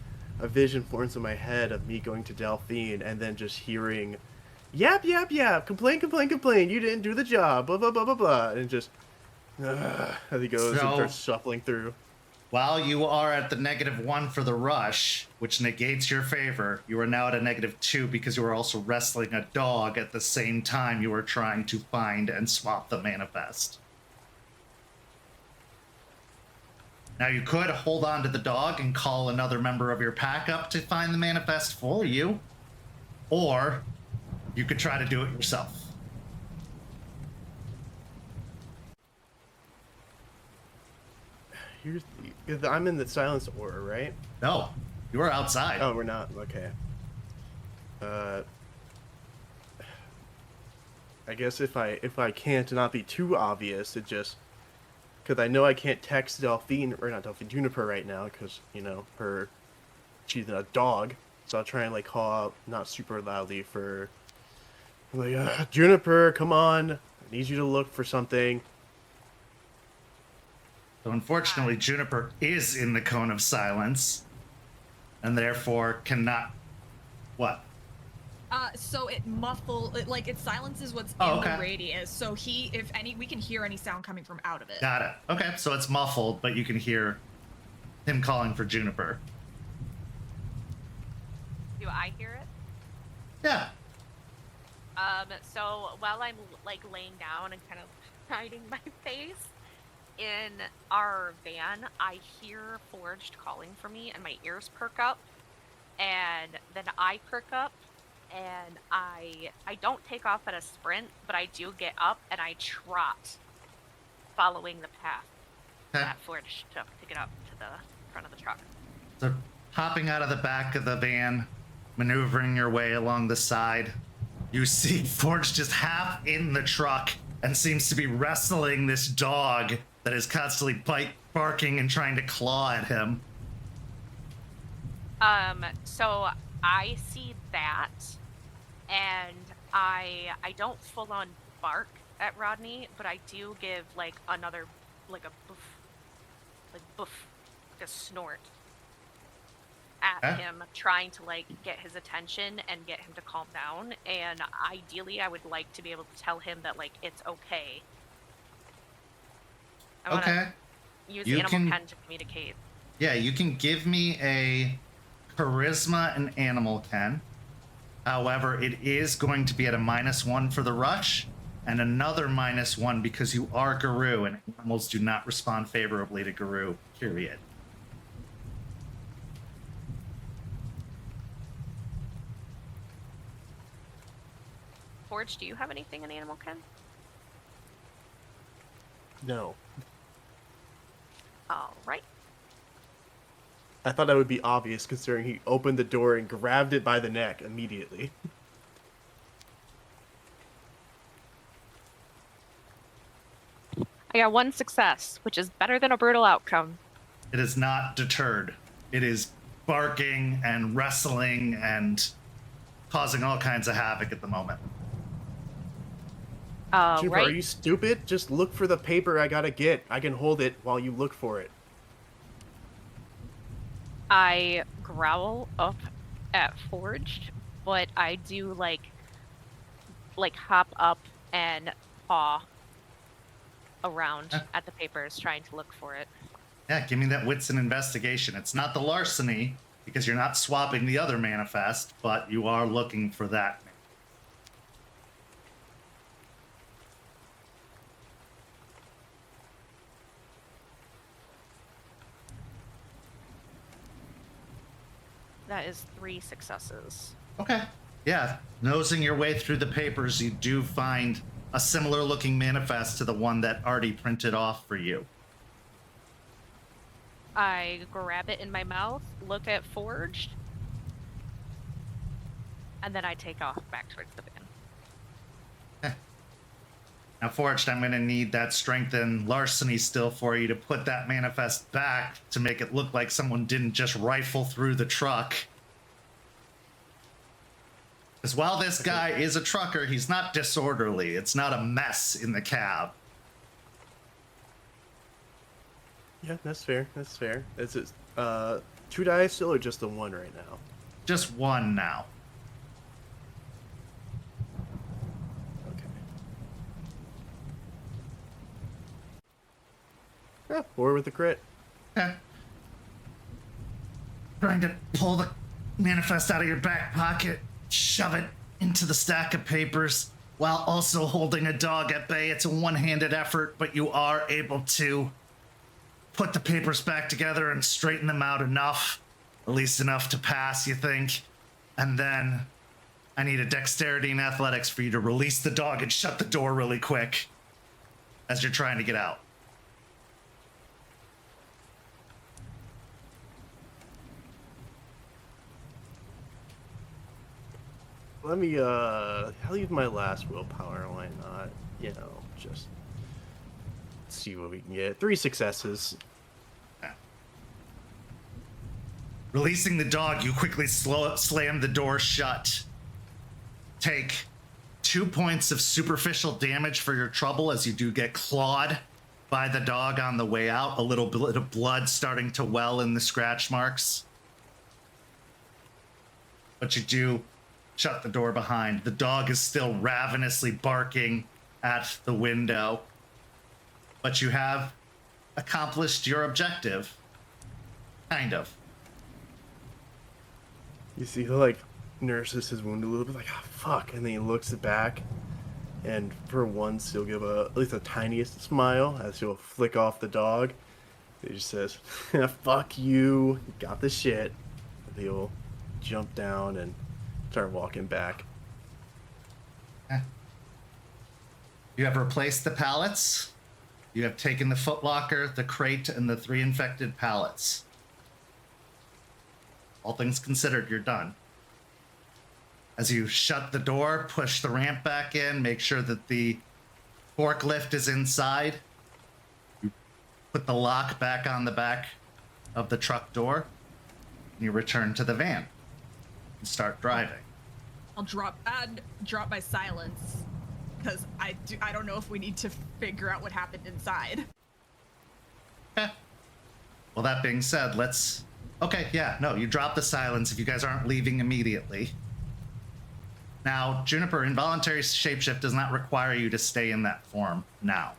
vision forms in my head of me going to Delphine and then just hearing, yap, complain, you didn't do the job, blah, blah, blah, blah, blah, and just, as he goes and starts shuffling through. While you are at the -1 for the rush, which negates your favor, you are now at a -2 because you are also wrestling a dog at the same time you are trying to find and swap the manifest. Now you could hold on to the dog and call another member of your pack up to find the manifest for you, or you could try to do it yourself. I'm in the silence aura, right? No, you are outside. Oh, we're not. Okay. I guess if I can't not be too obvious, it just, because I know I can't text Delphine, or not Delphine, Juniper right now, because, you know, she's a dog, so I'll try and, like, call out, not super loudly, for, like, Juniper, come on, I need you to look for something. So unfortunately, Juniper is in the cone of silence, and therefore cannot, what? So it it silences what's in the radius. So we can hear any sound coming from out of it. Got it. Okay, so it's muffled, but you can hear him calling for Juniper. Do I hear it? Yeah. So while I'm like laying down and kind of hiding my face in our van, I hear Forged calling for me, and my ears perk up, and then I perk up. And I don't take off at a sprint, but I do get up and I trot, following the path that Forge took to get up to the front of the truck. So hopping out of the back of the van, maneuvering your way along the side, you see Forge just half in the truck and seems to be wrestling this dog that is constantly barking and trying to claw at him. So I see that, and I don't full on bark at Rodney, but I do give like another, like a boof, like a snort at him, trying to like get his attention and get him to calm down. And ideally, I would like to be able to tell him that like it's okay. I wanna use Animal Ken to communicate. Yeah, you can give me a Charisma and Animal Ken. However, it is going to be at a -1 for the rush, and another -1 because you are Guru, and animals do not respond favorably to Guru, period. Forge, do you have anything in Animal Ken? No. All right. I thought that would be obvious, considering he opened the door and grabbed it by the neck immediately. I got 1 success, which is better than a brutal outcome. It is not deterred. It is barking and wrestling and causing all kinds of havoc at the moment. Juniper, Right. are you stupid? Just look for the paper I gotta get. I can hold it while you look for it. I growl up at Forged, but I do like hop up and paw around at the papers trying to look for it. Yeah, give me that wits and investigation. It's not the larceny because you're not swapping the other manifest, but you are looking for that. That is 3 successes. Okay. Yeah, nosing your way through the papers, you do find a similar looking manifest to the one that Artie printed off for you. I grab it in my mouth, look at Forged, and then I take off back towards the van. Now, Forged, I'm going to need that strength and larceny still for you to put that manifest back to make it look like someone didn't just rifle through the truck. Because while this guy is a trucker, he's not disorderly. It's not a mess in the cab. Yeah, that's fair. That's fair. Is it 2 dice still or just the 1 right now? Just 1 now. Okay. Yeah, 4 with the crit. Okay. Trying to pull the manifest out of your back pocket, shove it into the stack of papers while also holding a dog at bay. It's a one-handed effort, but you are able to put the papers back together and straighten them out enough, at least enough to pass, you think. And then I need a dexterity and athletics for you to release the dog and shut the door really quick as you're trying to get out. Let me I'll use my last willpower, why not? You know, just see what we can get. 3 successes. Yeah. Releasing the dog, you quickly slam the door shut. Take 2 points of superficial damage for your trouble as you do get clawed by the dog on the way out. A little bit of blood starting to well in the scratch marks. But you do shut the door behind. The dog is still ravenously barking at the window. But you have accomplished your objective. Kind of. You see, he like nurses his wound a little bit, like, ah, fuck, and then he looks back, and for once he'll give at least a tiniest smile as he'll flick off the dog. He just says, "Fuck you, you got the shit." And he'll jump down and start walking back. You have replaced the pallets. You have taken the footlocker, the crate, and the 3 infected pallets. All things considered, you're done. As you shut the door, push the ramp back in, make sure that the forklift is inside. You put the lock back on the back of the truck door, and you return to the van and start driving. I'll drop my silence because I don't know if we need to figure out what happened inside. Okay. Well, that being said, let's... Okay, yeah, no, you drop the silence if you guys aren't leaving immediately. Now, Juniper, involuntary shapeshift does not require you to stay in that form now.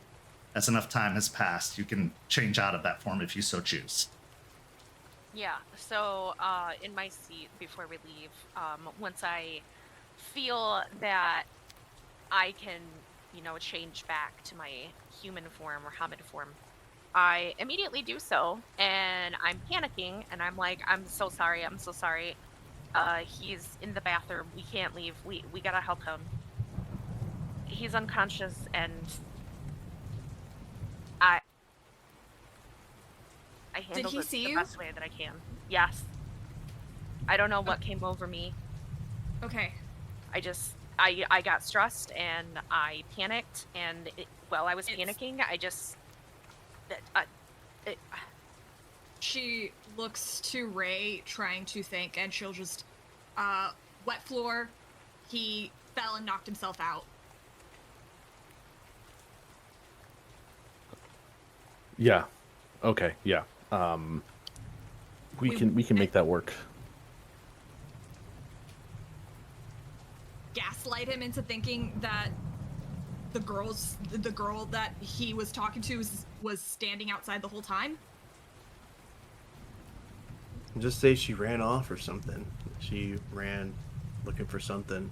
As enough time has passed, you can change out of that form if you so choose. Yeah, so in my seat before we leave, once I feel that I can, change back to my human form or hominid form, I immediately do so, and I'm panicking, and I'm like, I'm so sorry. He's in the bathroom. We can't leave. We gotta help him. He's unconscious, and I handled it the best way that I can. Yes. I don't know what came over me. Okay. I got stressed and I panicked, and while I was panicking, she looks to Ray trying to think, and she'll just wet floor. He fell and knocked himself out. Yeah. Okay. Yeah. We can make that work. Gaslight him into thinking that the girl that he was talking to was standing outside the whole time. Just say she ran off or something. She ran looking for something.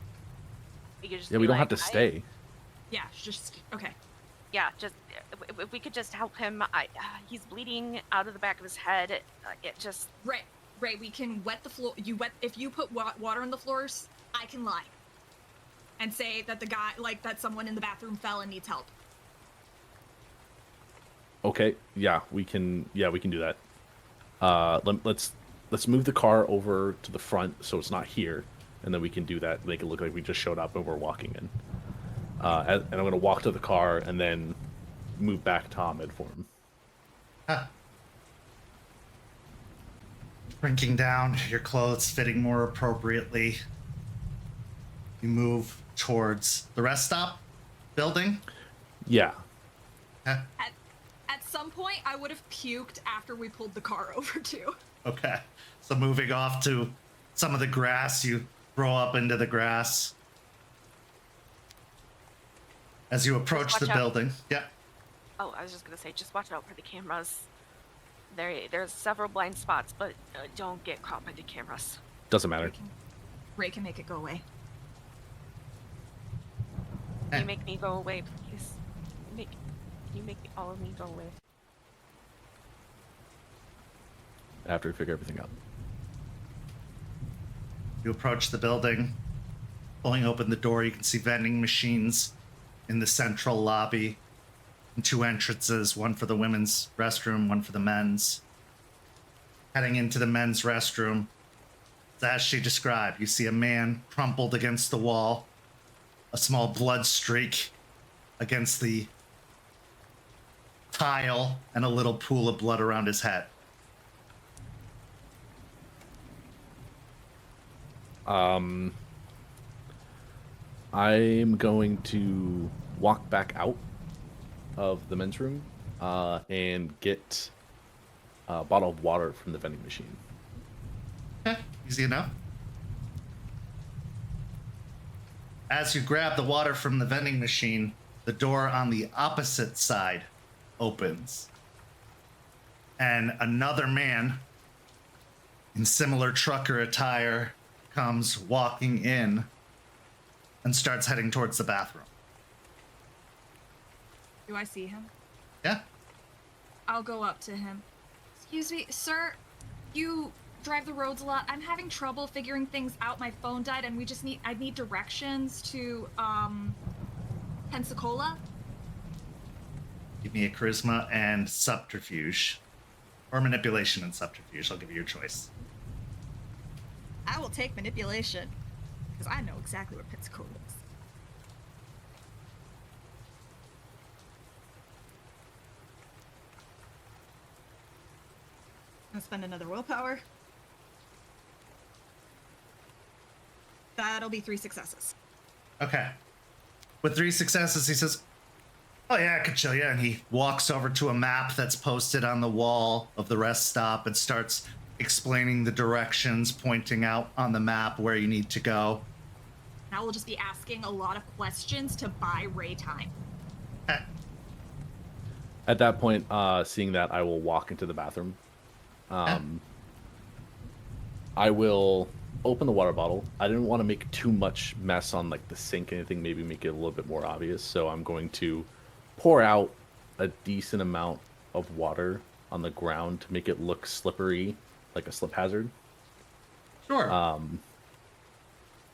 We could just Yeah, be we don't like, have to stay. Yeah, just okay. Yeah, just if we could just help him. He's bleeding out of the back of his head. It just Ray, we can wet the floor. If you put water on the floors, I can lie and say that that someone in the bathroom fell and needs help. Okay, yeah, we can do that. Let's move the car over to the front so it's not here, and then we can do that. Make it look like we just showed up and we're walking in. And I'm gonna walk to the car and then move back Tom and for him. Shrinking down, your clothes fitting more appropriately. You move towards the rest stop building. Yeah. Huh? At some point, I would have puked after we pulled the car over too. Okay. So moving off to some of the grass, you throw up into the grass. As you approach Just the watch out. building. Yeah. Oh, I was just gonna say, just watch out for the cameras. There's several blind spots, but don't get caught by the cameras. Doesn't matter. Ray can make it go away. Can you make me go away, please? Can you make all of me go away? After we figure everything out. You approach the building. Pulling open the door, you can see vending machines in the central lobby. And 2 entrances, one for the women's restroom, one for the men's. Heading into the men's restroom, as she described, you see a man crumpled against the wall, a small blood streak against the tile, and a little pool of blood around his head. I'm going to walk back out of the men's room and get a bottle of water from the vending machine. Okay, easy enough. As you grab the water from the vending machine, the door on the opposite side opens. And another man in similar trucker attire comes walking in and starts heading towards the bathroom. Do I see him? Yeah? I'll go up to him. Excuse me, sir. You drive the roads a lot. I'm having trouble figuring things out. My phone died, and I need directions to Pensacola. Give me a charisma and subterfuge. Or manipulation and subterfuge. I'll give you your choice. I will take manipulation, because I know exactly where Pensacola is. I'm gonna spend another willpower. That'll be 3 successes. Okay. With 3 successes, he says, "Oh yeah, I could show you." And he walks over to a map that's posted on the wall of the rest stop and starts explaining the directions, pointing out on the map where you need to go. Now we'll just be asking a lot of questions to buy Ray time. Okay. At that point, seeing that, I will walk into the bathroom. I will open the water bottle. I didn't want to make too much mess on like the sink, anything, maybe make it a little bit more obvious. So I'm going to pour out a decent amount of water on the ground to make it look slippery, like a slip hazard. Sure.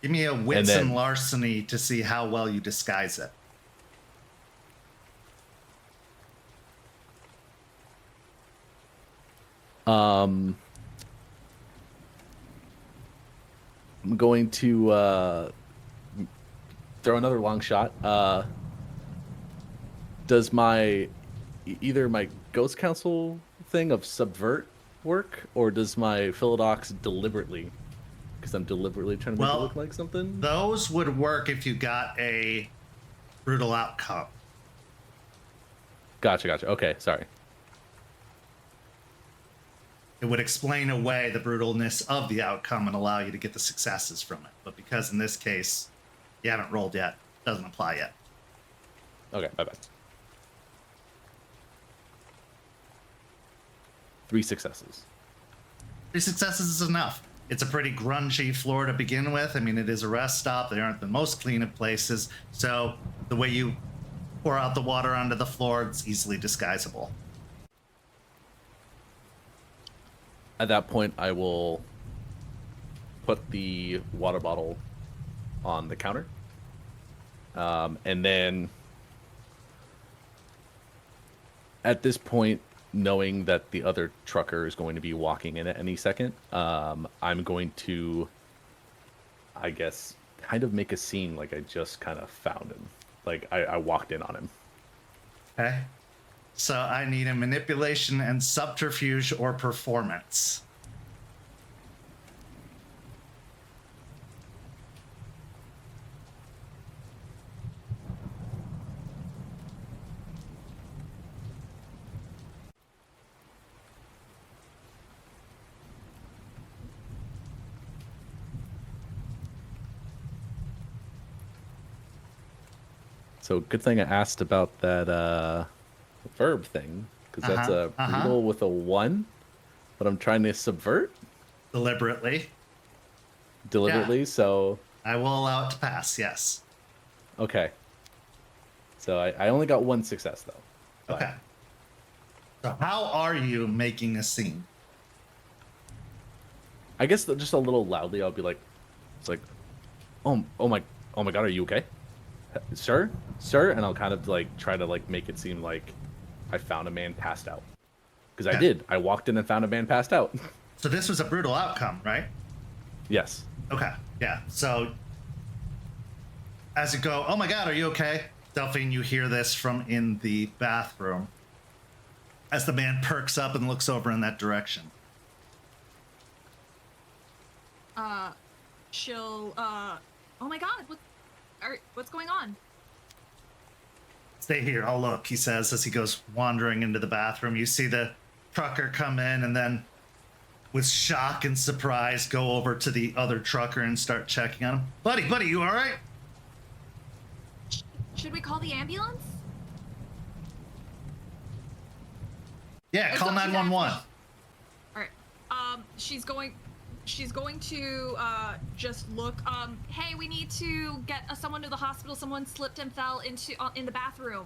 Give me a wits and then- and larceny to see how well you disguise it. I'm going to throw another long shot. Does either my Ghost Council thing of subvert work, or does my Philodox deliberately? Because I'm deliberately trying to make it look like something. Those would work if you got a brutal outcome. Gotcha. Okay, sorry. it would explain away the brutalness of the outcome and allow you to get the successes from it. But because in this case, you haven't rolled yet, doesn't apply yet. Okay, bye-bye. 3 successes. 3 successes is enough. It's a pretty grungy floor to begin with. I mean, it is a rest stop. They aren't the most clean of places. So the way you pour out the water onto the floor, it's easily disguisable. At that point, I will put the water bottle on the counter. And then at this point, knowing that the other trucker is going to be walking in at any second, I'm going to, I guess, kind of make a scene like I just kind of found him. Like I walked in on him. Okay. So I need a manipulation and subterfuge or performance. So good thing I asked about that verb thing, because that's a brutal with a 1, but I'm trying to subvert Deliberately. Yeah. So I will allow it to pass, yes. okay. So I only got 1 success though. But Okay. So how are you making a scene? I guess just a little loudly, I'll be like, it's like, oh my God, are you okay? Sir? And I'll kind of like try to like make it seem like I found a man passed out. Because I did. I walked in and found a man passed out. So this was a brutal outcome, right? Yes. Okay, yeah. So as you go, oh my God, are you okay? Delphine, you hear this from in the bathroom as the man perks up and looks over in that direction. She'll, oh my God, what's going on? Stay here, I'll look, he says as he goes wandering into the bathroom. You see the trucker come in and then with shock and surprise go over to the other trucker and start checking on him. Buddy, you all right? Should we call the ambulance? Yeah, It's call up to that. 911. All right. She's going to just look. Hey, we need to get someone to the hospital. Someone slipped and fell in the bathroom.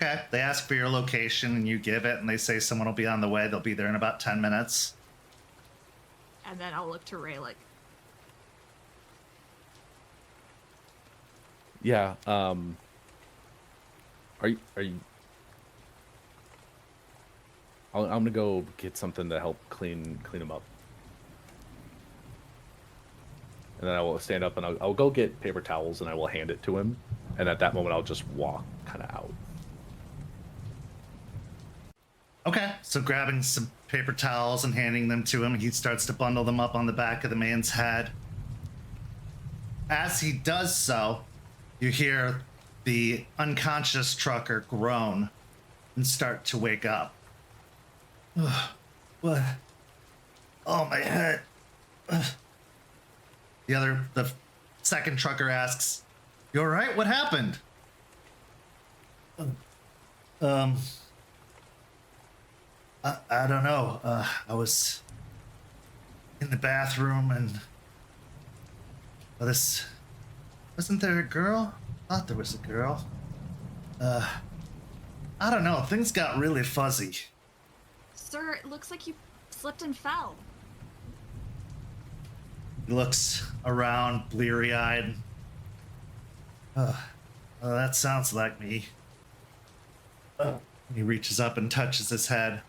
Okay, they ask for your location and you give it and they say someone will be on the way. They'll be there in about 10 minutes. And then I'll look to Ray like, Yeah. Are you? I'm gonna go get something to help clean him up. And then I will stand up and I'll go get paper towels and I will hand it to him. And at that moment, I'll just walk kind of out. Okay, so grabbing some paper towels and handing them to him, he starts to bundle them up on the back of the man's head. As he does so, you hear the unconscious trucker groan and start to wake up. Ugh, what? Oh, my head. Ugh. The second trucker asks, "You all right? What happened?" I don't know. I was in the bathroom and wasn't there a girl? I thought there was a girl. I don't know. Things got really fuzzy. sir, it looks like you slipped and fell. He looks around, bleary-eyed. Well, that sounds like me. He reaches up and touches his head.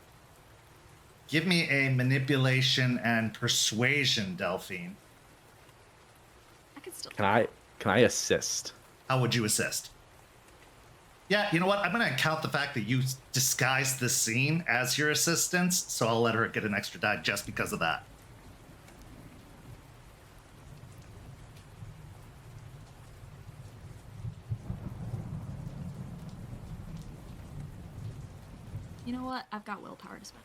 Give me a manipulation and persuasion, Delphine. I could still. Can I assist? How would you assist? Yeah, you know what? I'm going to count the fact that you disguised this scene as your assistance, so I'll let her get an extra die just because of that. You know what? I've got willpower to spend.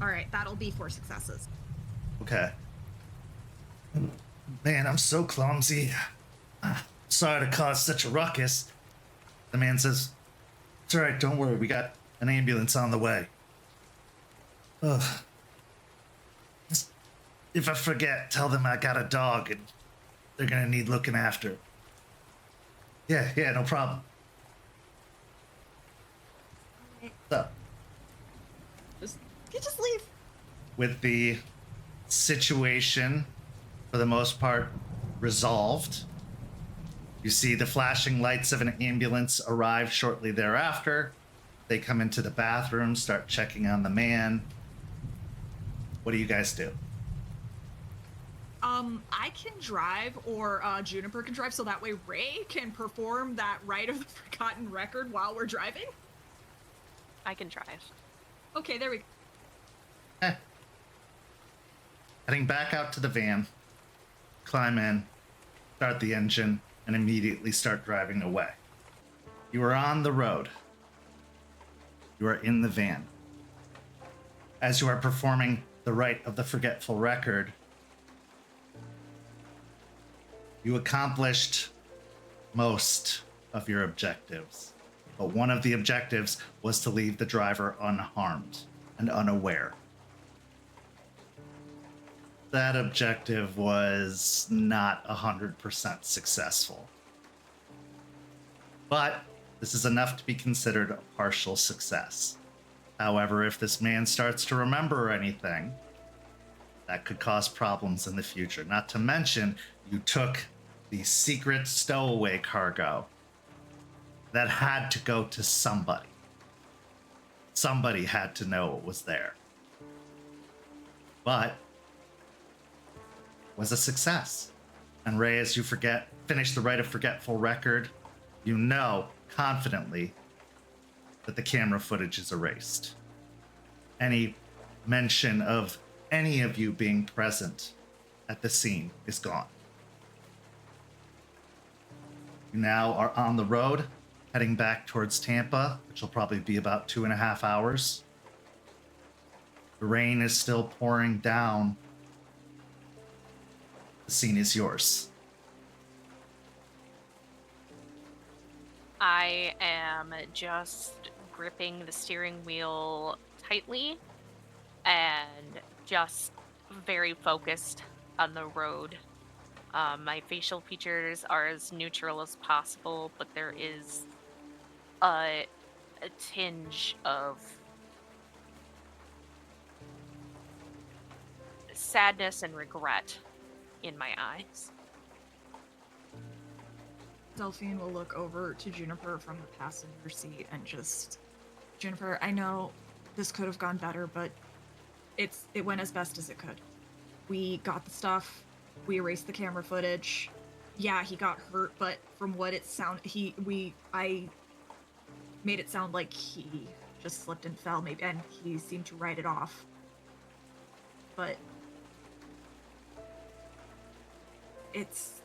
All right, that'll be 4 successes. Okay. Man, I'm so clumsy. Sorry to cause such a ruckus. The man says, it's all right, don't worry, we got an ambulance on the way. Ugh. Just, if I forget, tell them I got a dog and they're gonna need looking after. Yeah, no problem. So, Just leave. with the situation, for the most part, resolved, you see the flashing lights of an ambulance arrive shortly thereafter. They come into the bathroom, start checking on the man. What do you guys do? I can drive, or Juniper can drive, so that way Ray can perform that Rite of the Forgotten Record while we're driving. I can drive. Okay, there we go. Heading back out to the van, climb in, start the engine, and immediately start driving away. You are on the road. You are in the van. As you are performing the Rite of the Forgetful Record, you accomplished most of your objectives. But one of the objectives was to leave the driver unharmed and unaware. That objective was not 100% successful. But this is enough to be considered a partial success. However, if this man starts to remember anything, that could cause problems in the future. Not to mention, you took the secret stowaway cargo that had to go to somebody. Somebody had to know it was there. But was a success. And Ray, as you finish the Rite of Forgetful Record, you know confidently that the camera footage is erased. Any mention of any of you being present at the scene is gone. You now are on the road, heading back towards Tampa, which will probably be about 2.5 hours. The rain is still pouring down. The scene is yours. I am just gripping the steering wheel tightly and just very focused on the road. My facial features are as neutral as possible, but there is a tinge of sadness and regret in my eyes. Delphine will look over to Juniper from the passenger seat and just, Juniper, I know this could have gone better, but it went as best as it could. We got the stuff. We erased the camera footage. Yeah, he got hurt, but from what it sounded, I made it sound like he just slipped and fell, maybe, and he seemed to write it off. But it's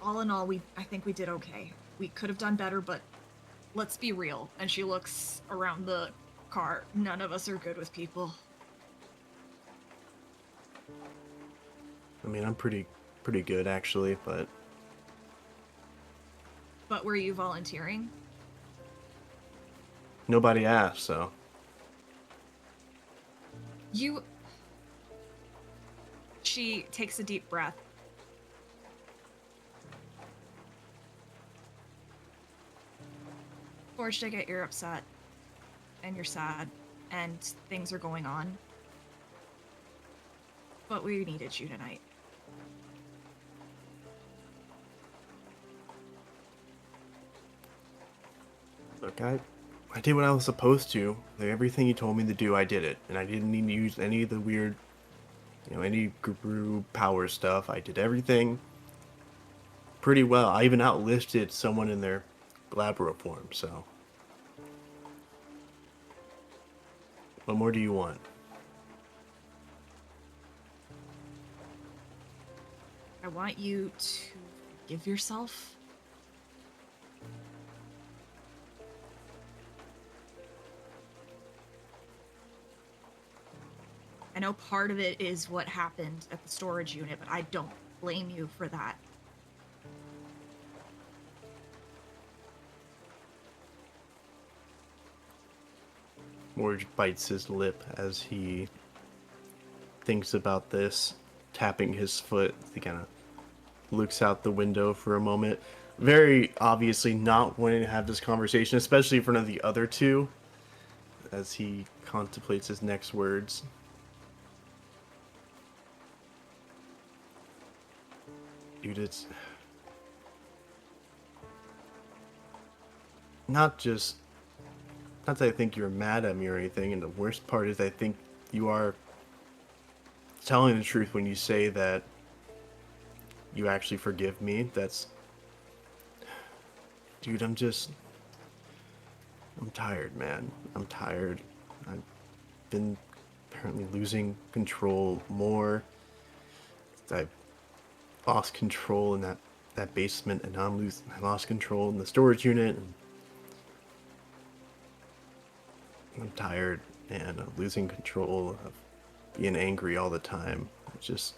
all in all, I think we did okay. We could have done better, but let's be real. And she looks around the car. None of us are good with people. I mean, I'm pretty good actually, but were you volunteering? nobody asked, so. She takes a deep breath. Forged, I get you're upset and you're sad and things are going on. But we needed you tonight. Look, I did what I was supposed to. Like, everything you told me to do, I did it. And I didn't need to use any of the weird, any guru power stuff. I did everything pretty well. I even outlisted someone in their Glabro form, so. What more do you want? I want you to forgive yourself. I know part of it is what happened at the storage unit, but I don't blame you for that. Morge bites his lip as he thinks about this, tapping his foot. He kind of looks out the window for a moment, very obviously not wanting to have this conversation, especially in front of the other two, as he contemplates his next words. Dude, it's not that I think you're mad at me or anything, and the worst part is I think you are telling the truth when you say that you actually forgive me. Dude, I'm tired, man. I'm tired. I've been apparently losing control more. I've lost control in that basement, and now I lost control in the storage unit, and I'm tired, and I'm losing control of being angry all the time. I just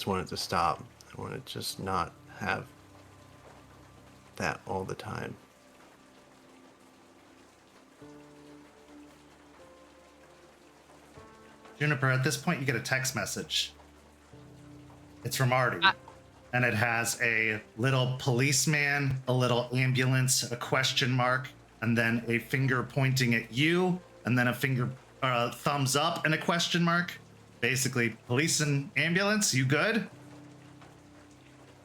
want it to stop. I want to just not have that all the time. Juniper, at this point, you get a text message. It's from Artie. And it has a little policeman, a little ambulance, a question mark, and then a finger pointing at you, and then a finger, thumbs up, and a question mark. Basically, police and ambulance, you good?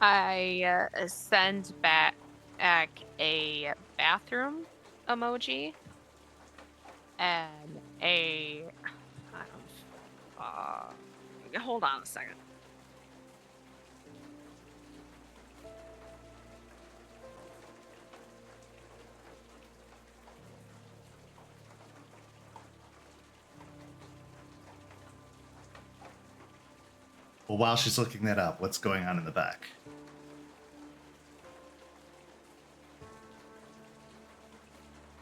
I send back a bathroom emoji and hold on a second. Well, while she's looking that up, what's going on in the back?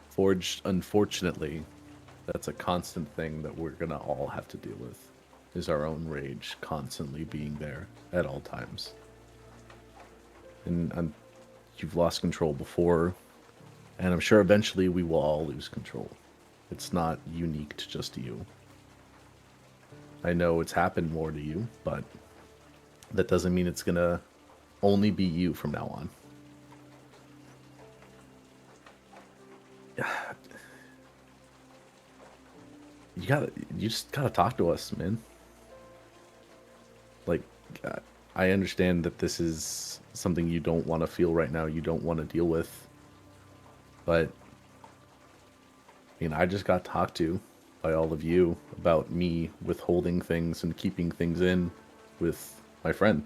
Forged, unfortunately, that's a constant thing that we're gonna all have to deal with, is our own rage constantly being there at all times. And you've lost control before, and I'm sure eventually we will all lose control. It's not unique to just you. I know it's happened more to you, but that doesn't mean it's gonna only be you from now on. You just gotta talk to us, man. Like, I understand that this is something you don't want to feel right now, you don't want to deal with, but I mean, I just got talked to by all of you about me withholding things and keeping things in with my friend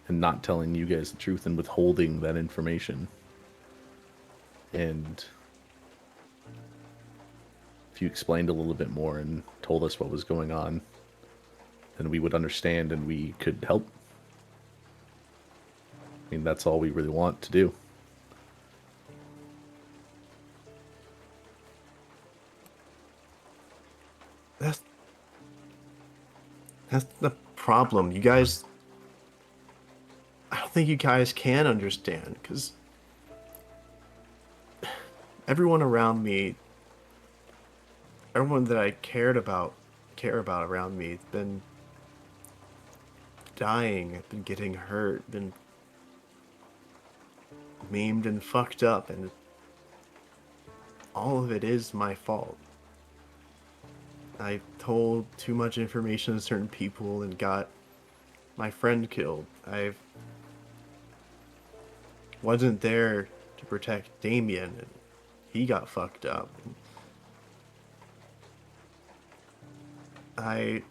and not telling you guys the truth and withholding that information. And if you explained a little bit more and told us what was going on, then we would understand and we could help. I mean, that's all we really want to do. That's the problem. You guys, I don't think you guys can understand, because everyone around me, everyone that I care about around me, has been dying, been getting hurt, been maimed and fucked up, and all of it is my fault. I told too much information to certain people and got my friend killed. I wasn't there to protect Damien, and he got fucked up. I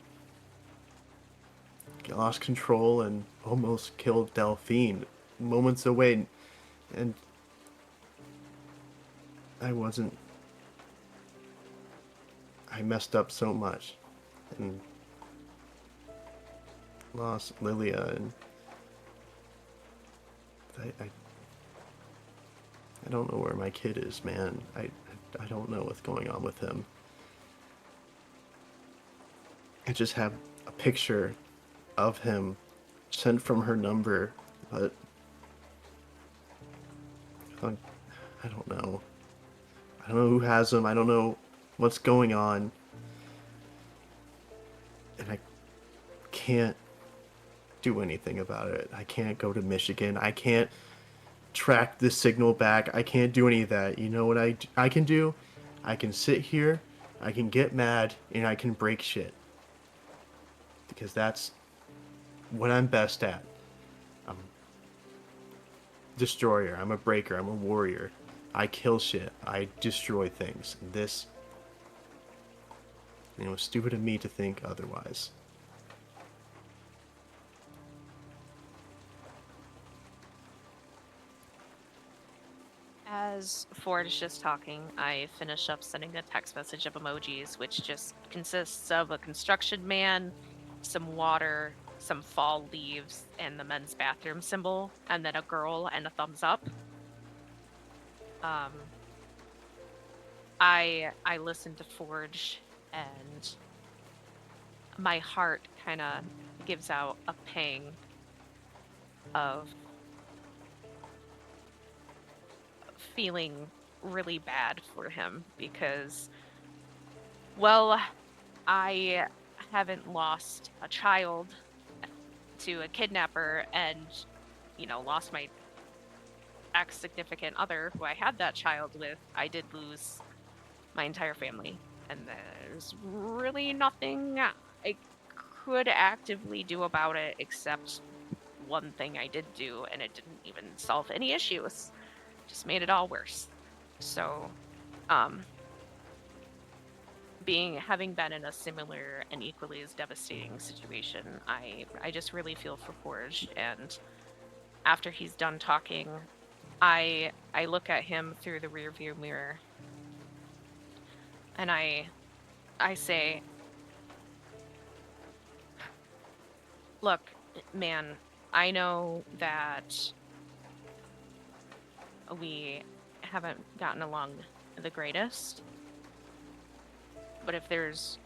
lost control and almost killed Delphine moments away, and I messed up so much, and lost Lilia, and I don't know where my kid is, man. I don't know what's going on with him. I just have a picture of him sent from her number, but I don't know. I don't know who has him. I don't know what's going on. And I can't do anything about it. I can't go to Michigan. I can't track the signal back. I can't do any of that. You know what I can do? I can sit here, I can get mad, and I can break shit. Because that's what I'm best at. I'm a destroyer. I'm a breaker. I'm a warrior. I kill shit. I destroy things. This, stupid of me to think otherwise. As Ford is just talking, I finish up sending a text message of emojis, which just consists of a construction man, some water, some fall leaves, and the men's bathroom symbol, and then a girl and a thumbs up. I listen to Forge, and my heart kind of gives out a pang of feeling really bad for him because, well, I haven't lost a child to a kidnapper and, lost my ex-significant other who I had that child with. I did lose my entire family, and there's really nothing I could actively do about it except one thing I did do, and it didn't even solve any issues. Just made it all worse. So, having been in a similar and equally as devastating situation, I just really feel for Forge. And after he's done talking, I look at him through the rearview mirror, and I say, "Look, man, I know that we haven't gotten along the greatest, but if there's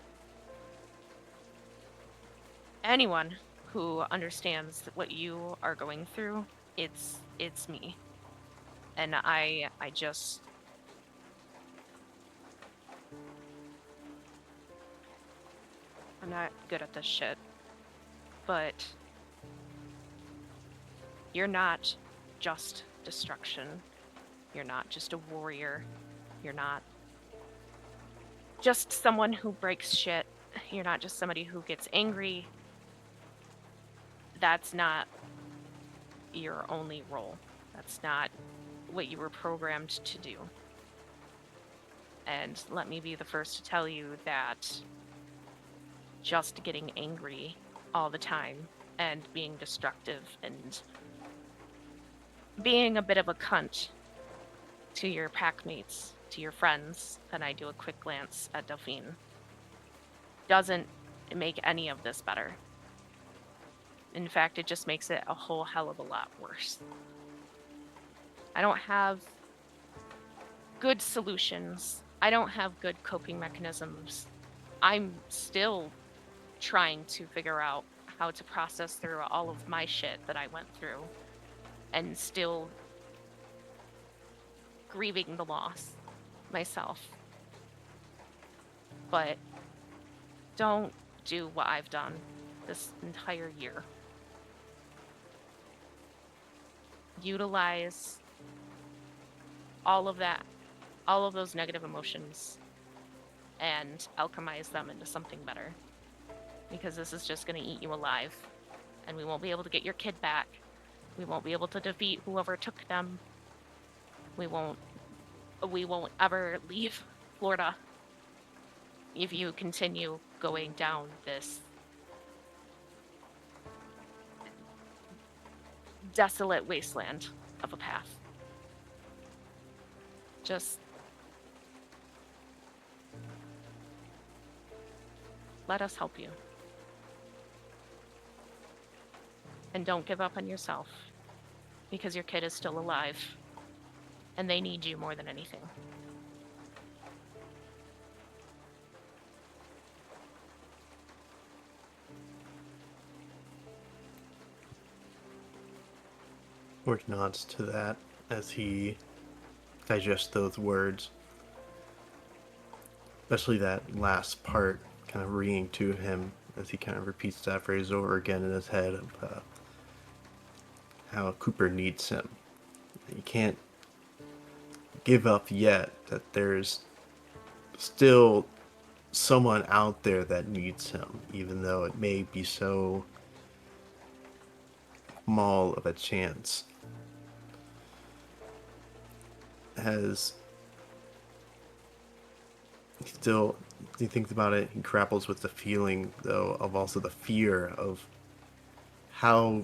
anyone who understands what you are going through, it's me. And I'm not good at this shit, but you're not just destruction. You're not just a warrior. You're not just someone who breaks shit. You're not just somebody who gets angry. That's not your only role. That's not what you were programmed to do. And let me be the first to tell you that just getting angry all the time and being destructive and being a bit of a cunt to your packmates, to your friends, and I do a quick glance at Delphine, doesn't make any of this better. In fact, it just makes it a whole hell of a lot worse. I don't have good solutions. I don't have good coping mechanisms. I'm still trying to figure out how to process through all of my shit that I went through, and still grieving the loss myself. But don't do what I've done this entire year. Utilize all of those negative emotions and alchemize them into something better. Because this is just going to eat you alive. And we won't be able to get your kid back. We won't be able to defeat whoever took them. We won't ever leave Florida if you continue going down this desolate wasteland of a path. Just let us help you. And don't give up on yourself, because your kid is still alive, and they need you more than anything. Forge nods to that as he digests those words. Especially that last part kind of ringing to him as he kind of repeats that phrase over again in his head of how Cooper needs him. He can't give up yet, that there's still someone out there that needs him, even though it may be so small of a chance. As he thinks about it, he grapples with the feeling, though, of also the fear of how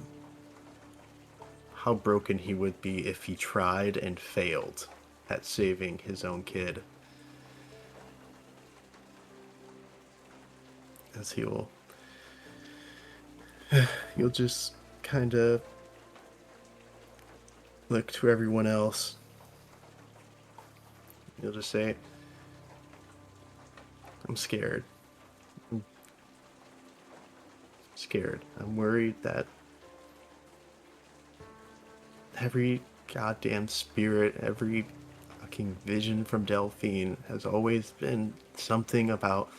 broken he would be if he tried and failed at saving his own kid. As he'll just kind of look to everyone else. He'll just say, I'm scared. I'm scared. I'm worried that every goddamn spirit, every fucking vision from Delphine has always been something about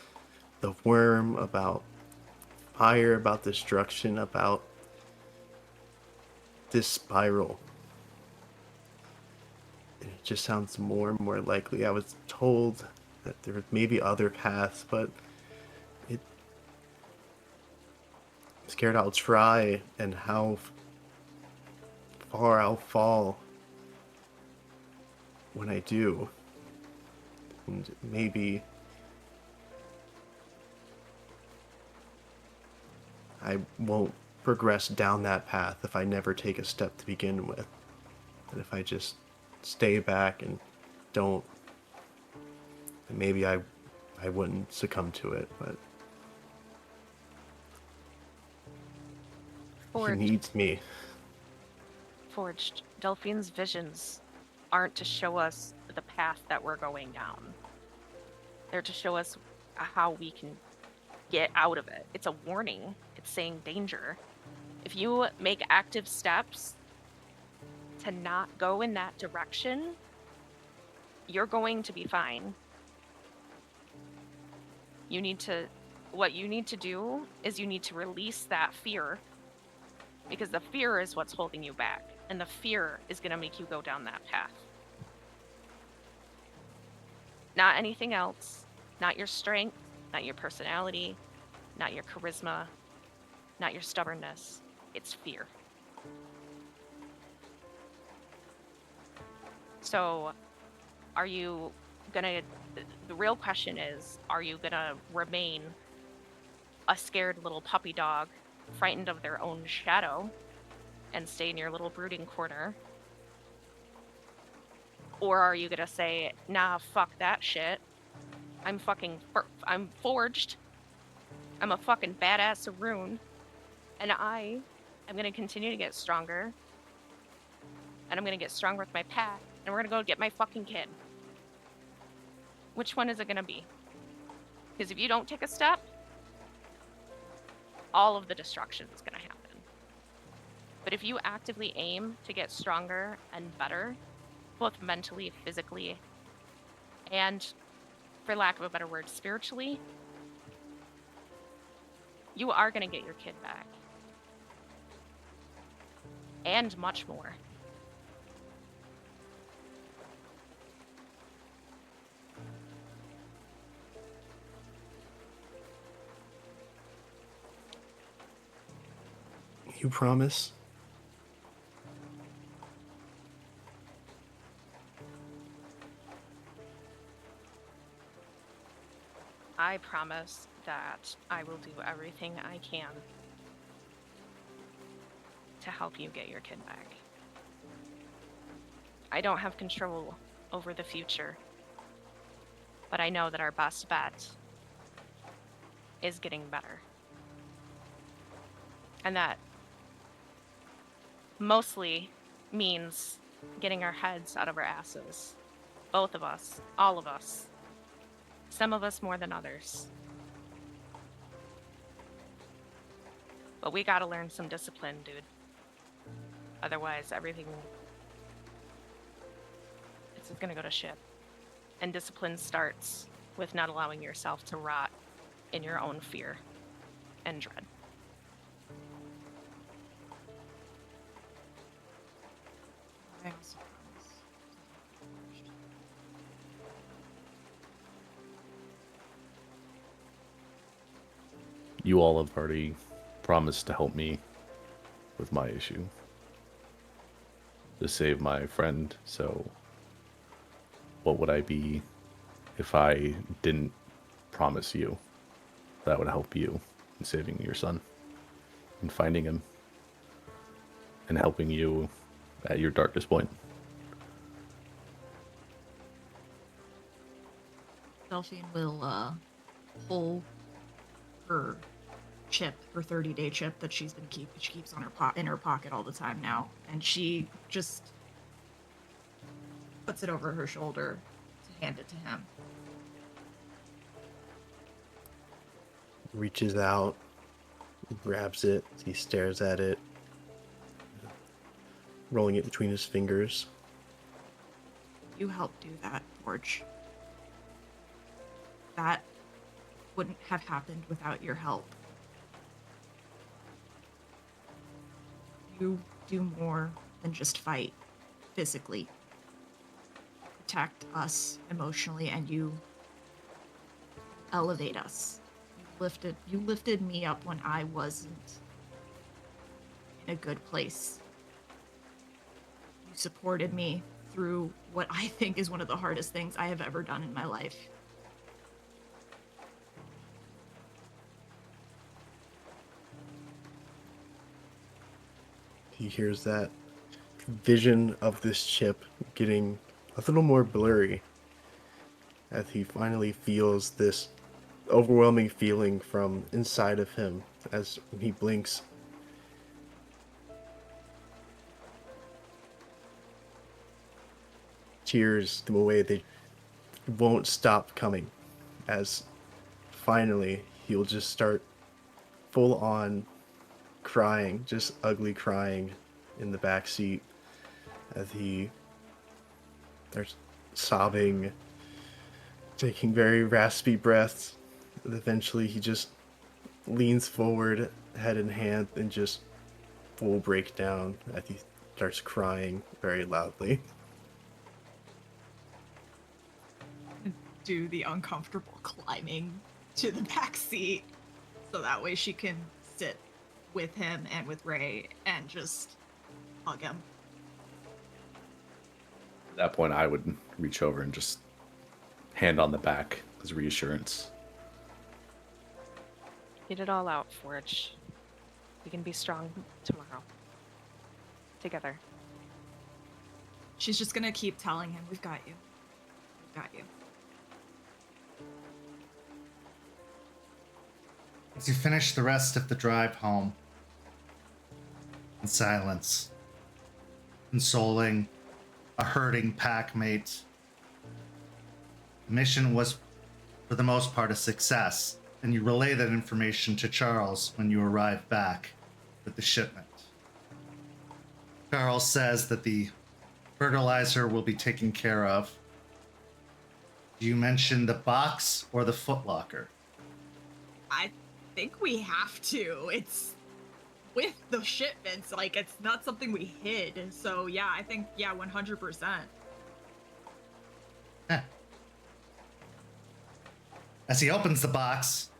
the worm, about fire, about destruction, about this spiral. And it just sounds more and more likely. I was told that there may be other paths, but I'm scared I'll try and how far I'll fall when I do. And maybe I won't progress down that path if I never take a step to begin with. And if I just stay back and don't, maybe I wouldn't succumb to it, but Forged. he needs me. Forged. Delphine's visions aren't to show us the path that we're going down. They're to show us how we can get out of it. It's a warning. It's saying danger. If you make active steps to not go in that direction, you're going to be fine. What you need to do is you need to release that fear, because the fear is what's holding you back, and the fear is going to make you go down that path. Not anything else, not your strength, not your personality, not your charisma, not your stubbornness. It's fear. So, the real question is, are you gonna remain a scared little puppy dog, frightened of their own shadow, and stay in your little brooding corner? Or are you gonna say, nah, fuck that shit. I'm forged. I'm a fucking badass Saroon. And I am gonna continue to get stronger. And I'm gonna get stronger with my pack. And we're gonna go get my fucking kid. Which one is it gonna be? Because if you don't take a step, all of the destruction is gonna happen. But if you actively aim to get stronger and better, both mentally, physically, and, for lack of a better word, spiritually, you are gonna get your kid back. And much more. You promise? I promise that I will do everything I can to help you get your kid back. I don't have control over the future, but I know that our best bet is getting better. And that mostly means getting our heads out of our asses. Both of us, all of us. Some of us more than others. But we gotta learn some discipline, dude. Otherwise, everything it's going to go to shit. And discipline starts with not allowing yourself to rot in your own fear and dread. I also promise. You all have already promised to help me with my issue. To save my friend, so what would I be if I didn't promise you that would help you in saving your son and finding him and helping you at your darkest point? Delphine will pull her chip, her 30-day chip that she keeps on in her pocket all the time now, and she just puts it over her shoulder to hand it to him. Reaches out, grabs it, he stares at it, rolling it between his fingers. You helped do that, Forge. That wouldn't have happened without your help. You do more than just fight physically. Protect us emotionally, and you elevate us. You lifted me up when I wasn't in a good place. You supported me through what I think is one of the hardest things I have ever done in my life. He hears that vision of this chip getting a little more blurry as he finally feels this overwhelming feeling from inside of him as he blinks. Tears the way they won't stop coming as finally he'll just start full on crying, just ugly crying in the back seat as he starts sobbing, taking very raspy breaths. And eventually he just leans forward, head in hand, and just full breakdown as he starts crying very loudly. Do the uncomfortable climbing to the back seat so that way she can sit with him and with Ray and just hug him. At that point, I would reach over and just hand on the back as reassurance. Get it all out, Forge. We can be strong tomorrow. Together. She's just gonna keep telling him, we've got you. We've got you. As you finish the rest of the drive home in silence, consoling a hurting packmate, the mission was for the most part a success, and you relay that information to Charles when you arrive back with the shipment. Charles says that the fertilizer will be taken care of. Do you mention the box or the footlocker? I think we have to. It's with the shipments, like it's not something we hid. So yeah, I think 100%. As he opens the box,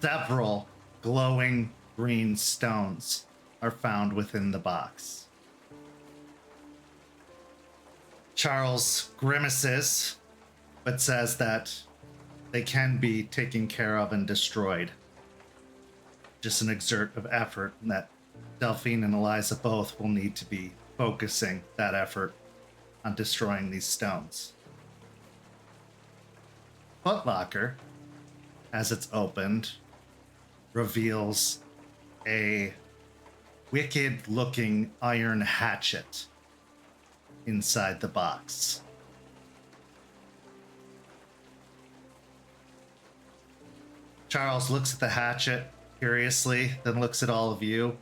several glowing green stones are found within the box. Charles grimaces, but says that they can be taken care of and destroyed. Just an exert of effort, and that Delphine and Eliza both will need to be focusing that effort on destroying these stones. Footlocker, as it's opened, reveals a wicked-looking iron hatchet inside the box. Charles looks at the hatchet curiously, then looks at all of you.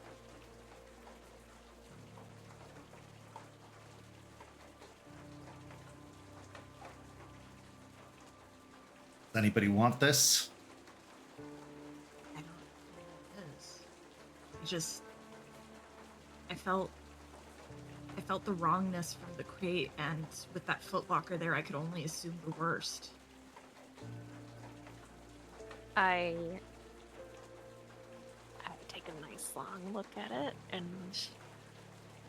Does anybody want this? I don't know what it is. It just I felt the wrongness from the crate, and with that footlocker there, I could only assume the worst. I take a nice long look at it and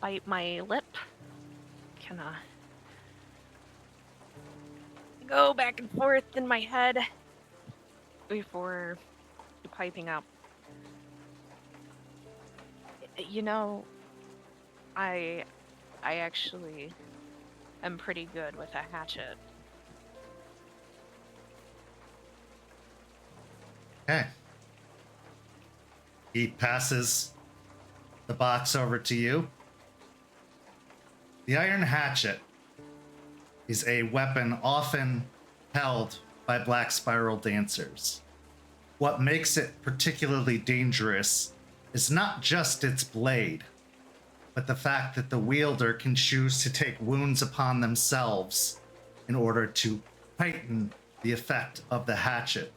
bite my lip. Kinda go back and forth in my head before piping up. You know, I actually am pretty good with a hatchet. Okay. He passes the box over to you. The iron hatchet is a weapon often held by black spiral dancers. What makes it particularly dangerous is not just its blade, but the fact that the wielder can choose to take wounds upon themselves in order to heighten the effect of the hatchet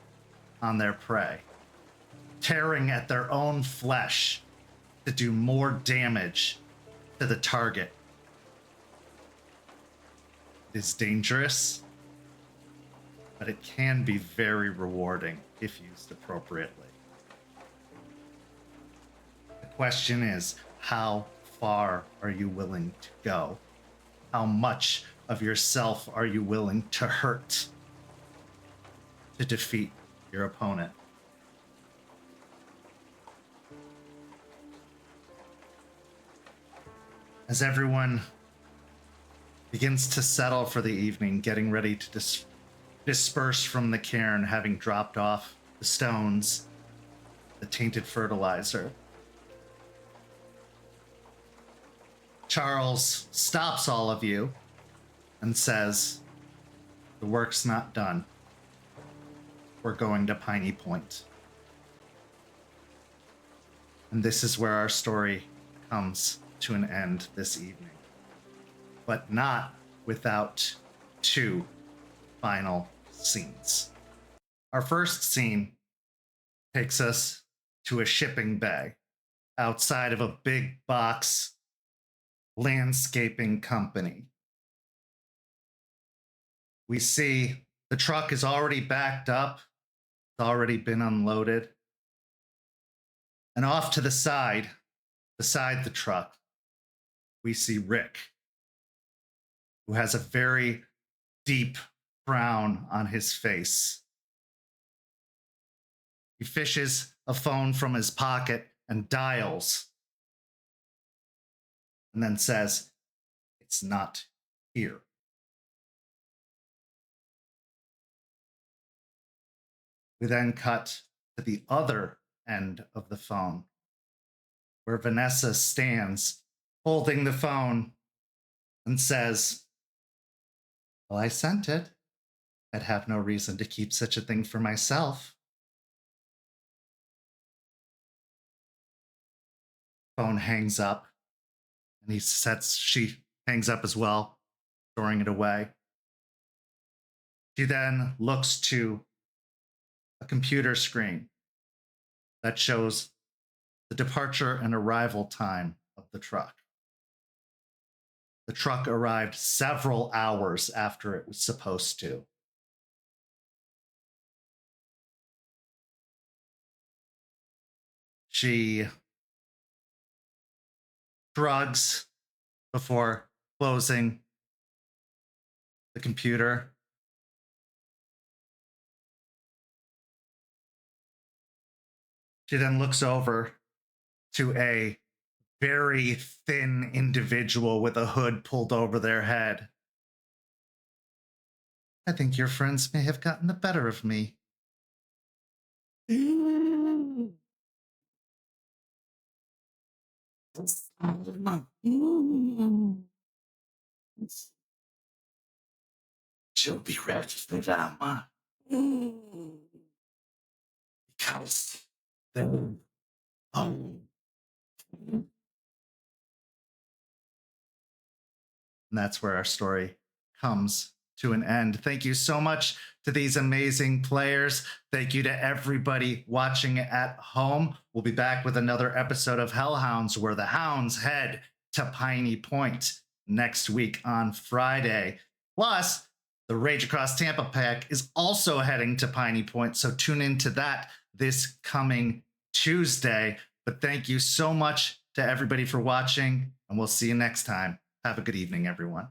on their prey, tearing at their own flesh to do more damage to the target. It is dangerous, but it can be very rewarding if used appropriately. The question is, how far are you willing to go? How much of yourself are you willing to hurt to defeat your opponent? As everyone begins to settle for the evening, getting ready to disperse from the cairn, having dropped off the stones, the tainted fertilizer, Charles stops all of you and says, "The work's not done. We're going to Piney Point." And this is where our story comes to an end this evening. But not without two final scenes. Our first scene takes us to a shipping bay outside of a big box landscaping company. We see the truck is already backed up, it's already been unloaded. And off to the side, beside the truck, we see Rick, who has a very deep frown on his face. He fishes a phone from his pocket and dials, and then says, "It's not here." We then cut to the other end of the phone, where Vanessa stands holding the phone and says, "Well, I sent it. I'd have no reason to keep such a thing for myself." Phone hangs up, and she hangs up as well, throwing it away. She then looks to a computer screen that shows the departure and arrival time of the truck. The truck arrived several hours after it was supposed to. She shrugs before closing the computer. She then looks over to a very thin individual with a hood pulled over their head. "I think your friends may have gotten the better of me." "She'll be ready for them. Because they're home." And that's where our story comes to an end. Thank you so much to these amazing players. Thank you to everybody watching at home. We'll be back with another episode of Hellhounds, where the Hounds head to Piney Point next week on Friday. Plus, the Rage Across Tampa pack is also heading to Piney Point, so tune into that this coming Tuesday. But thank you so much to everybody for watching, and we'll see you next time. Have a good evening, everyone.